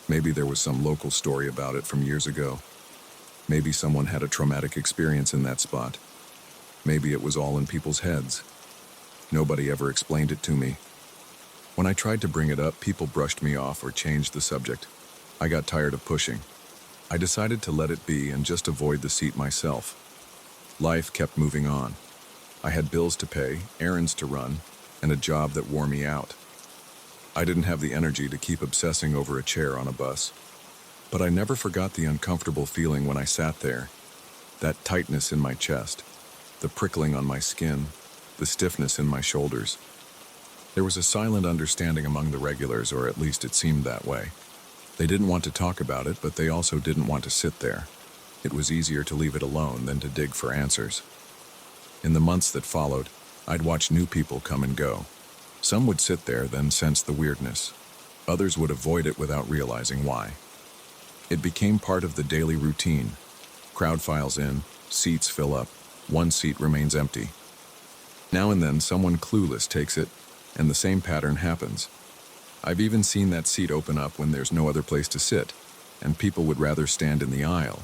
Maybe there was some local story about it from years ago. Maybe someone had a traumatic experience in that spot. Maybe it was all in people's heads. Nobody ever explained it to me. When I tried to bring it up, people brushed me off or changed the subject. I got tired of pushing. I decided to let it be and just avoid the seat myself. Life kept moving on. I had bills to pay, errands to run, and a job that wore me out. I didn't have the energy to keep obsessing over a chair on a bus. But I never forgot the uncomfortable feeling when I sat there. That tightness in my chest, the prickling on my skin, the stiffness in my shoulders. There was a silent understanding among the regulars, or at least it seemed that way. They didn't want to talk about it, but they also didn't want to sit there. It was easier to leave it alone than to dig for answers. In the months that followed, I'd watch new people come and go. Some would sit there, then sense the weirdness. Others would avoid it without realizing why. It became part of the daily routine. Crowd files in, seats fill up, one seat remains empty. Now and then someone clueless takes it, and the same pattern happens. I've even seen that seat open up when there's no other place to sit, and people would rather stand in the aisle.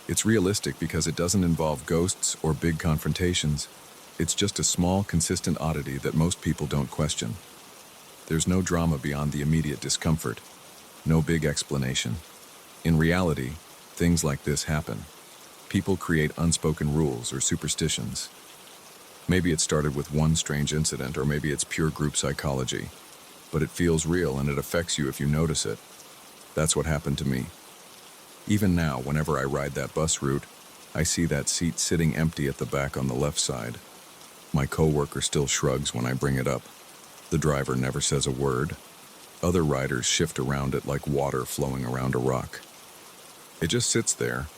It's realistic because it doesn't involve ghosts or big confrontations. It's just a small, consistent oddity that most people don't question. There's no drama beyond the immediate discomfort, no big explanation. In reality, things like this happen. People create unspoken rules or superstitions. Maybe it started with one strange incident, or maybe it's pure group psychology. But it feels real and it affects you if you notice it. That's what happened to me. Even now, whenever I ride that bus route, I see that seat sitting empty at the back on the left side. My coworker still shrugs when I bring it up. The driver never says a word. Other riders shift around it like water flowing around a rock. It just sits there,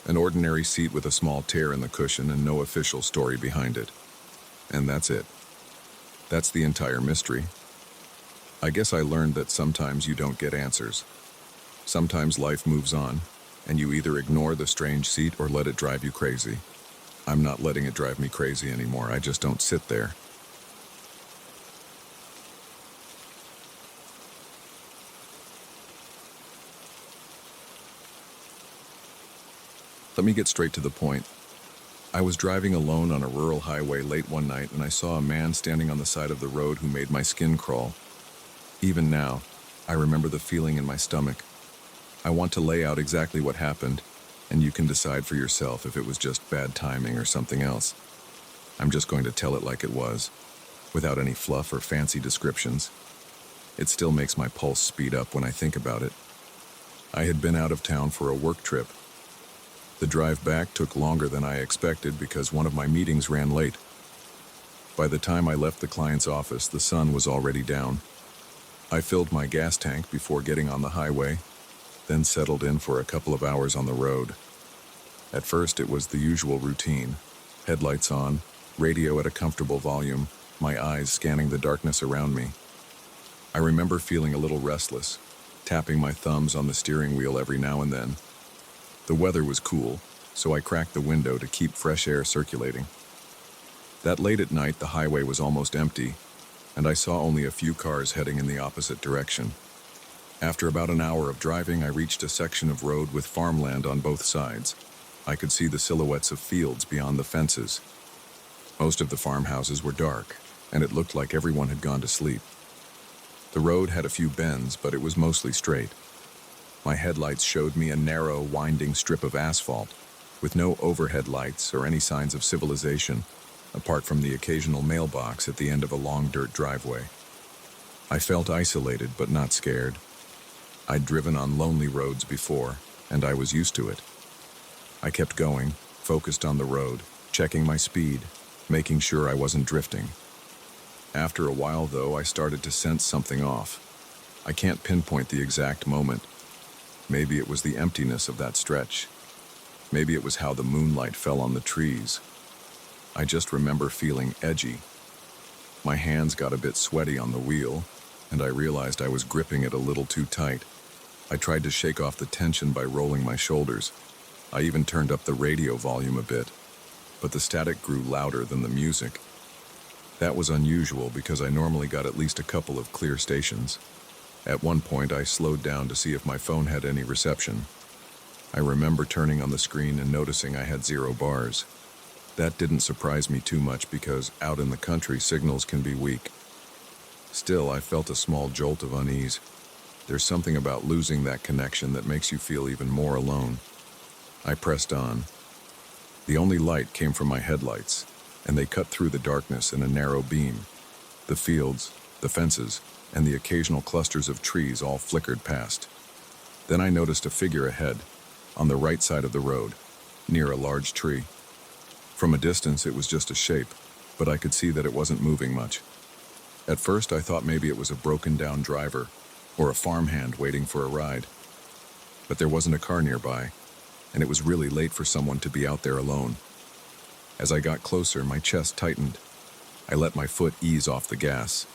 an ordinary seat with a small tear in the cushion and no official story behind it. And that's it. That's the entire mystery. I guess I learned that sometimes you don't get answers. Sometimes life moves on, and you either ignore the strange seat or let it drive you crazy. I'm not letting it drive me crazy anymore. I just don't sit there. Let me get straight to the point. I was driving alone on a rural highway late one night, and I saw a man standing on the side of the road who made my skin crawl. Even now, I remember the feeling in my stomach. I want to lay out exactly what happened, and you can decide for yourself if it was just bad timing or something else. I'm just going to tell it like it was, without any fluff or fancy descriptions. It still makes my pulse speed up when I think about it. I had been out of town for a work trip. The drive back took longer than I expected because one of my meetings ran late. By the time I left the client's office, the sun was already down. I filled my gas tank before getting on the highway, then settled in for a couple of hours on the road. At first, it was the usual routine. Headlights on, radio at a comfortable volume, my eyes scanning the darkness around me. I remember feeling a little restless, tapping my thumbs on the steering wheel every now and then. The weather was cool, so I cracked the window to keep fresh air circulating. That late at night, the highway was almost empty, and I saw only a few cars heading in the opposite direction. After about an hour of driving, I reached a section of road with farmland on both sides. I could see the silhouettes of fields beyond the fences. Most of the farmhouses were dark, and it looked like everyone had gone to sleep. The road had a few bends, but it was mostly straight. My headlights showed me a narrow, winding strip of asphalt, with no overhead lights or any signs of civilization, apart from the occasional mailbox at the end of a long dirt driveway. I felt isolated, but not scared. I'd driven on lonely roads before, and I was used to it. I kept going, focused on the road, checking my speed, making sure I wasn't drifting. After a while, though, I started to sense something off. I can't pinpoint the exact moment. Maybe it was the emptiness of that stretch. Maybe it was how the moonlight fell on the trees. I just remember feeling edgy. My hands got a bit sweaty on the wheel, and I realized I was gripping it a little too tight. I tried to shake off the tension by rolling my shoulders. I even turned up the radio volume a bit, but the static grew louder than the music. That was unusual because I normally got at least a couple of clear stations. At one point, I slowed down to see if my phone had any reception. I remember turning on the screen and noticing I had 0 bars. That didn't surprise me too much because out in the country, signals can be weak. Still, I felt a small jolt of unease. There's something about losing that connection that makes you feel even more alone. I pressed on. The only light came from my headlights, and they cut through the darkness in a narrow beam. The fields, the fences, and the occasional clusters of trees all flickered past. Then I noticed a figure ahead, on the right side of the road, near a large tree. From a distance, it was just a shape, but I could see that it wasn't moving much. At first, I thought maybe it was a broken-down driver or a farmhand waiting for a ride. But there wasn't a car nearby, and it was really late for someone to be out there alone. As I got closer, my chest tightened. I let my foot ease off the gas.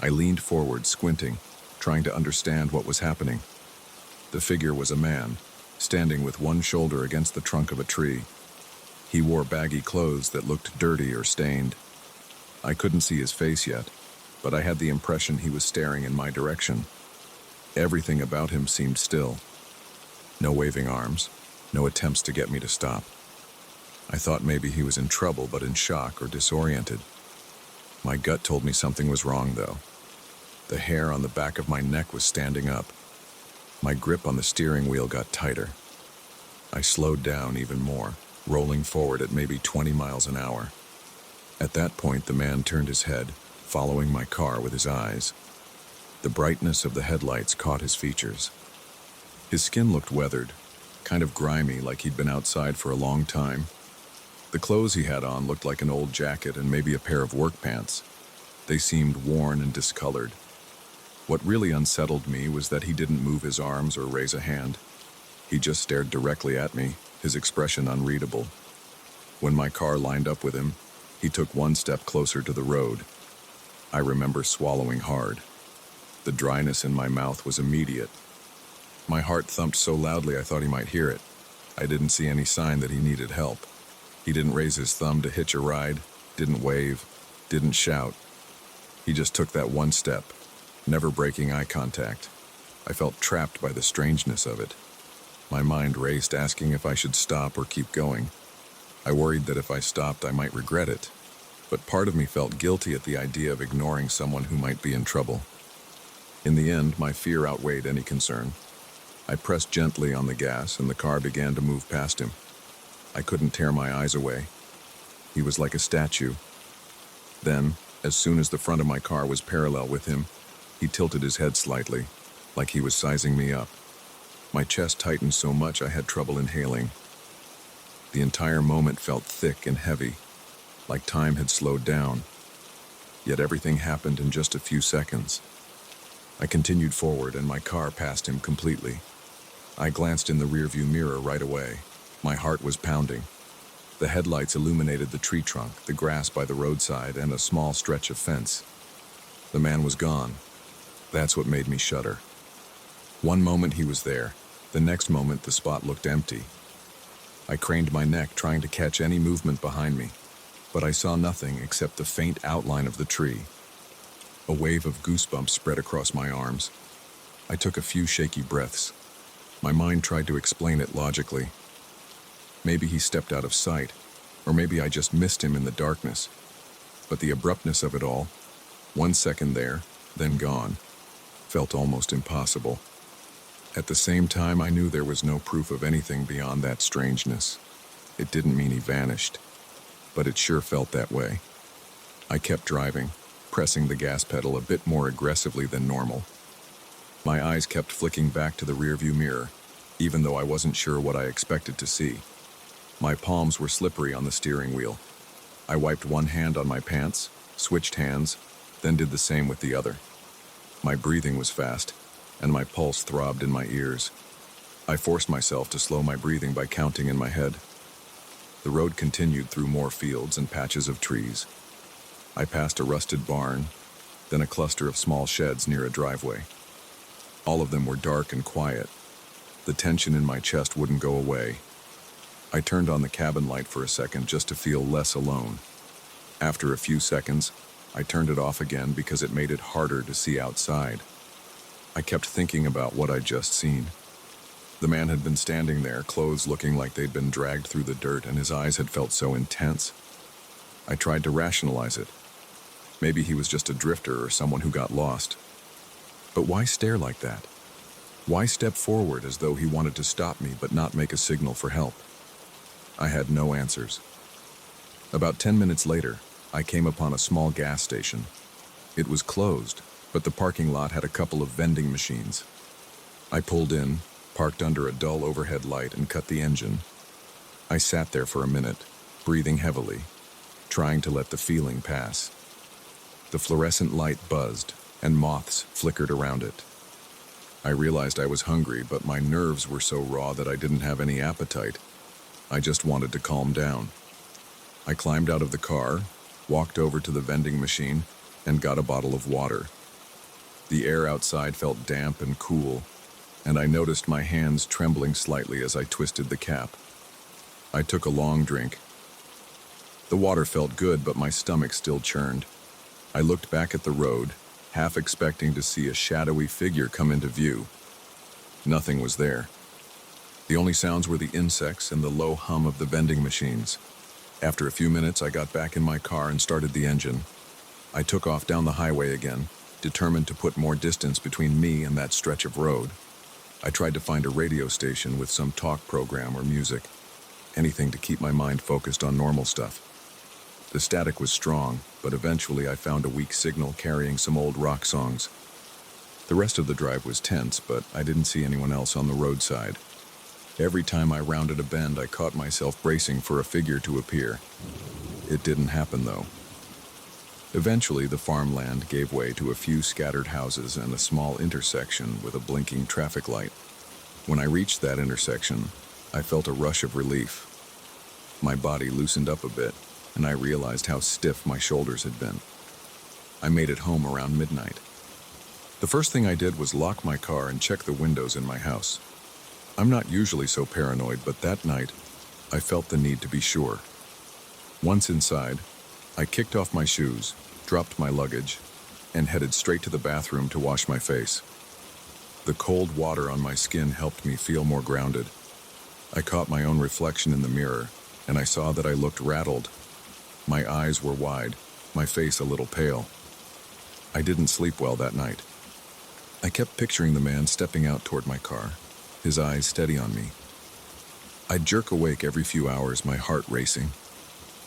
I leaned forward, squinting, trying to understand what was happening. The figure was a man, standing with one shoulder against the trunk of a tree. He wore baggy clothes that looked dirty or stained. I couldn't see his face yet, but I had the impression he was staring in my direction. Everything about him seemed still. No waving arms, no attempts to get me to stop. I thought maybe he was in trouble, but in shock or disoriented. My gut told me something was wrong, though. The hair on the back of my neck was standing up. My grip on the steering wheel got tighter. I slowed down even more, rolling forward at maybe 20 miles an hour. At that point, the man turned his head, following my car with his eyes. The brightness of the headlights caught his features. His skin looked weathered, kind of grimy, like he'd been outside for a long time. The clothes he had on looked like an old jacket and maybe a pair of work pants. They seemed worn and discolored. What really unsettled me was that he didn't move his arms or raise a hand. He just stared directly at me, his expression unreadable. When my car lined up with him, he took one step closer to the road. I remember swallowing hard. The dryness in my mouth was immediate. My heart thumped so loudly I thought he might hear it. I didn't see any sign that he needed help. He didn't raise his thumb to hitch a ride, didn't wave, didn't shout. He just took that one step, never breaking eye contact. I felt trapped by the strangeness of it. My mind raced, asking if I should stop or keep going. I worried that if I stopped, I might regret it. But part of me felt guilty at the idea of ignoring someone who might be in trouble. In the end, my fear outweighed any concern. I pressed gently on the gas, and the car began to move past him. I couldn't tear my eyes away. He was like a statue. Then, as soon as the front of my car was parallel with him, he tilted his head slightly, like he was sizing me up. My chest tightened so much I had trouble inhaling. The entire moment felt thick and heavy, like time had slowed down. Yet everything happened in just a few seconds. I continued forward, and my car passed him completely. I glanced in the rearview mirror right away. My heart was pounding. The headlights illuminated the tree trunk, the grass by the roadside, and a small stretch of fence. The man was gone. That's what made me shudder. One moment he was there. The next moment the spot looked empty. I craned my neck, trying to catch any movement behind me, but I saw nothing except the faint outline of the tree. A wave of goosebumps spread across my arms. I took a few shaky breaths. My mind tried to explain it logically. Maybe he stepped out of sight, or maybe I just missed him in the darkness. But the abruptness of it all, 1 second there, then gone, felt almost impossible. At the same time, I knew there was no proof of anything beyond that strangeness. It didn't mean he vanished, but it sure felt that way. I kept driving, pressing the gas pedal a bit more aggressively than normal. My eyes kept flicking back to the rearview mirror, even though I wasn't sure what I expected to see. My palms were slippery on the steering wheel. I wiped one hand on my pants, switched hands, then did the same with the other. My breathing was fast, and my pulse throbbed in my ears. I forced myself to slow my breathing by counting in my head. The road continued through more fields and patches of trees. I passed a rusted barn, then a cluster of small sheds near a driveway. All of them were dark and quiet. The tension in my chest wouldn't go away. I turned on the cabin light for a second just to feel less alone. After a few seconds, I turned it off again because it made it harder to see outside. I kept thinking about what I'd just seen. The man had been standing there, clothes looking like they'd been dragged through the dirt, and his eyes had felt so intense. I tried to rationalize it. Maybe he was just a drifter or someone who got lost. But why stare like that? Why step forward as though he wanted to stop me but not make a signal for help? I had no answers. About 10 minutes later, I came upon a small gas station. It was closed, but the parking lot had a couple of vending machines. I pulled in, parked under a dull overhead light, and cut the engine. I sat there for a minute, breathing heavily, trying to let the feeling pass. The fluorescent light buzzed, and moths flickered around it. I realized I was hungry, but my nerves were so raw that I didn't have any appetite. I just wanted to calm down. I climbed out of the car, walked over to the vending machine, and got a bottle of water. The air outside felt damp and cool, and I noticed my hands trembling slightly as I twisted the cap. I took a long drink. The water felt good, but my stomach still churned. I looked back at the road, half expecting to see a shadowy figure come into view. Nothing was there. The only sounds were the insects and the low hum of the vending machines. After a few minutes, I got back in my car and started the engine. I took off down the highway again, determined to put more distance between me and that stretch of road. I tried to find a radio station with some talk program or music, anything to keep my mind focused on normal stuff. The static was strong, but eventually I found a weak signal carrying some old rock songs. The rest of the drive was tense, but I didn't see anyone else on the roadside. Every time I rounded a bend, I caught myself bracing for a figure to appear. It didn't happen, though. Eventually, the farmland gave way to a few scattered houses and a small intersection with a blinking traffic light. When I reached that intersection, I felt a rush of relief. My body loosened up a bit, and I realized how stiff my shoulders had been. I made it home around midnight. The first thing I did was lock my car and check the windows in my house. I'm not usually so paranoid, but that night, I felt the need to be sure. Once inside, I kicked off my shoes, dropped my luggage, and headed straight to the bathroom to wash my face. The cold water on my skin helped me feel more grounded. I caught my own reflection in the mirror, and I saw that I looked rattled. My eyes were wide, my face a little pale. I didn't sleep well that night. I kept picturing the man stepping out toward my car, his eyes steady on me. I'd jerk awake every few hours, my heart racing.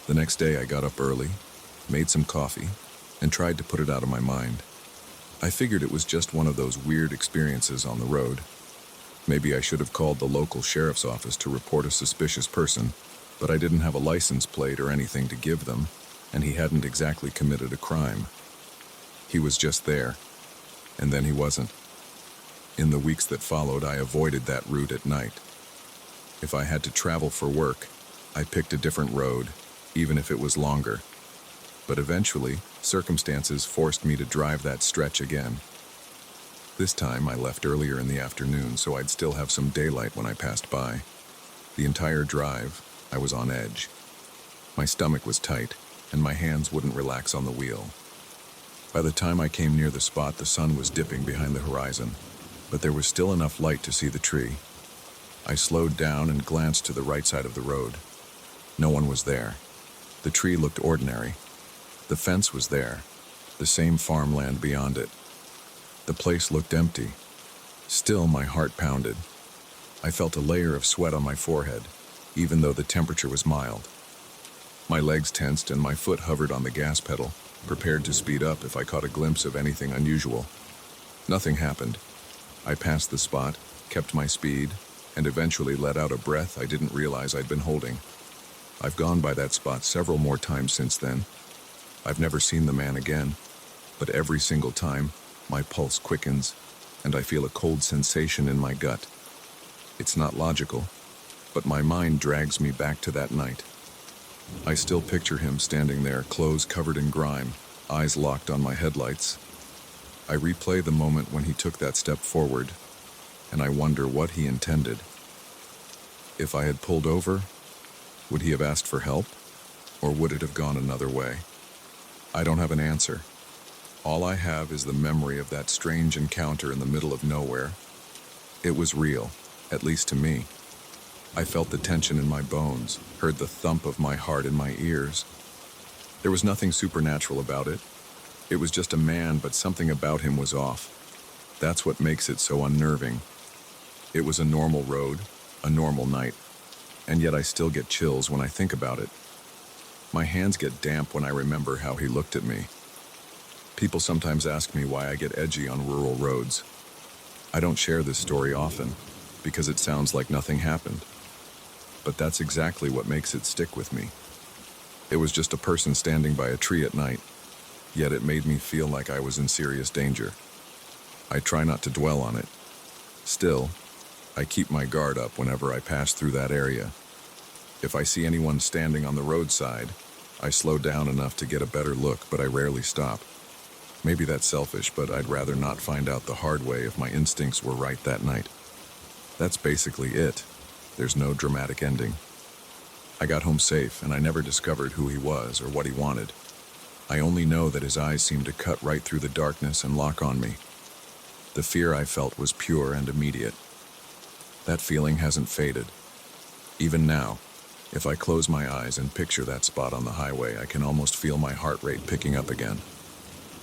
The next day I got up early, made some coffee, and tried to put it out of my mind. I figured it was just one of those weird experiences on the road. Maybe I should have called the local sheriff's office to report a suspicious person, but I didn't have a license plate or anything to give them, and he hadn't exactly committed a crime. He was just there, and then he wasn't. In the weeks that followed, I avoided that route at night. If I had to travel for work, I picked a different road, even if it was longer. But eventually, circumstances forced me to drive that stretch again. This time, I left earlier in the afternoon, so I'd still have some daylight when I passed by. The entire drive, I was on edge. My stomach was tight, and my hands wouldn't relax on the wheel. By the time I came near the spot, the sun was dipping behind the horizon, but there was still enough light to see the tree. I slowed down and glanced to the right side of the road. No one was there. The tree looked ordinary. The fence was there, the same farmland beyond it. The place looked empty. Still, my heart pounded. I felt a layer of sweat on my forehead, even though the temperature was mild. My legs tensed and my foot hovered on the gas pedal, prepared to speed up if I caught a glimpse of anything unusual. Nothing happened. I passed the spot, kept my speed, and eventually let out a breath I didn't realize I'd been holding. I've gone by that spot several more times since then. I've never seen the man again, but every single time, my pulse quickens, and I feel a cold sensation in my gut. It's not logical, but my mind drags me back to that night. I still picture him standing there, clothes covered in grime, eyes locked on my headlights. I replay the moment when he took that step forward, and I wonder what he intended. If I had pulled over, would he have asked for help, or would it have gone another way? I don't have an answer. All I have is the memory of that strange encounter in the middle of nowhere. It was real, at least to me. I felt the tension in my bones, heard the thump of my heart in my ears. There was nothing supernatural about it. It was just a man, but something about him was off. That's what makes it so unnerving. It was a normal road, a normal night, and yet I still get chills when I think about it. My hands get damp when I remember how he looked at me. People sometimes ask me why I get edgy on rural roads. I don't share this story often, because it sounds like nothing happened. But that's exactly what makes it stick with me. It was just a person standing by a tree at night, yet it made me feel like I was in serious danger. I try not to dwell on it. Still, I keep my guard up whenever I pass through that area. If I see anyone standing on the roadside, I slow down enough to get a better look, but I rarely stop. Maybe that's selfish, but I'd rather not find out the hard way if my instincts were right that night. That's basically it. There's no dramatic ending. I got home safe, and I never discovered who he was or what he wanted. I only know that his eyes seemed to cut right through the darkness and lock on me. The fear I felt was pure and immediate. That feeling hasn't faded. Even now, if I close my eyes and picture that spot on the highway, I can almost feel my heart rate picking up again.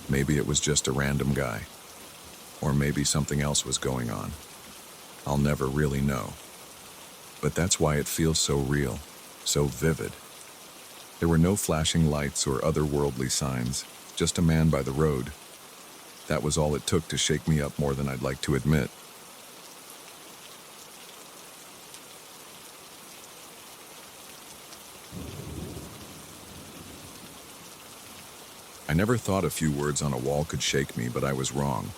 Maybe it was just a random guy. Or maybe something else was going on. I'll never really know. But that's why it feels so real, so vivid. There were no flashing lights or otherworldly signs, just a man by the road. That was all it took to shake me up more than I'd like to admit. I never thought a few words on a wall could shake me, but I was wrong.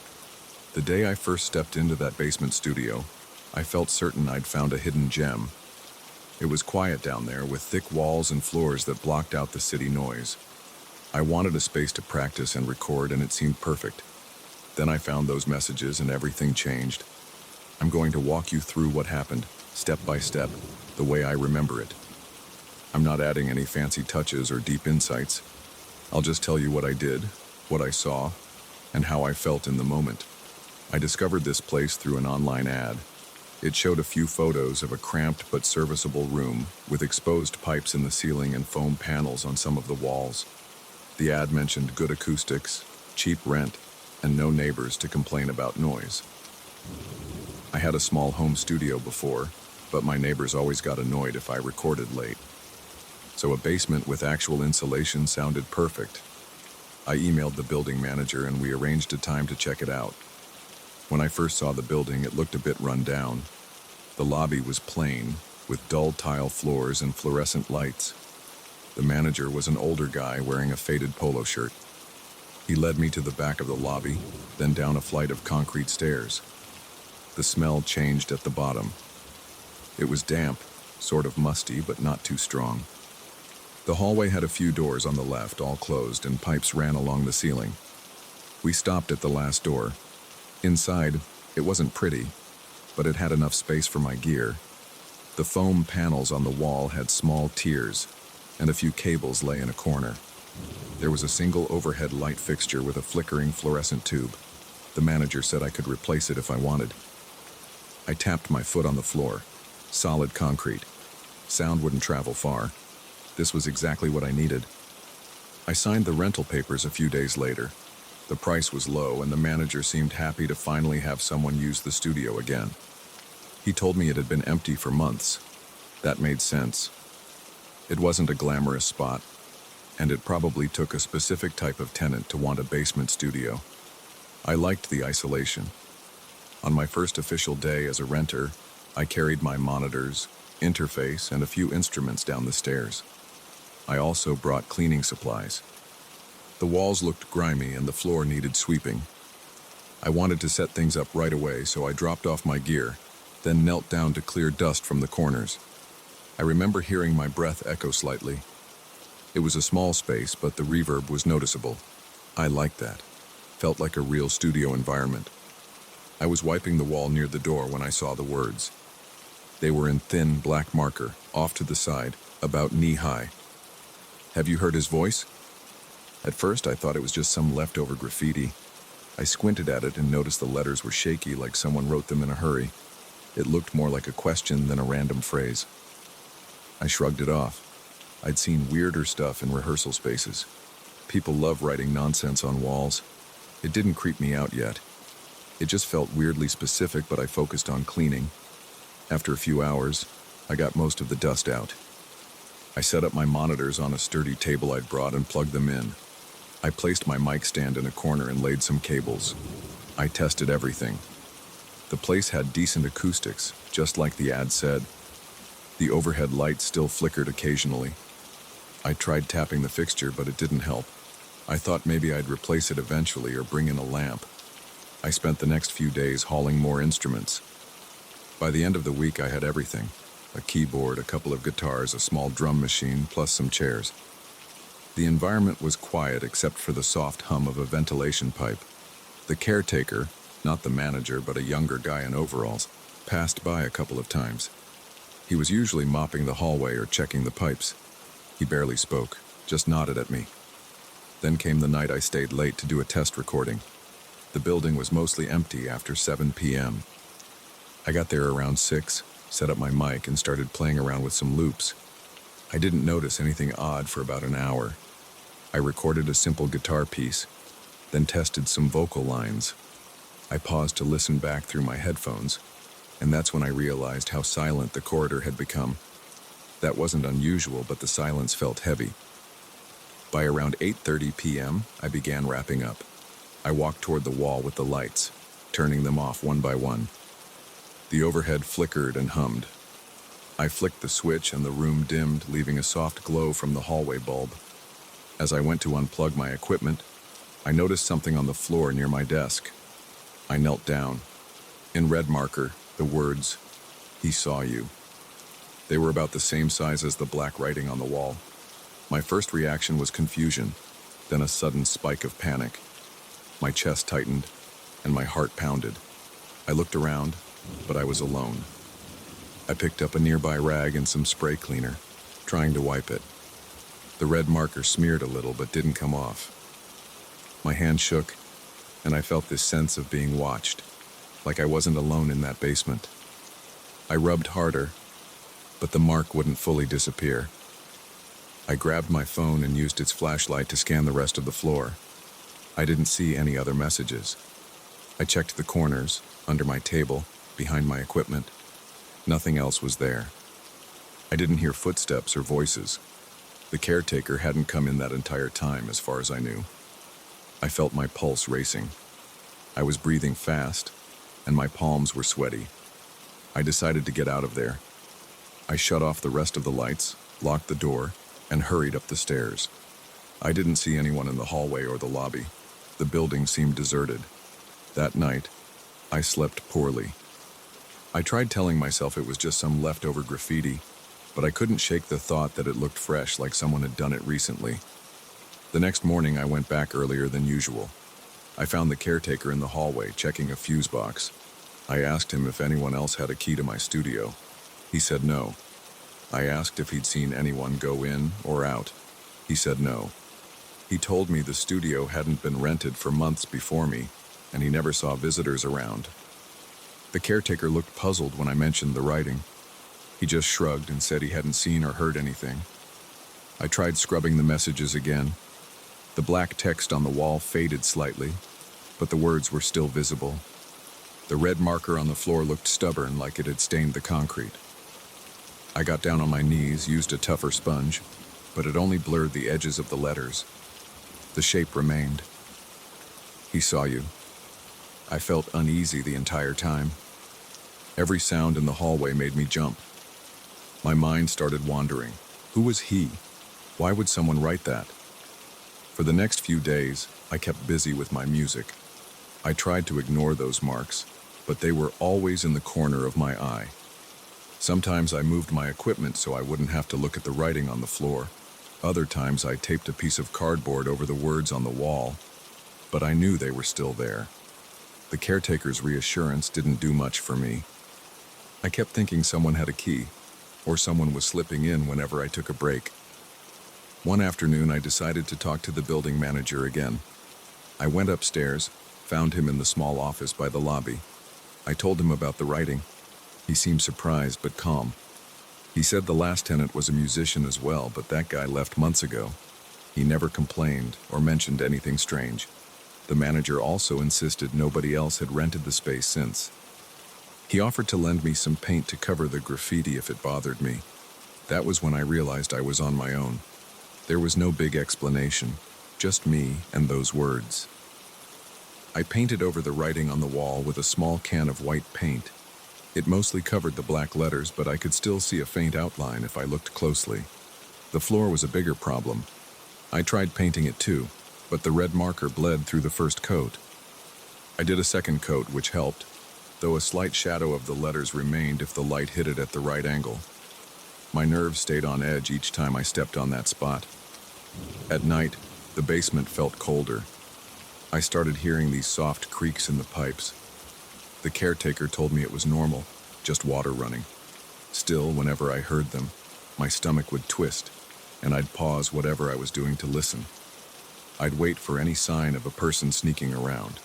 The day I first stepped into that basement studio, I felt certain I'd found a hidden gem. It was quiet down there, with thick walls and floors that blocked out the city noise. I wanted a space to practice and record, and it seemed perfect. Then I found those messages and everything changed. I'm going to walk you through what happened, step by step, the way I remember it. I'm not adding any fancy touches or deep insights. I'll just tell you what I did, what I saw, and how I felt in the moment. I discovered this place through an online ad. It showed a few photos of a cramped but serviceable room with exposed pipes in the ceiling and foam panels on some of the walls. The ad mentioned good acoustics, cheap rent, and no neighbors to complain about noise. I had a small home studio before, but my neighbors always got annoyed if I recorded late. So a basement with actual insulation sounded perfect. I emailed the building manager and we arranged a time to check it out. When I first saw the building, it looked a bit run down. The lobby was plain, with dull tile floors and fluorescent lights. The manager was an older guy wearing a faded polo shirt. He led me to the back of the lobby, then down a flight of concrete stairs. The smell changed at the bottom. It was damp, sort of musty, but not too strong. The hallway had a few doors on the left, all closed, and pipes ran along the ceiling. We stopped at the last door. Inside, it wasn't pretty, but it had enough space for my gear. The foam panels on the wall had small tiers, and a few cables lay in a corner. There was a single overhead light fixture with a flickering fluorescent tube. The manager said I could replace it if I wanted. I tapped my foot on the floor. Solid concrete. Sound wouldn't travel far. This was exactly what I needed. I signed the rental papers a few days later. The price was low, and the manager seemed happy to finally have someone use the studio again. He told me it had been empty for months. That made sense. It wasn't a glamorous spot, and it probably took a specific type of tenant to want a basement studio. I liked the isolation. On my first official day as a renter, I carried my monitors, interface, and a few instruments down the stairs. I also brought cleaning supplies. The walls looked grimy and the floor needed sweeping. I wanted to set things up right away, so I dropped off my gear, then knelt down to clear dust from the corners. I remember hearing my breath echo slightly. It was a small space, but the reverb was noticeable. I liked that. Felt like a real studio environment. I was wiping the wall near the door when I saw the words. They were in thin black marker, off to the side, about knee-high. "Have you heard his voice?" At first I thought it was just some leftover graffiti. I squinted at it and noticed the letters were shaky, like someone wrote them in a hurry. It looked more like a question than a random phrase. I shrugged it off. I'd seen weirder stuff in rehearsal spaces. People love writing nonsense on walls. It didn't creep me out yet. It just felt weirdly specific, but I focused on cleaning. After a few hours, I got most of the dust out. I set up my monitors on a sturdy table I'd brought and plugged them in. I placed my mic stand in a corner and laid some cables. I tested everything. The place had decent acoustics, just like the ad said. The overhead light still flickered occasionally. I tried tapping the fixture, but it didn't help. I thought maybe I'd replace it eventually or bring in a lamp. I spent the next few days hauling more instruments. By the end of the week, I had everything. A keyboard, a couple of guitars, a small drum machine, plus some chairs. The environment was quiet except for the soft hum of a ventilation pipe. The caretaker, not the manager but a younger guy in overalls, passed by a couple of times. He was usually mopping the hallway or checking the pipes. He barely spoke, just nodded at me. Then came the night I stayed late to do a test recording. The building was mostly empty after 7 p.m. I got there around 6, set up my mic and started playing around with some loops. I didn't notice anything odd for about an hour. I recorded a simple guitar piece, then tested some vocal lines. I paused to listen back through my headphones, and that's when I realized how silent the corridor had become. That wasn't unusual, but the silence felt heavy. By around 8:30 p.m., I began wrapping up. I walked toward the wall with the lights, turning them off one by one. The overhead flickered and hummed. I flicked the switch and the room dimmed, leaving a soft glow from the hallway bulb. As I went to unplug my equipment, I noticed something on the floor near my desk. I knelt down. In red marker, the words, "He saw you." They were about the same size as the black writing on the wall. My first reaction was confusion, then a sudden spike of panic. My chest tightened, and my heart pounded. I looked around, but I was alone. I picked up a nearby rag and some spray cleaner, trying to wipe it. The red marker smeared a little, but didn't come off. My hand shook, and I felt this sense of being watched, like I wasn't alone in that basement. I rubbed harder, but the mark wouldn't fully disappear. I grabbed my phone and used its flashlight to scan the rest of the floor. I didn't see any other messages. I checked the corners, under my table, behind my equipment. Nothing else was there. I didn't hear footsteps or voices. The caretaker hadn't come in that entire time, as far as I knew. I felt my pulse racing. I was breathing fast, and my palms were sweaty. I decided to get out of there. I shut off the rest of the lights, locked the door, and hurried up the stairs. I didn't see anyone in the hallway or the lobby. The building seemed deserted. That night, I slept poorly. I tried telling myself it was just some leftover graffiti, but I couldn't shake the thought that it looked fresh, like someone had done it recently. The next morning, I went back earlier than usual. I found the caretaker in the hallway, checking a fuse box. I asked him if anyone else had a key to my studio. He said no. I asked if he'd seen anyone go in or out. He said no. He told me the studio hadn't been rented for months before me, and he never saw visitors around. The caretaker looked puzzled when I mentioned the writing. He just shrugged and said he hadn't seen or heard anything. I tried scrubbing the messages again. The black text on the wall faded slightly, but the words were still visible. The red marker on the floor looked stubborn, like it had stained the concrete. I got down on my knees, used a tougher sponge, but it only blurred the edges of the letters. The shape remained. He saw you. I felt uneasy the entire time. Every sound in the hallway made me jump. My mind started wandering. Who was he? Why would someone write that? For the next few days, I kept busy with my music. I tried to ignore those marks, but they were always in the corner of my eye. Sometimes I moved my equipment so I wouldn't have to look at the writing on the floor. Other times I taped a piece of cardboard over the words on the wall, but I knew they were still there. The caretaker's reassurance didn't do much for me. I kept thinking someone had a key, or someone was slipping in whenever I took a break. One afternoon, I decided to talk to the building manager again. I went upstairs, found him in the small office by the lobby. I told him about the writing. He seemed surprised but calm. He said the last tenant was a musician as well, but that guy left months ago. He never complained or mentioned anything strange. The manager also insisted nobody else had rented the space since. He offered to lend me some paint to cover the graffiti if it bothered me. That was when I realized I was on my own. There was no big explanation, just me and those words. I painted over the writing on the wall with a small can of white paint. It mostly covered the black letters, but I could still see a faint outline if I looked closely. The floor was a bigger problem. I tried painting it too, but the red marker bled through the first coat. I did a second coat, which helped, though a slight shadow of the letters remained if the light hit it at the right angle. My nerves stayed on edge each time I stepped on that spot. At night, the basement felt colder. I started hearing these soft creaks in the pipes. The caretaker told me it was normal, just water running. Still, whenever I heard them, my stomach would twist, and I'd pause whatever I was doing to listen. I'd wait for any sign of a person sneaking around.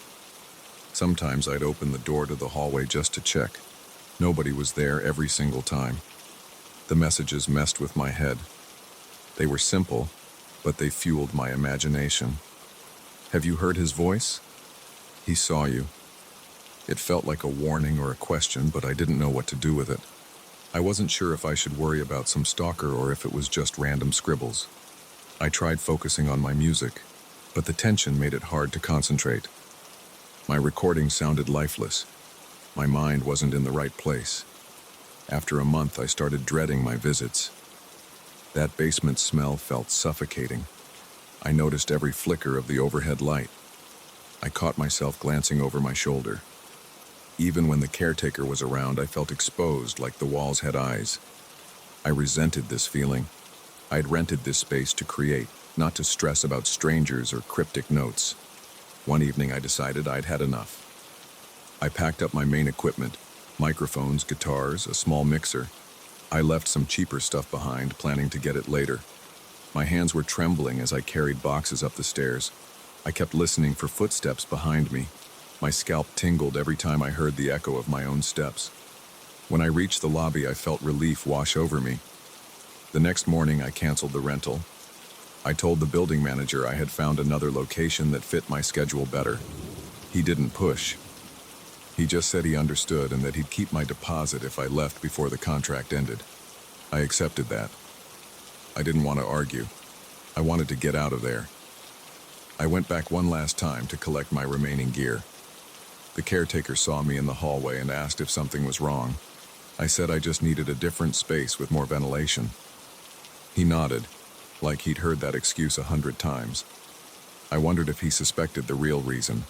Sometimes I'd open the door to the hallway just to check. Nobody was there every single time. The messages messed with my head. They were simple, but they fueled my imagination. Have you heard his voice? He saw you. It felt like a warning or a question, but I didn't know what to do with it. I wasn't sure if I should worry about some stalker or if it was just random scribbles. I tried focusing on my music, but the tension made it hard to concentrate. My recording sounded lifeless. My mind wasn't in the right place. After a month, I started dreading my visits. That basement smell felt suffocating. I noticed every flicker of the overhead light. I caught myself glancing over my shoulder. Even when the caretaker was around, I felt exposed, like the walls had eyes. I resented this feeling. I'd rented this space to create, not to stress about strangers or cryptic notes. One evening, I decided I'd had enough. I packed up my main equipment, microphones, guitars, a small mixer. I left some cheaper stuff behind, planning to get it later. My hands were trembling as I carried boxes up the stairs. I kept listening for footsteps behind me. My scalp tingled every time I heard the echo of my own steps. When I reached the lobby, I felt relief wash over me. The next morning, I canceled the rental. I told the building manager I had found another location that fit my schedule better. He didn't push. He just said he understood and that he'd keep my deposit if I left before the contract ended. I accepted that. I didn't want to argue. I wanted to get out of there. I went back one last time to collect my remaining gear. The caretaker saw me in the hallway and asked if something was wrong. I said I just needed a different space with more ventilation. He nodded, like he'd heard that excuse 100 times. I wondered if he suspected the real reason.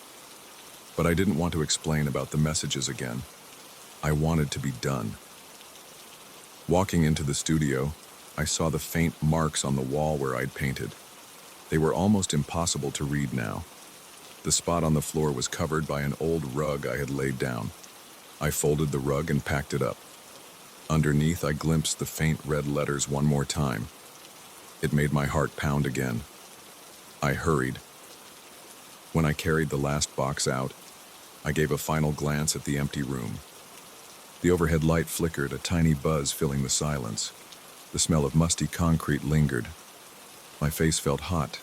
But I didn't want to explain about the messages again. I wanted to be done. Walking into the studio, I saw the faint marks on the wall where I'd painted. They were almost impossible to read now. The spot on the floor was covered by an old rug I had laid down. I folded the rug and packed it up. Underneath, I glimpsed the faint red letters one more time. It made my heart pound again. I hurried. When I carried the last box out, I gave a final glance at the empty room. The overhead light flickered, a tiny buzz filling the silence. The smell of musty concrete lingered. My face felt hot,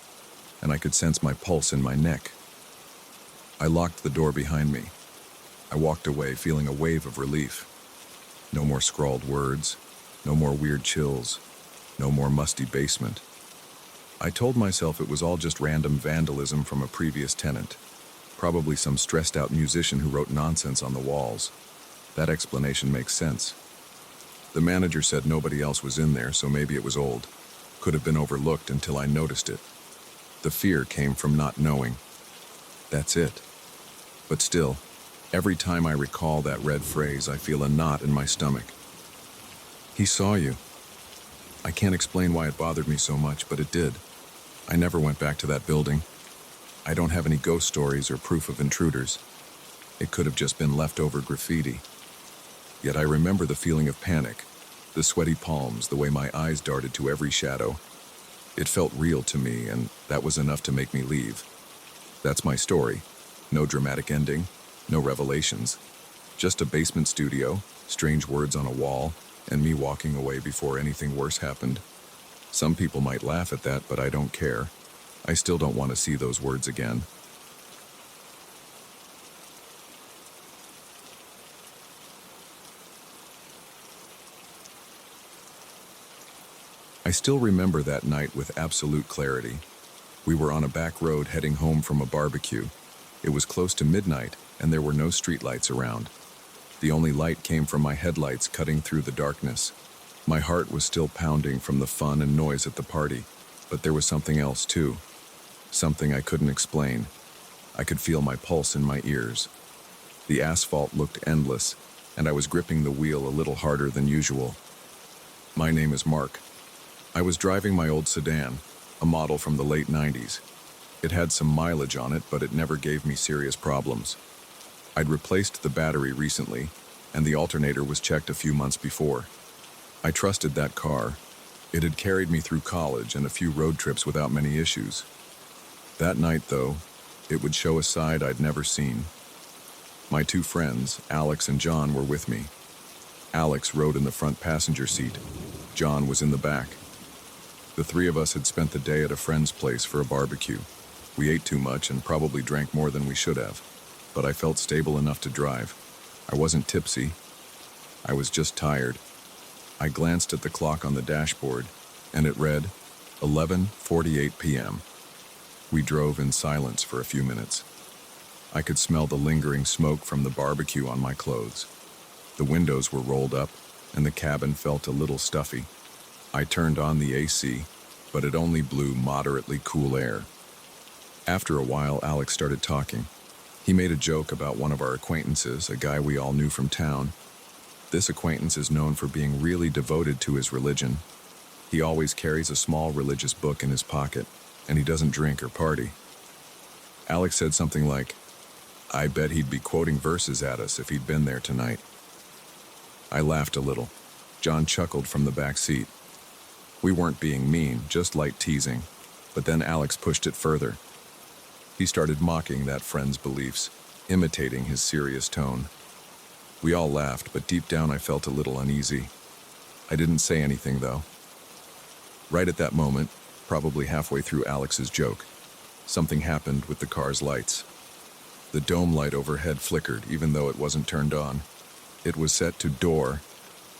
and I could sense my pulse in my neck. I locked the door behind me. I walked away, feeling a wave of relief. No more scrawled words, no more weird chills, no more musty basement. I told myself it was all just random vandalism from a previous tenant, probably some stressed-out musician who wrote nonsense on the walls. That explanation makes sense. The manager said nobody else was in there, so maybe it was old. Could have been overlooked until I noticed it. The fear came from not knowing. That's it. But still, every time I recall that red phrase, I feel a knot in my stomach. He saw you. I can't explain why it bothered me so much, but it did. I never went back to that building. I don't have any ghost stories or proof of intruders. It could have just been leftover graffiti. Yet I remember the feeling of panic, the sweaty palms, the way my eyes darted to every shadow. It felt real to me, and that was enough to make me leave. That's my story. No dramatic ending, no revelations. Just a basement studio, strange words on a wall, and me walking away before anything worse happened. Some people might laugh at that, but I don't care. I still don't want to see those words again. I still remember that night with absolute clarity. We were on a back road heading home from a barbecue. It was close to midnight, and there were no streetlights around. The only light came from my headlights cutting through the darkness. My heart was still pounding from the fun and noise at the party, but there was something else too. Something I couldn't explain. I could feel my pulse in my ears. The asphalt looked endless, and I was gripping the wheel a little harder than usual. My name is Mark. I was driving my old sedan, a model from the late 90s. It had some mileage on it, but it never gave me serious problems. I'd replaced the battery recently, and the alternator was checked a few months before. I trusted that car. It had carried me through college and a few road trips without many issues. That night, though, it would show a side I'd never seen. My two friends, Alex and John, were with me. Alex rode in the front passenger seat. John was in the back. The three of us had spent the day at a friend's place for a barbecue. We ate too much and probably drank more than we should have, but I felt stable enough to drive. I wasn't tipsy. I was just tired. I glanced at the clock on the dashboard, and it read 11:48 p.m. We drove in silence for a few minutes. I could smell the lingering smoke from the barbecue on my clothes. The windows were rolled up, and the cabin felt a little stuffy. I turned on the AC, but it only blew moderately cool air. After a while, Alex started talking. He made a joke about one of our acquaintances, a guy we all knew from town. This acquaintance is known for being really devoted to his religion. He always carries a small religious book in his pocket, and he doesn't drink or party. Alex said something like, "I bet he'd be quoting verses at us if he'd been there tonight." I laughed a little. John chuckled from the back seat. We weren't being mean, just light teasing, but then Alex pushed it further. He started mocking that friend's beliefs, imitating his serious tone. We all laughed, but deep down I felt a little uneasy. I didn't say anything, though. Right at that moment, probably halfway through Alex's joke, something happened with the car's lights. The dome light overhead flickered, even though it wasn't turned on. It was set to door,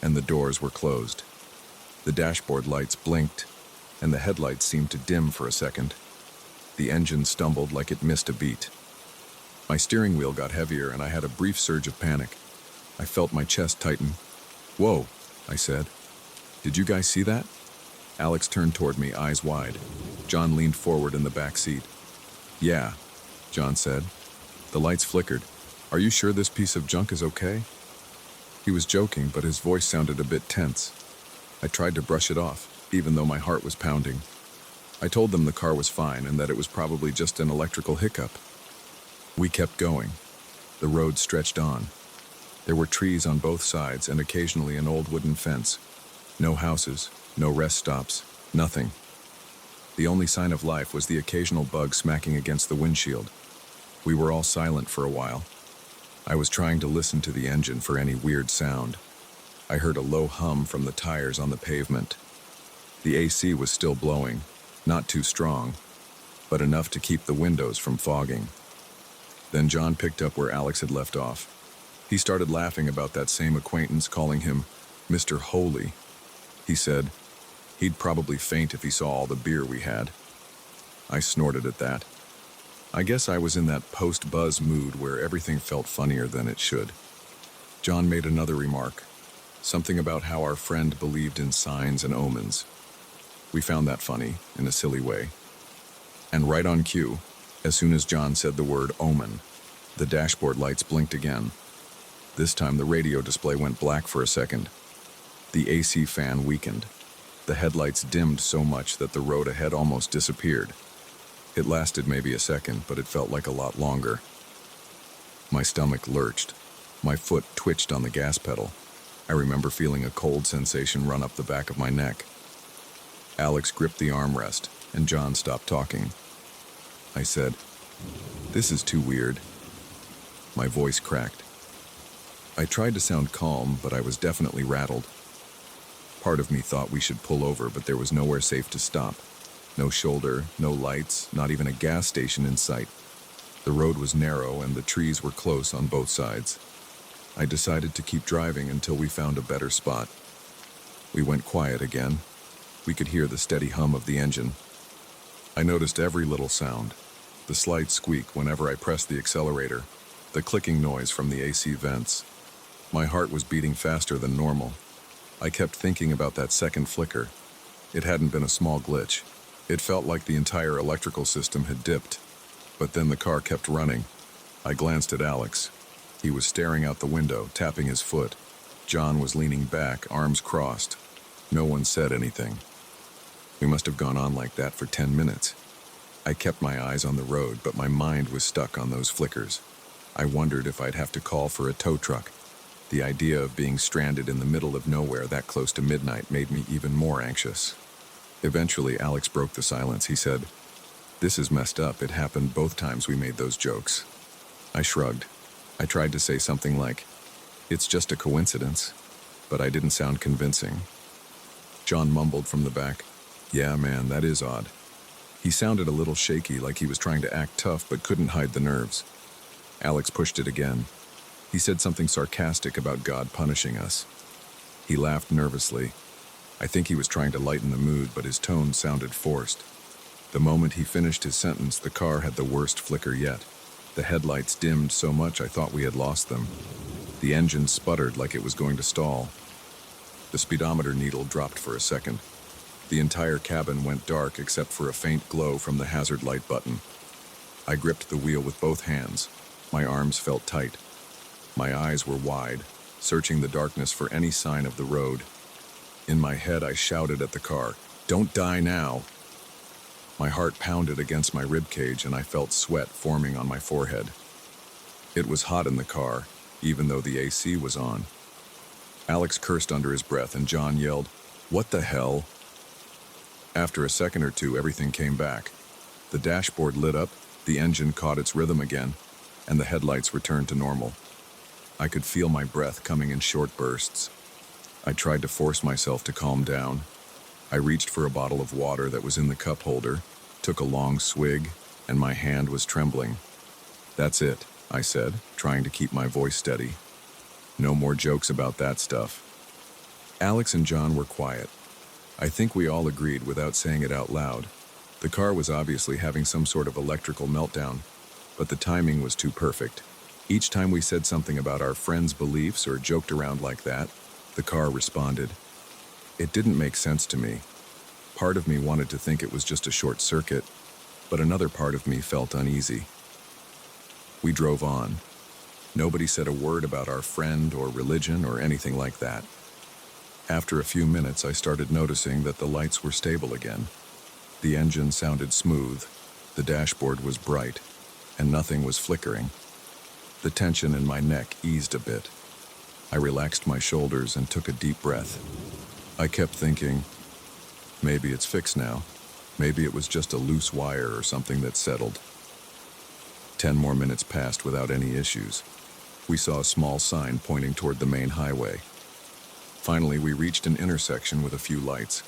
and the doors were closed. The dashboard lights blinked, and the headlights seemed to dim for a second. The engine stumbled like it missed a beat. My steering wheel got heavier, and I had a brief surge of panic. I felt my chest tighten. "Whoa," I said. "Did you guys see that?" Alex turned toward me, eyes wide. John leaned forward in the back seat. "Yeah," John said. The lights flickered. "Are you sure this piece of junk is okay?" He was joking, but his voice sounded a bit tense. I tried to brush it off, even though my heart was pounding. I told them the car was fine and that it was probably just an electrical hiccup. We kept going. The road stretched on. There were trees on both sides and occasionally an old wooden fence. No houses, no rest stops, nothing. The only sign of life was the occasional bug smacking against the windshield. We were all silent for a while. I was trying to listen to the engine for any weird sound. I heard a low hum from the tires on the pavement. The AC was still blowing, not too strong, but enough to keep the windows from fogging. Then John picked up where Alex had left off. He started laughing about that same acquaintance, calling him Mr. Holy. He said he'd probably faint if he saw all the beer we had. I snorted at that. I guess I was in that post-buzz mood where everything felt funnier than it should. John made another remark. Something about how our friend believed in signs and omens. We found that funny, in a silly way. And right on cue, as soon as John said the word omen, the dashboard lights blinked again. This time the radio display went black for a second. The AC fan weakened. The headlights dimmed so much that the road ahead almost disappeared. It lasted maybe a second, but it felt like a lot longer. My stomach lurched. My foot twitched on the gas pedal. I remember feeling a cold sensation run up the back of my neck. Alex gripped the armrest, and John stopped talking. I said, "This is too weird." My voice cracked. I tried to sound calm, but I was definitely rattled. Part of me thought we should pull over, but there was nowhere safe to stop. No shoulder, no lights, not even a gas station in sight. The road was narrow and the trees were close on both sides. I decided to keep driving until we found a better spot. We went quiet again. We could hear the steady hum of the engine. I noticed every little sound. The slight squeak whenever I pressed the accelerator, the clicking noise from the AC vents. My heart was beating faster than normal. I kept thinking about that second flicker. It hadn't been a small glitch. It felt like the entire electrical system had dipped. But then the car kept running. I glanced at Alex. He was staring out the window, tapping his foot. John was leaning back, arms crossed. No one said anything. We must have gone on like that for 10 minutes. I kept my eyes on the road, but my mind was stuck on those flickers. I wondered if I'd have to call for a tow truck. The idea of being stranded in the middle of nowhere that close to midnight made me even more anxious. Eventually, Alex broke the silence. He said, "This is messed up. It happened both times we made those jokes." I shrugged. I tried to say something like, "It's just a coincidence," but I didn't sound convincing. John mumbled from the back, "Yeah, man, that is odd." He sounded a little shaky, like he was trying to act tough but couldn't hide the nerves. Alex pushed it again. He said something sarcastic about God punishing us. He laughed nervously. I think he was trying to lighten the mood, but his tone sounded forced. The moment he finished his sentence, the car had the worst flicker yet. The headlights dimmed so much I thought we had lost them. The engine sputtered like it was going to stall. The speedometer needle dropped for a second. The entire cabin went dark except for a faint glow from the hazard light button. I gripped the wheel with both hands. My arms felt tight. My eyes were wide, searching the darkness for any sign of the road. In my head, I shouted at the car, "Don't die now!" My heart pounded against my ribcage and I felt sweat forming on my forehead. It was hot in the car, even though the AC was on. Alex cursed under his breath and John yelled, "What the hell?" After a second or two, everything came back. The dashboard lit up, the engine caught its rhythm again, and the headlights returned to normal. I could feel my breath coming in short bursts. I tried to force myself to calm down. I reached for a bottle of water that was in the cup holder, took a long swig, and my hand was trembling. "That's it," I said, trying to keep my voice steady. "No more jokes about that stuff." Alex and John were quiet. I think we all agreed without saying it out loud. The car was obviously having some sort of electrical meltdown, but the timing was too perfect. Each time we said something about our friends' beliefs or joked around like that, the car responded. It didn't make sense to me. Part of me wanted to think it was just a short circuit, but another part of me felt uneasy. We drove on. Nobody said a word about our friend or religion or anything like that. After a few minutes, I started noticing that the lights were stable again. The engine sounded smooth, the dashboard was bright, and nothing was flickering. The tension in my neck eased a bit. I relaxed my shoulders and took a deep breath. I kept thinking, maybe it's fixed now. Maybe it was just a loose wire or something that settled. 10 more minutes passed without any issues. We saw a small sign pointing toward the main highway. Finally, we reached an intersection with a few lights.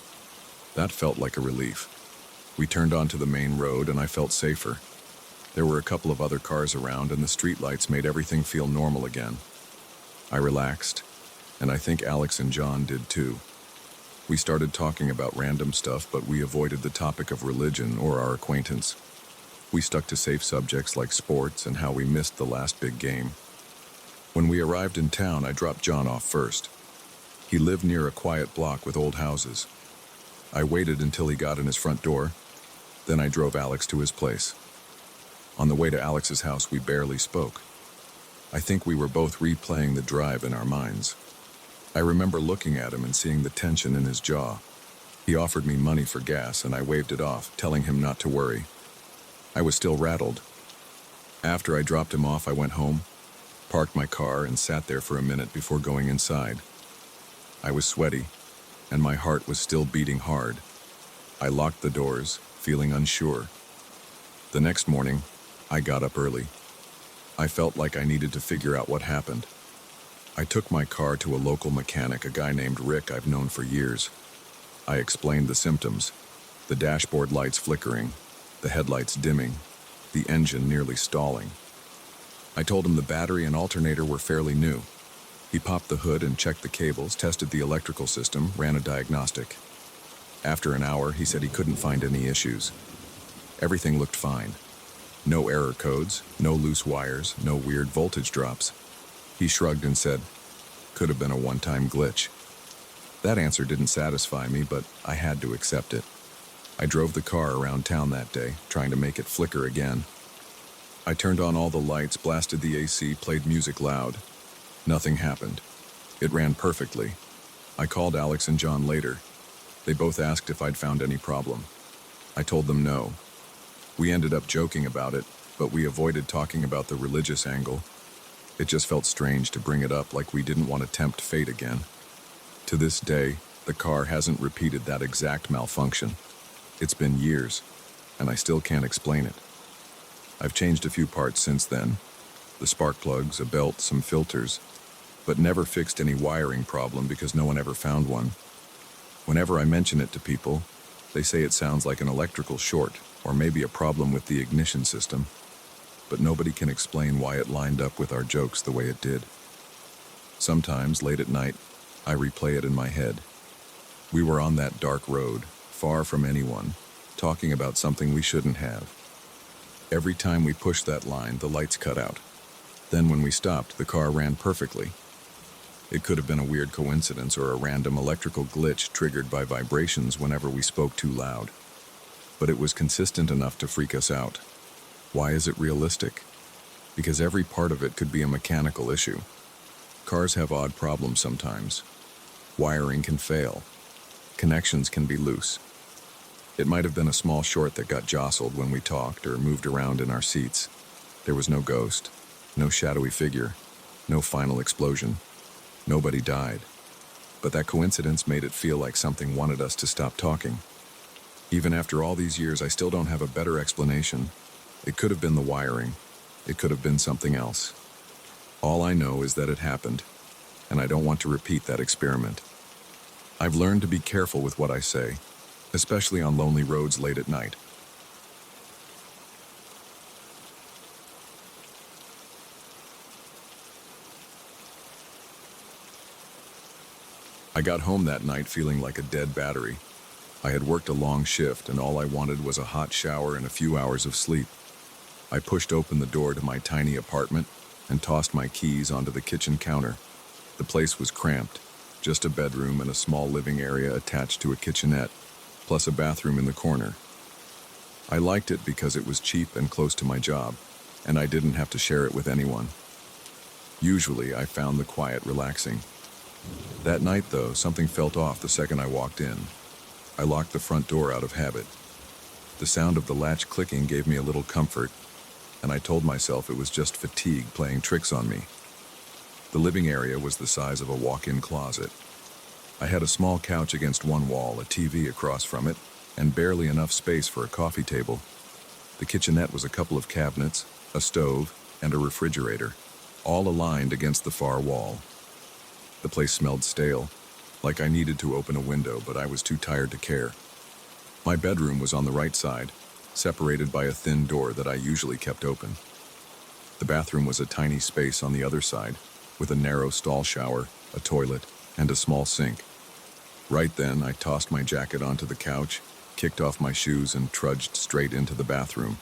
That felt like a relief. We turned onto the main road and I felt safer. There were a couple of other cars around and the streetlights made everything feel normal again. I relaxed, and I think Alex and John did too. We started talking about random stuff, but we avoided the topic of religion or our acquaintance. We stuck to safe subjects like sports and how we missed the last big game. When we arrived in town, I dropped John off first. He lived near a quiet block with old houses. I waited until he got in his front door, then I drove Alex to his place. On the way to Alex's house, we barely spoke. I think we were both replaying the drive in our minds. I remember looking at him and seeing the tension in his jaw. He offered me money for gas and I waved it off, telling him not to worry. I was still rattled. After I dropped him off, I went home, parked my car, and sat there for a minute before going inside. I was sweaty, and my heart was still beating hard. I locked the doors, feeling unsure. The next morning, I got up early. I felt like I needed to figure out what happened. I took my car to a local mechanic, a guy named Rick I've known for years. I explained the symptoms: the dashboard lights flickering, the headlights dimming, the engine nearly stalling. I told him the battery and alternator were fairly new. He popped the hood and checked the cables, tested the electrical system, ran a diagnostic. After an hour, he said he couldn't find any issues. Everything looked fine. No error codes, no loose wires, no weird voltage drops. He shrugged and said, "Could have been a one-time glitch." That answer didn't satisfy me, but I had to accept it. I drove the car around town that day, trying to make it flicker again. I turned on all the lights, blasted the AC, played music loud. Nothing happened. It ran perfectly. I called Alex and John later. They both asked if I'd found any problem. I told them no. We ended up joking about it, but we avoided talking about the religious angle. It just felt strange to bring it up, like we didn't want to tempt fate again. To this day, the car hasn't repeated that exact malfunction. It's been years, and I still can't explain it. I've changed a few parts since then. The spark plugs, a belt, some filters, but never fixed any wiring problem because no one ever found one. Whenever I mention it to people, they say it sounds like an electrical short or maybe a problem with the ignition system, but nobody can explain why it lined up with our jokes the way it did. Sometimes, late at night, I replay it in my head. We were on that dark road, far from anyone, talking about something we shouldn't have. Every time we pushed that line, the lights cut out. Then when we stopped, the car ran perfectly. It could have been a weird coincidence or a random electrical glitch triggered by vibrations whenever we spoke too loud. But it was consistent enough to freak us out. Why is it realistic? Because every part of it could be a mechanical issue. Cars have odd problems sometimes. Wiring can fail. Connections can be loose. It might have been a small short that got jostled when we talked or moved around in our seats. There was no ghost, no shadowy figure, no final explosion. Nobody died. But that coincidence made it feel like something wanted us to stop talking. Even after all these years, I still don't have a better explanation. It could have been the wiring. It could have been something else. All I know is that it happened, and I don't want to repeat that experiment. I've learned to be careful with what I say, especially on lonely roads late at night. I got home that night feeling like a dead battery. I had worked a long shift, and all I wanted was a hot shower and a few hours of sleep. I pushed open the door to my tiny apartment and tossed my keys onto the kitchen counter. The place was cramped, just a bedroom and a small living area attached to a kitchenette, plus a bathroom in the corner. I liked it because it was cheap and close to my job, and I didn't have to share it with anyone. Usually, I found the quiet relaxing. That night, though, something felt off the second I walked in. I locked the front door out of habit. The sound of the latch clicking gave me a little comfort, and I told myself it was just fatigue playing tricks on me. The living area was the size of a walk-in closet. I had a small couch against one wall, a TV across from it, and barely enough space for a coffee table. The kitchenette was a couple of cabinets, a stove, and a refrigerator, all aligned against the far wall. The place smelled stale, like I needed to open a window, but I was too tired to care. My bedroom was on the right side, separated by a thin door that I usually kept open. The bathroom was a tiny space on the other side, with a narrow stall shower, a toilet, and a small sink. Right then, I tossed my jacket onto the couch, kicked off my shoes, and trudged straight into the bathroom.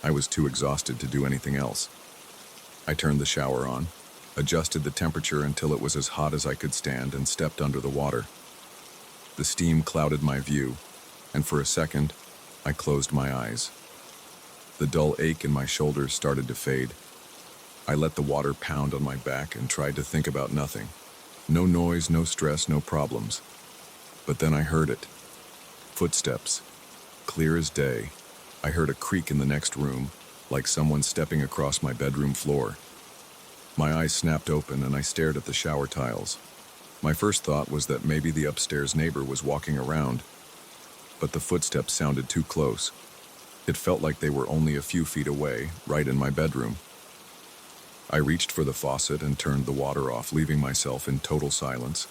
I was too exhausted to do anything else. I turned the shower on, adjusted the temperature until it was as hot as I could stand, and stepped under the water. The steam clouded my view, and for a second, I closed my eyes. The dull ache in my shoulders started to fade. I let the water pound on my back and tried to think about nothing. No noise, no stress, no problems. But then I heard it. Footsteps. Clear as day. I heard a creak in the next room, like someone stepping across my bedroom floor. My eyes snapped open and I stared at the shower tiles. My first thought was that maybe the upstairs neighbor was walking around, but the footsteps sounded too close. It felt like they were only a few feet away, right in my bedroom. I reached for the faucet and turned the water off, leaving myself in total silence.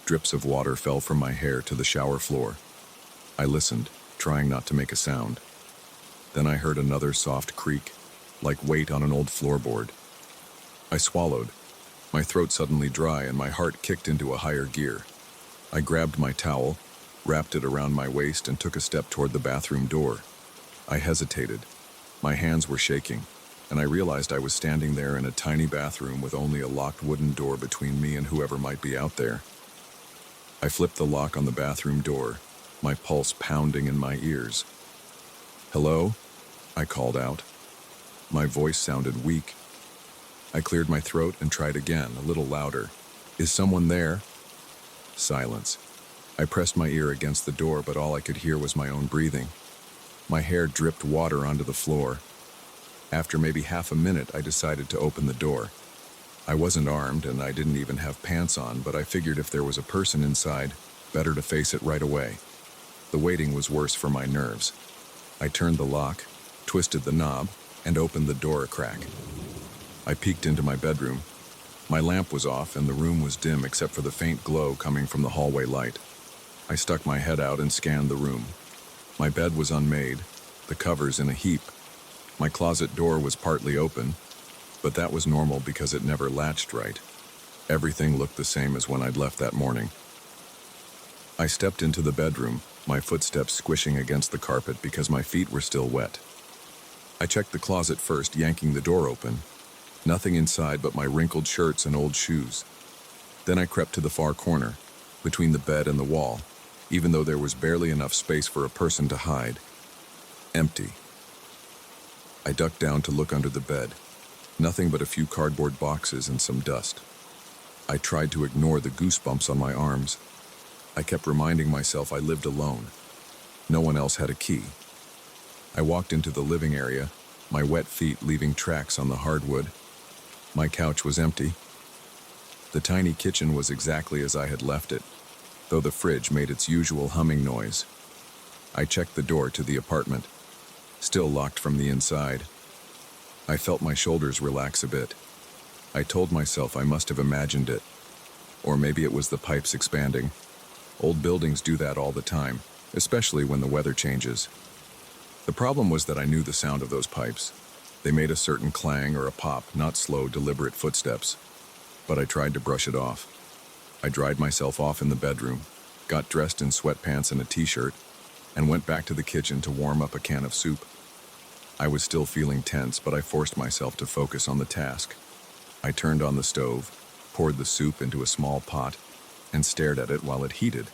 Drips of water fell from my hair to the shower floor. I listened, trying not to make a sound. Then I heard another soft creak, like weight on an old floorboard. I swallowed. My throat suddenly dry and my heart kicked into a higher gear. I grabbed my towel, wrapped it around my waist, and took a step toward the bathroom door. I hesitated. My hands were shaking, and I realized I was standing there in a tiny bathroom with only a locked wooden door between me and whoever might be out there. I flipped the lock on the bathroom door, my pulse pounding in my ears. "Hello?" I called out. My voice sounded weak. I cleared my throat and tried again, a little louder. "Is someone there?" Silence. I pressed my ear against the door, but all I could hear was my own breathing. My hair dripped water onto the floor. After maybe half a minute, I decided to open the door. I wasn't armed and I didn't even have pants on, but I figured if there was a person inside, better to face it right away. The waiting was worse for my nerves. I turned the lock, twisted the knob, and opened the door a crack. I peeked into my bedroom. My lamp was off and the room was dim except for the faint glow coming from the hallway light. I stuck my head out and scanned the room. My bed was unmade, the covers in a heap. My closet door was partly open, but that was normal because it never latched right. Everything looked the same as when I'd left that morning. I stepped into the bedroom, my footsteps squishing against the carpet because my feet were still wet. I checked the closet first, yanking the door open. Nothing inside but my wrinkled shirts and old shoes. Then I crept to the far corner, between the bed and the wall, even though there was barely enough space for a person to hide. Empty. I ducked down to look under the bed. Nothing but a few cardboard boxes and some dust. I tried to ignore the goosebumps on my arms. I kept reminding myself I lived alone. No one else had a key. I walked into the living area, my wet feet leaving tracks on the hardwood. My couch was empty. The tiny kitchen was exactly as I had left it, though the fridge made its usual humming noise. I checked the door to the apartment, still locked from the inside. I felt my shoulders relax a bit. I told myself I must have imagined it, or maybe it was the pipes expanding. Old buildings do that all the time, especially when the weather changes. The problem was that I knew the sound of those pipes. They made a certain clang or a pop, not slow, deliberate footsteps. But I tried to brush it off. I dried myself off in the bedroom, got dressed in sweatpants and a t-shirt, and went back to the kitchen to warm up a can of soup. I was still feeling tense, but I forced myself to focus on the task. I turned on the stove, poured the soup into a small pot, and stared at it while it heated.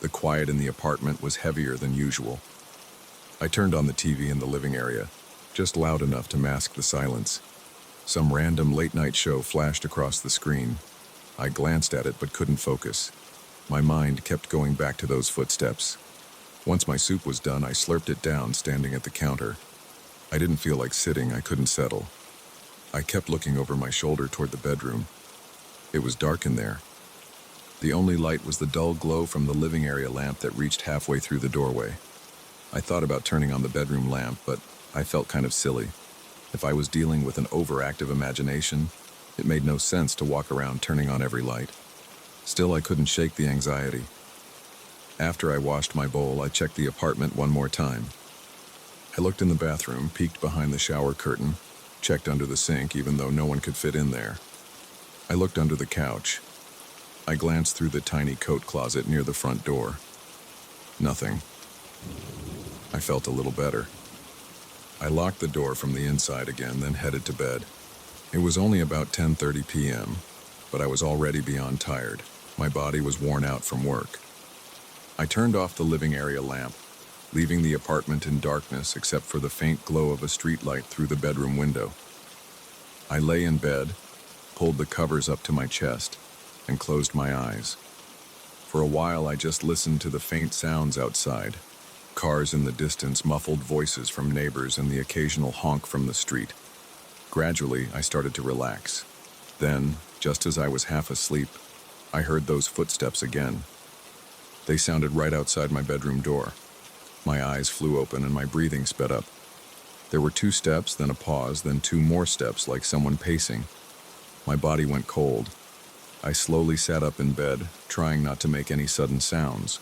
The quiet in the apartment was heavier than usual. I turned on the TV in the living area, just loud enough to mask the silence. Some random late-night show flashed across the screen. I glanced at it but couldn't focus. My mind kept going back to those footsteps. Once my soup was done, I slurped it down, standing at the counter. I didn't feel like sitting, I couldn't settle. I kept looking over my shoulder toward the bedroom. It was dark in there. The only light was the dull glow from the living area lamp that reached halfway through the doorway. I thought about turning on the bedroom lamp, but I felt kind of silly. If I was dealing with an overactive imagination, it made no sense to walk around turning on every light. Still, I couldn't shake the anxiety. After I washed my bowl, I checked the apartment one more time. I looked in the bathroom, peeked behind the shower curtain, checked under the sink even though no one could fit in there. I looked under the couch. I glanced through the tiny coat closet near the front door. Nothing. I felt a little better. I locked the door from the inside again, then headed to bed. It was only about 10:30 p.m., but I was already beyond tired. My body was worn out from work. I turned off the living area lamp, leaving the apartment in darkness except for the faint glow of a streetlight through the bedroom window. I lay in bed, pulled the covers up to my chest, and closed my eyes. For a while, I just listened to the faint sounds outside. Cars in the distance, muffled voices from neighbors, and the occasional honk from the street. Gradually, I started to relax. Then, just as I was half asleep, I heard those footsteps again. They sounded right outside my bedroom door. My eyes flew open and my breathing sped up. There were 2 steps, then a pause, then 2 more steps like someone pacing. My body went cold. I slowly sat up in bed, trying not to make any sudden sounds.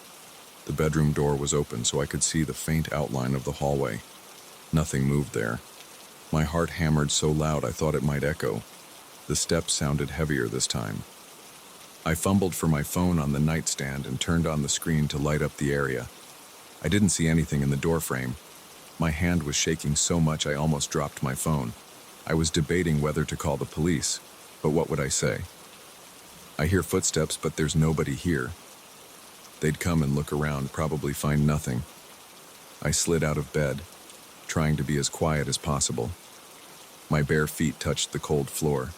The bedroom door was open so I could see the faint outline of the hallway. Nothing moved there. My heart hammered so loud I thought it might echo. The steps sounded heavier this time. I fumbled for my phone on the nightstand and turned on the screen to light up the area. I didn't see anything in the doorframe. My hand was shaking so much I almost dropped my phone. I was debating whether to call the police, but what would I say? I hear footsteps, but there's nobody here. They'd come and look around, probably find nothing. I slid out of bed, trying to be as quiet as possible. My bare feet touched the cold floor.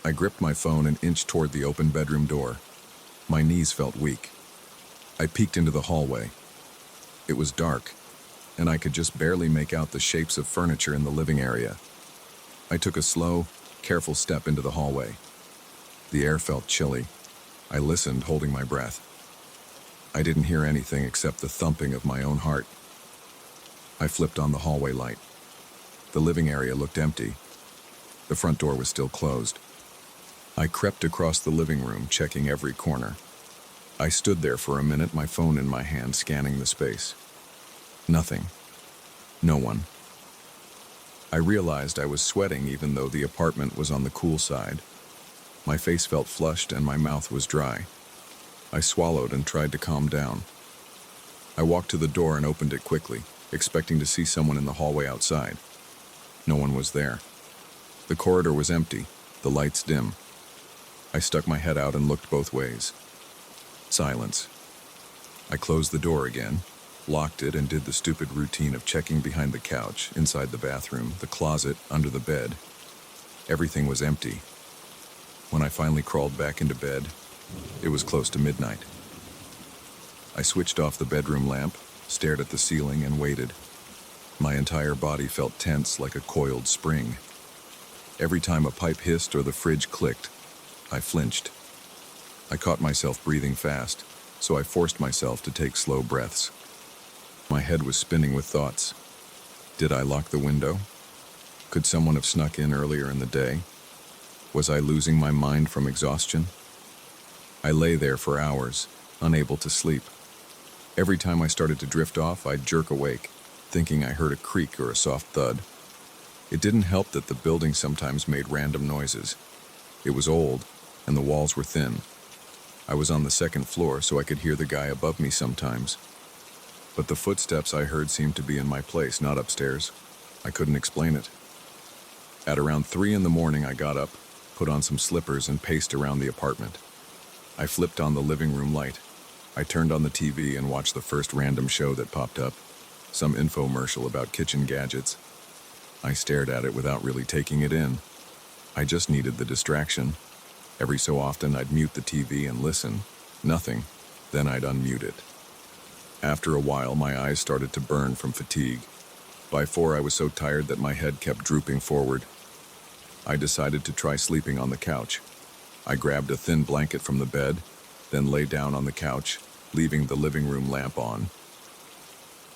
I gripped my phone and inched toward the open bedroom door. My knees felt weak. I peeked into the hallway. It was dark, and I could just barely make out the shapes of furniture in the living area. I took a slow, careful step into the hallway. The air felt chilly. I listened, holding my breath. I didn't hear anything except the thumping of my own heart. I flipped on the hallway light. The living area looked empty. The front door was still closed. I crept across the living room, checking every corner. I stood there for a minute, my phone in my hand, scanning the space. Nothing. No one. I realized I was sweating even though the apartment was on the cool side. My face felt flushed and my mouth was dry. I swallowed and tried to calm down. I walked to the door and opened it quickly, expecting to see someone in the hallway outside. No one was there. The corridor was empty, the lights dim. I stuck my head out and looked both ways. Silence. I closed the door again, locked it, and did the stupid routine of checking behind the couch, inside the bathroom, the closet, under the bed. Everything was empty. When I finally crawled back into bed, it was close to midnight. I switched off the bedroom lamp, stared at the ceiling, and waited. My entire body felt tense like a coiled spring. Every time a pipe hissed or the fridge clicked, I flinched. I caught myself breathing fast, so I forced myself to take slow breaths. My head was spinning with thoughts. Did I lock the window? Could someone have snuck in earlier in the day? Was I losing my mind from exhaustion? I lay there for hours, unable to sleep. Every time I started to drift off, I'd jerk awake, thinking I heard a creak or a soft thud. It didn't help that the building sometimes made random noises. It was old, and the walls were thin. I was on the 2nd floor, so I could hear the guy above me sometimes. But the footsteps I heard seemed to be in my place, not upstairs. I couldn't explain it. At around 3 in the morning, I got up, put on some slippers, and paced around the apartment. I flipped on the living room light. I turned on the TV and watched the first random show that popped up, some infomercial about kitchen gadgets. I stared at it without really taking it in. I just needed the distraction. Every so often, I'd mute the TV and listen. Nothing. Then I'd unmute it. After a while, my eyes started to burn from fatigue. By 4, I was so tired that my head kept drooping forward. I decided to try sleeping on the couch. I grabbed a thin blanket from the bed, then lay down on the couch, leaving the living room lamp on.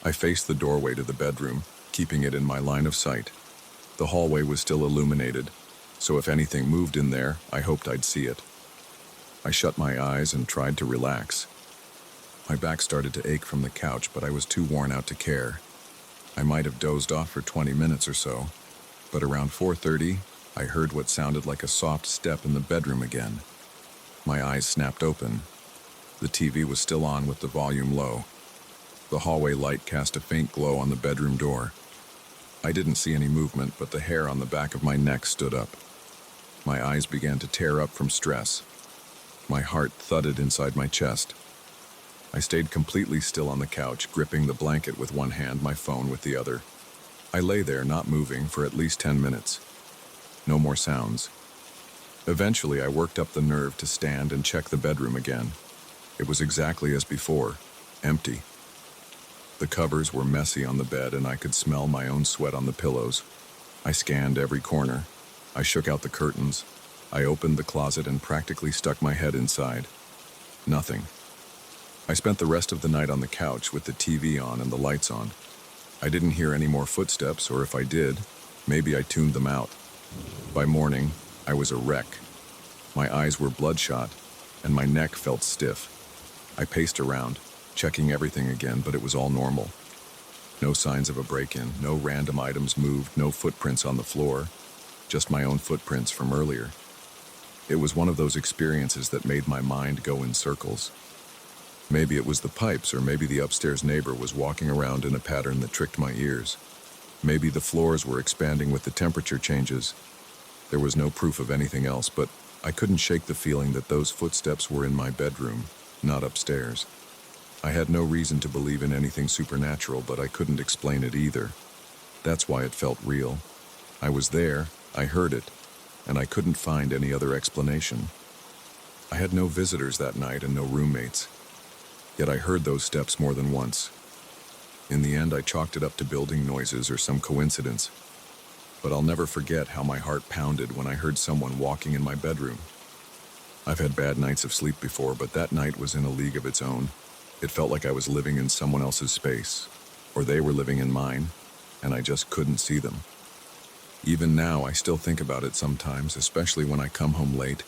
I faced the doorway to the bedroom, keeping it in my line of sight. The hallway was still illuminated, so if anything moved in there, I hoped I'd see it. I shut my eyes and tried to relax. My back started to ache from the couch, but I was too worn out to care. I might have dozed off for 20 minutes or so, but around 4:30, I heard what sounded like a soft step in the bedroom again. My eyes snapped open. The TV was still on with the volume low. The hallway light cast a faint glow on the bedroom door. I didn't see any movement, but the hair on the back of my neck stood up. My eyes began to tear up from stress. My heart thudded inside my chest. I stayed completely still on the couch, gripping the blanket with one hand, my phone with the other. I lay there, not moving, for at least 10 minutes. No more sounds. Eventually, I worked up the nerve to stand and check the bedroom again. It was exactly as before, empty. The covers were messy on the bed, and I could smell my own sweat on the pillows. I scanned every corner. I shook out the curtains. I opened the closet and practically stuck my head inside. Nothing. I spent the rest of the night on the couch with the TV on and the lights on. I didn't hear any more footsteps, or if I did, maybe I tuned them out. By morning, I was a wreck. My eyes were bloodshot, and my neck felt stiff. I paced around, checking everything again, but it was all normal. No signs of a break-in, no random items moved, no footprints on the floor, just my own footprints from earlier. It was one of those experiences that made my mind go in circles. Maybe it was the pipes, or maybe the upstairs neighbor was walking around in a pattern that tricked my ears. Maybe the floors were expanding with the temperature changes. There was no proof of anything else, but I couldn't shake the feeling that those footsteps were in my bedroom, not upstairs. I had no reason to believe in anything supernatural, but I couldn't explain it either. That's why it felt real. I was there, I heard it, and I couldn't find any other explanation. I had no visitors that night and no roommates. Yet I heard those steps more than once. In the end, I chalked it up to building noises or some coincidence. But I'll never forget how my heart pounded when I heard someone walking in my bedroom. I've had bad nights of sleep before, but that night was in a league of its own. It felt like I was living in someone else's space, or they were living in mine, and I just couldn't see them. Even now, I still think about it sometimes, especially when I come home late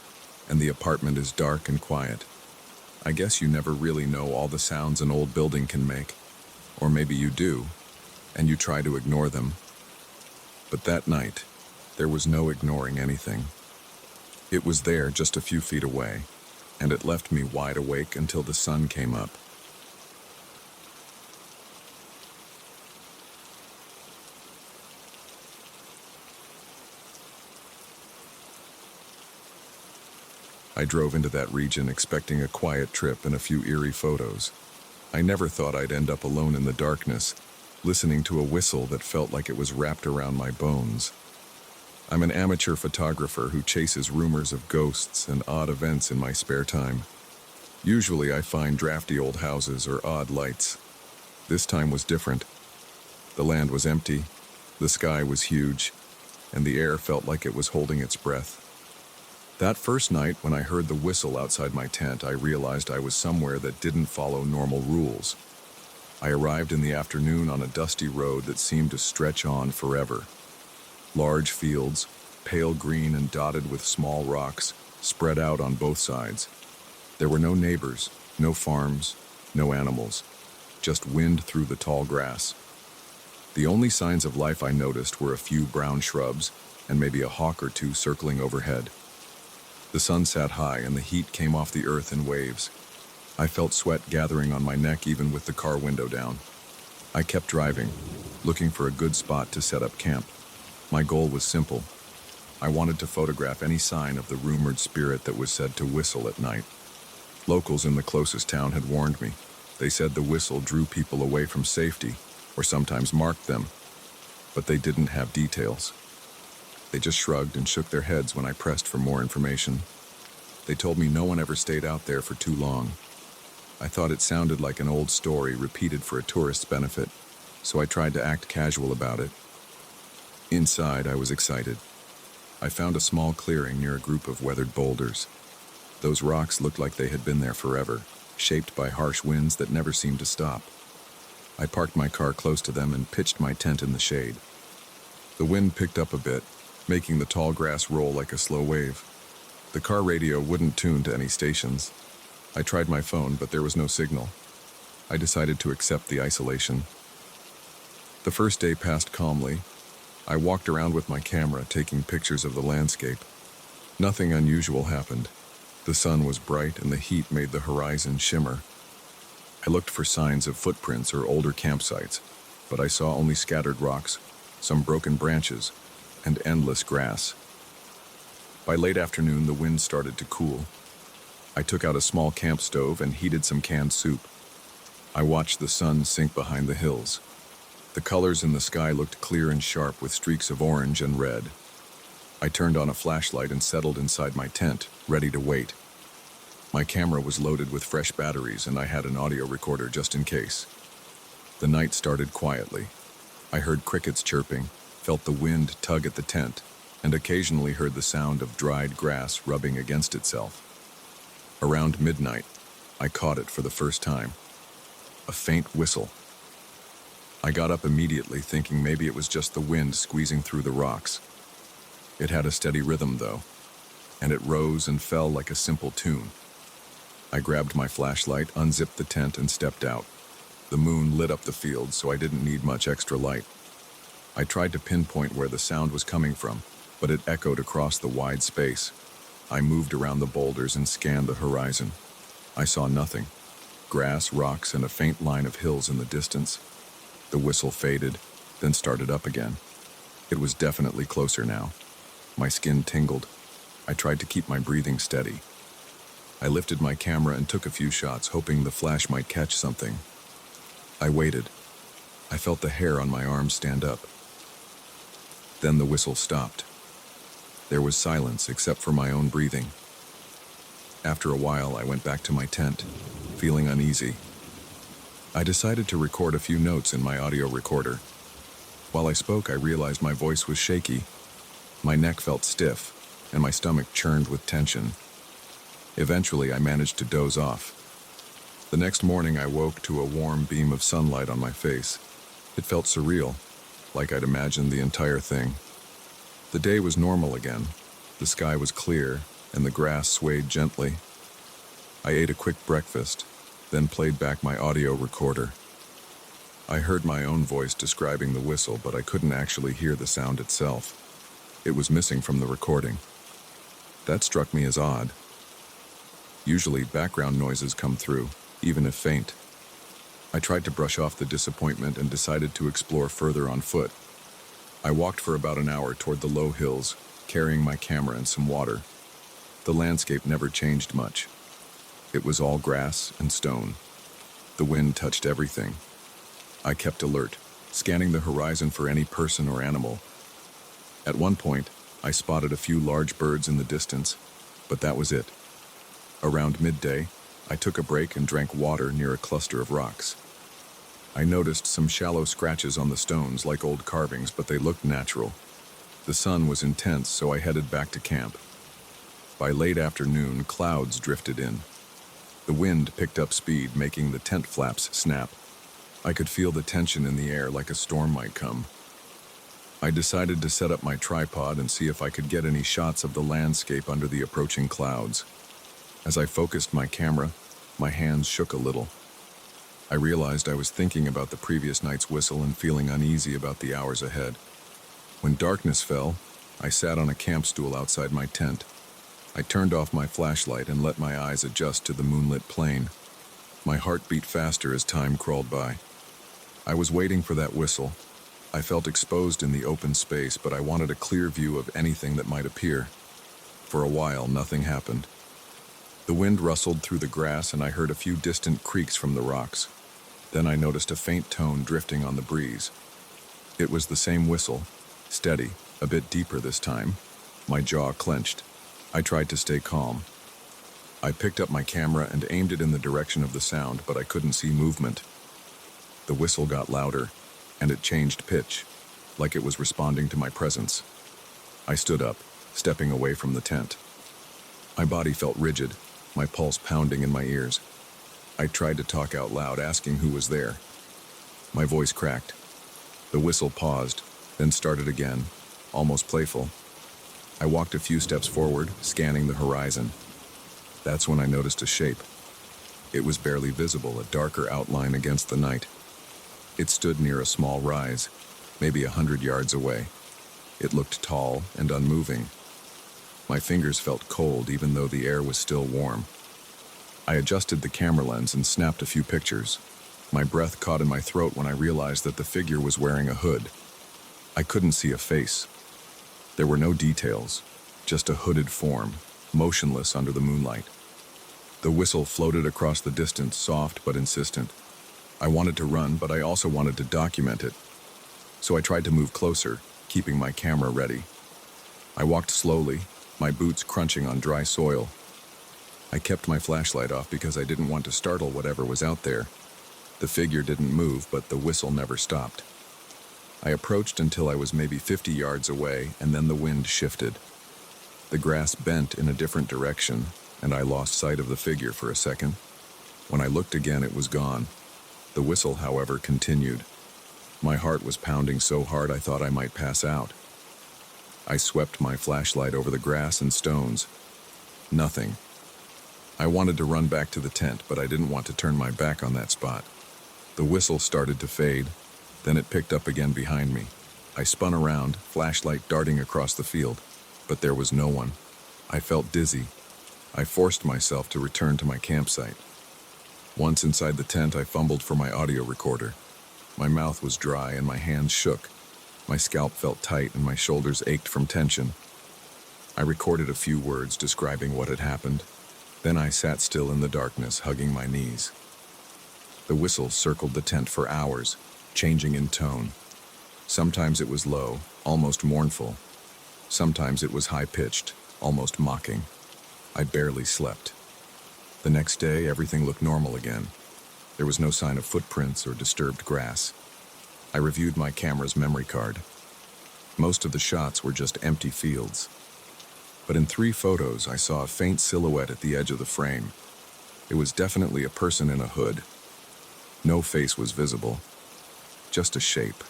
and the apartment is dark and quiet. I guess you never really know all the sounds an old building can make, or maybe you do, and you try to ignore them. But that night, there was no ignoring anything. It was there just a few feet away, and it left me wide awake until the sun came up. I drove into that region expecting a quiet trip and a few eerie photos. I never thought I'd end up alone in the darkness, listening to a whistle that felt like it was wrapped around my bones. I'm an amateur photographer who chases rumors of ghosts and odd events in my spare time. Usually I find drafty old houses or odd lights. This time was different. The land was empty, the sky was huge, and the air felt like it was holding its breath. That first night, when I heard the whistle outside my tent, I realized I was somewhere that didn't follow normal rules. I arrived in the afternoon on a dusty road that seemed to stretch on forever. Large fields, pale green and dotted with small rocks, spread out on both sides. There were no neighbors, no farms, no animals, just wind through the tall grass. The only signs of life I noticed were a few brown shrubs and maybe a hawk or two circling overhead. The sun sat high and the heat came off the earth in waves. I felt sweat gathering on my neck even with the car window down. I kept driving, looking for a good spot to set up camp. My goal was simple. I wanted to photograph any sign of the rumored spirit that was said to whistle at night. Locals in the closest town had warned me. They said the whistle drew people away from safety, or sometimes marked them, but they didn't have details. They just shrugged and shook their heads when I pressed for more information. They told me no one ever stayed out there for too long. I thought it sounded like an old story repeated for a tourist's benefit, so I tried to act casual about it. Inside, I was excited. I found a small clearing near a group of weathered boulders. Those rocks looked like they had been there forever, shaped by harsh winds that never seemed to stop. I parked my car close to them and pitched my tent in the shade. The wind picked up a bit, making the tall grass roll like a slow wave. The car radio wouldn't tune to any stations. I tried my phone, but there was no signal. I decided to accept the isolation. The first day passed calmly. I walked around with my camera, taking pictures of the landscape. Nothing unusual happened. The sun was bright and the heat made the horizon shimmer. I looked for signs of footprints or older campsites, but I saw only scattered rocks, some broken branches, and endless grass. By late afternoon, the wind started to cool. I took out a small camp stove and heated some canned soup. I watched the sun sink behind the hills. The colors in the sky looked clear and sharp with streaks of orange and red. I turned on a flashlight and settled inside my tent, ready to wait. My camera was loaded with fresh batteries and I had an audio recorder just in case. The night started quietly. I heard crickets chirping, felt the wind tug at the tent, and occasionally heard the sound of dried grass rubbing against itself. Around midnight, I caught it for the first time. A faint whistle. I got up immediately thinking maybe it was just the wind squeezing through the rocks. It had a steady rhythm though, and it rose and fell like a simple tune. I grabbed my flashlight, unzipped the tent, and stepped out. The moon lit up the field, so I didn't need much extra light. I tried to pinpoint where the sound was coming from, but it echoed across the wide space. I moved around the boulders and scanned the horizon. I saw nothing. Grass, rocks, and a faint line of hills in the distance. The whistle faded, then started up again. It was definitely closer now. My skin tingled. I tried to keep my breathing steady. I lifted my camera and took a few shots, hoping the flash might catch something. I waited. I felt the hair on my arms stand up. Then the whistle stopped. There was silence except for my own breathing. After a while, I went back to my tent, feeling uneasy. I decided to record a few notes in my audio recorder. While I spoke, I realized my voice was shaky. My neck felt stiff, and my stomach churned with tension. Eventually, I managed to doze off. The next morning, I woke to a warm beam of sunlight on my face. It felt surreal, like I'd imagined the entire thing. The day was normal again. The sky was clear, and the grass swayed gently. I ate a quick breakfast, then played back my audio recorder. I heard my own voice describing the whistle, but I couldn't actually hear the sound itself. It was missing from the recording. That struck me as odd. Usually, background noises come through, even if faint. I tried to brush off the disappointment and decided to explore further on foot. I walked for about an hour toward the low hills, carrying my camera and some water. The landscape never changed much. It was all grass and stone. The wind touched everything. I kept alert, scanning the horizon for any person or animal. At one point, I spotted a few large birds in the distance, but that was it. Around midday, I took a break and drank water near a cluster of rocks. I noticed some shallow scratches on the stones like old carvings, but they looked natural. The sun was intense, so I headed back to camp. By late afternoon, clouds drifted in. The wind picked up speed, making the tent flaps snap. I could feel the tension in the air like a storm might come. I decided to set up my tripod and see if I could get any shots of the landscape under the approaching clouds. As I focused my camera, my hands shook a little. I realized I was thinking about the previous night's whistle and feeling uneasy about the hours ahead. When darkness fell, I sat on a camp stool outside my tent. I turned off my flashlight and let my eyes adjust to the moonlit plain. My heart beat faster as time crawled by. I was waiting for that whistle. I felt exposed in the open space, but I wanted a clear view of anything that might appear. For a while, nothing happened. The wind rustled through the grass and I heard a few distant creaks from the rocks. Then I noticed a faint tone drifting on the breeze. It was the same whistle, steady, a bit deeper this time. My jaw clenched. I tried to stay calm. I picked up my camera and aimed it in the direction of the sound, but I couldn't see movement. The whistle got louder, and it changed pitch, like it was responding to my presence. I stood up, stepping away from the tent. My body felt rigid, my pulse pounding in my ears. I tried to talk out loud, asking who was there. My voice cracked. The whistle paused, then started again, almost playful. I walked a few steps forward, scanning the horizon. That's when I noticed a shape. It was barely visible, a darker outline against the night. It stood near a small rise, maybe 100 yards away. It looked tall and unmoving. My fingers felt cold, even though the air was still warm. I adjusted the camera lens and snapped a few pictures. My breath caught in my throat when I realized that the figure was wearing a hood. I couldn't see a face. There were no details, just a hooded form, motionless under the moonlight. The whistle floated across the distance, soft but insistent. I wanted to run, but I also wanted to document it. So I tried to move closer, keeping my camera ready. I walked slowly, my boots crunching on dry soil. I kept my flashlight off because I didn't want to startle whatever was out there. The figure didn't move, but the whistle never stopped. I approached until I was maybe 50 yards away, and then the wind shifted. The grass bent in a different direction, and I lost sight of the figure for a second. When I looked again, it was gone. The whistle, however, continued. My heart was pounding so hard I thought I might pass out. I swept my flashlight over the grass and stones. Nothing. I wanted to run back to the tent, but I didn't want to turn my back on that spot. The whistle started to fade, then it picked up again behind me. I spun around, flashlight darting across the field, but there was no one. I felt dizzy. I forced myself to return to my campsite. Once inside the tent, I fumbled for my audio recorder. My mouth was dry and my hands shook. My scalp felt tight and my shoulders ached from tension. I recorded a few words describing what had happened. Then I sat still in the darkness, hugging my knees. The whistle circled the tent for hours, changing in tone. Sometimes it was low, almost mournful. Sometimes it was high-pitched, almost mocking. I barely slept. The next day, everything looked normal again. There was no sign of footprints or disturbed grass. I reviewed my camera's memory card. Most of the shots were just empty fields. But in 3 photos, I saw a faint silhouette at the edge of the frame. It was definitely a person in a hood. No face was visible, just a shape.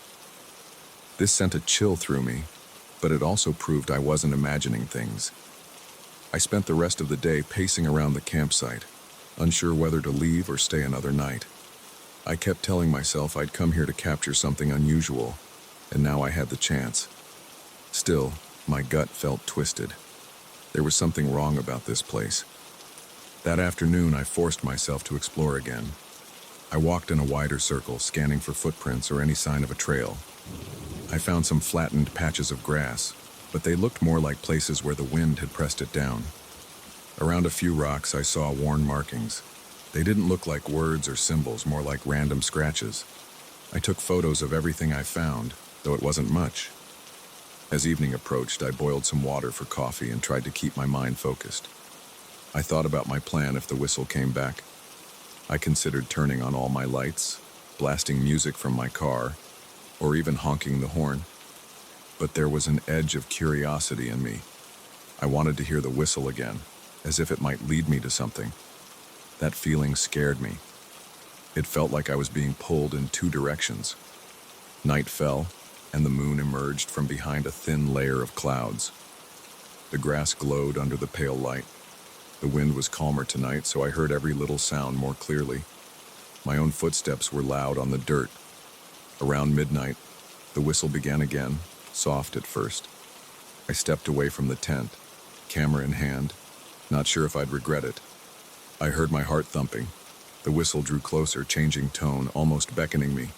This sent a chill through me, but it also proved I wasn't imagining things. I spent the rest of the day pacing around the campsite, unsure whether to leave or stay another night. I kept telling myself I'd come here to capture something unusual, and now I had the chance. Still, my gut felt twisted. There was something wrong about this place. That afternoon, I forced myself to explore again. I walked in a wider circle, scanning for footprints or any sign of a trail. I found some flattened patches of grass, but they looked more like places where the wind had pressed it down. Around a few rocks, I saw worn markings. They didn't look like words or symbols, more like random scratches. I took photos of everything I found, though it wasn't much. As evening approached, I boiled some water for coffee and tried to keep my mind focused. I thought about my plan if the whistle came back. I considered turning on all my lights, blasting music from my car, or even honking the horn. But there was an edge of curiosity in me. I wanted to hear the whistle again, as if it might lead me to something. That feeling scared me. It felt like I was being pulled in 2 directions. Night fell, and the moon emerged from behind a thin layer of clouds. The grass glowed under the pale light. The wind was calmer tonight, so I heard every little sound more clearly. My own footsteps were loud on the dirt. Around midnight, the whistle began again, soft at first. I stepped away from the tent, camera in hand, not sure if I'd regret it. I heard my heart thumping. The whistle drew closer, changing tone, almost beckoning me.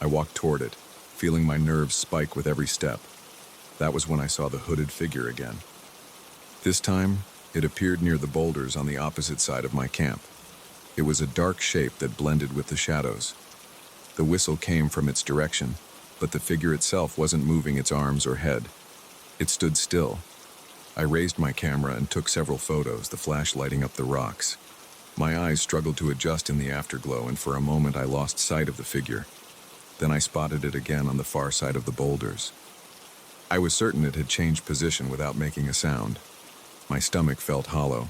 I walked toward it, feeling my nerves spike with every step. That was when I saw the hooded figure again. This time, it appeared near the boulders on the opposite side of my camp. It was a dark shape that blended with the shadows. The whistle came from its direction, but the figure itself wasn't moving its arms or head. It stood still. I raised my camera and took several photos, the flash lighting up the rocks. My eyes struggled to adjust in the afterglow, and for a moment I lost sight of the figure. Then I spotted it again on the far side of the boulders. I was certain it had changed position without making a sound. My stomach felt hollow.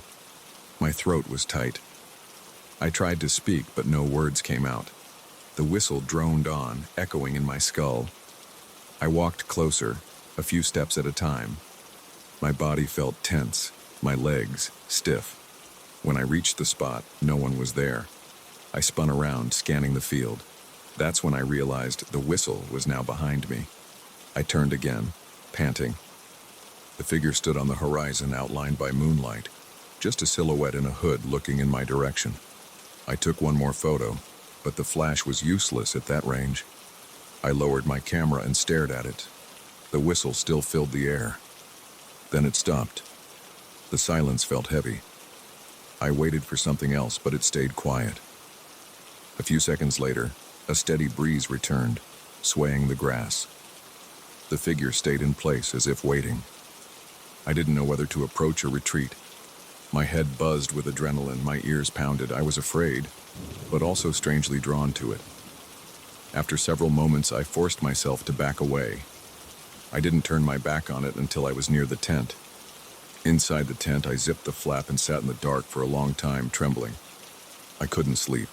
My throat was tight. I tried to speak, but no words came out. The whistle droned on, echoing in my skull. I walked closer, a few steps at a time. My body felt tense, my legs stiff. When I reached the spot, no one was there. I spun around, scanning the field. That's when I realized the whistle was now behind me. I turned again, panting. The figure stood on the horizon, outlined by moonlight, just a silhouette in a hood looking in my direction. I took one more photo, but the flash was useless at that range. I lowered my camera and stared at it. The whistle still filled the air. Then it stopped. The silence felt heavy. I waited for something else, but it stayed quiet. A few seconds later, a steady breeze returned, swaying the grass. The figure stayed in place as if waiting. I didn't know whether to approach or retreat. My head buzzed with adrenaline, my ears pounded. I was afraid, but also strangely drawn to it. After several moments, I forced myself to back away. I didn't turn my back on it until I was near the tent. Inside the tent, I zipped the flap and sat in the dark for a long time, trembling. I couldn't sleep.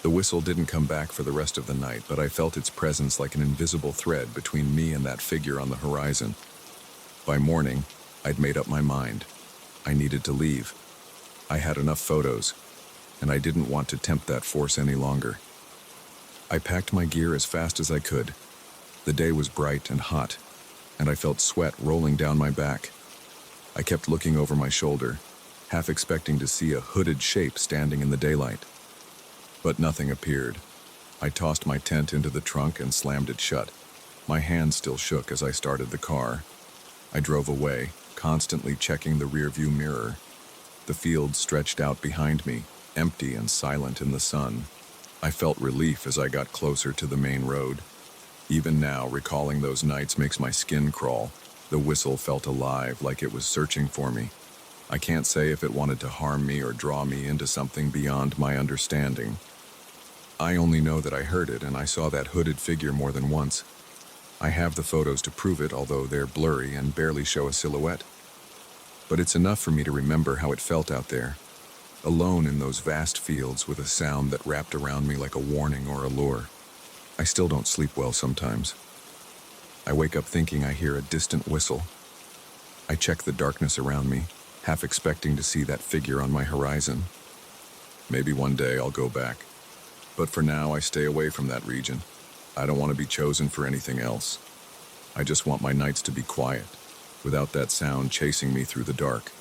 The whistle didn't come back for the rest of the night, but I felt its presence like an invisible thread between me and that figure on the horizon. By morning, I'd made up my mind. I needed to leave. I had enough photos, and I didn't want to tempt that force any longer. I packed my gear as fast as I could. The day was bright and hot, and I felt sweat rolling down my back. I kept looking over my shoulder, half expecting to see a hooded shape standing in the daylight. But nothing appeared. I tossed my tent into the trunk and slammed it shut. My hand still shook as I started the car. I drove away, constantly checking the rearview mirror. The field stretched out behind me, empty and silent in the sun. I felt relief as I got closer to the main road. Even now, recalling those nights makes my skin crawl. The whistle felt alive, like it was searching for me. I can't say if it wanted to harm me or draw me into something beyond my understanding. I only know that I heard it and I saw that hooded figure more than once. I have the photos to prove it, although they're blurry and barely show a silhouette. But it's enough for me to remember how it felt out there, alone in those vast fields with a sound that wrapped around me like a warning or a lure. I still don't sleep well sometimes. I wake up thinking I hear a distant whistle. I check the darkness around me, half expecting to see that figure on my horizon. Maybe one day I'll go back. But for now, I stay away from that region. I don't want to be chosen for anything else. I just want my nights to be quiet, without that sound chasing me through the dark.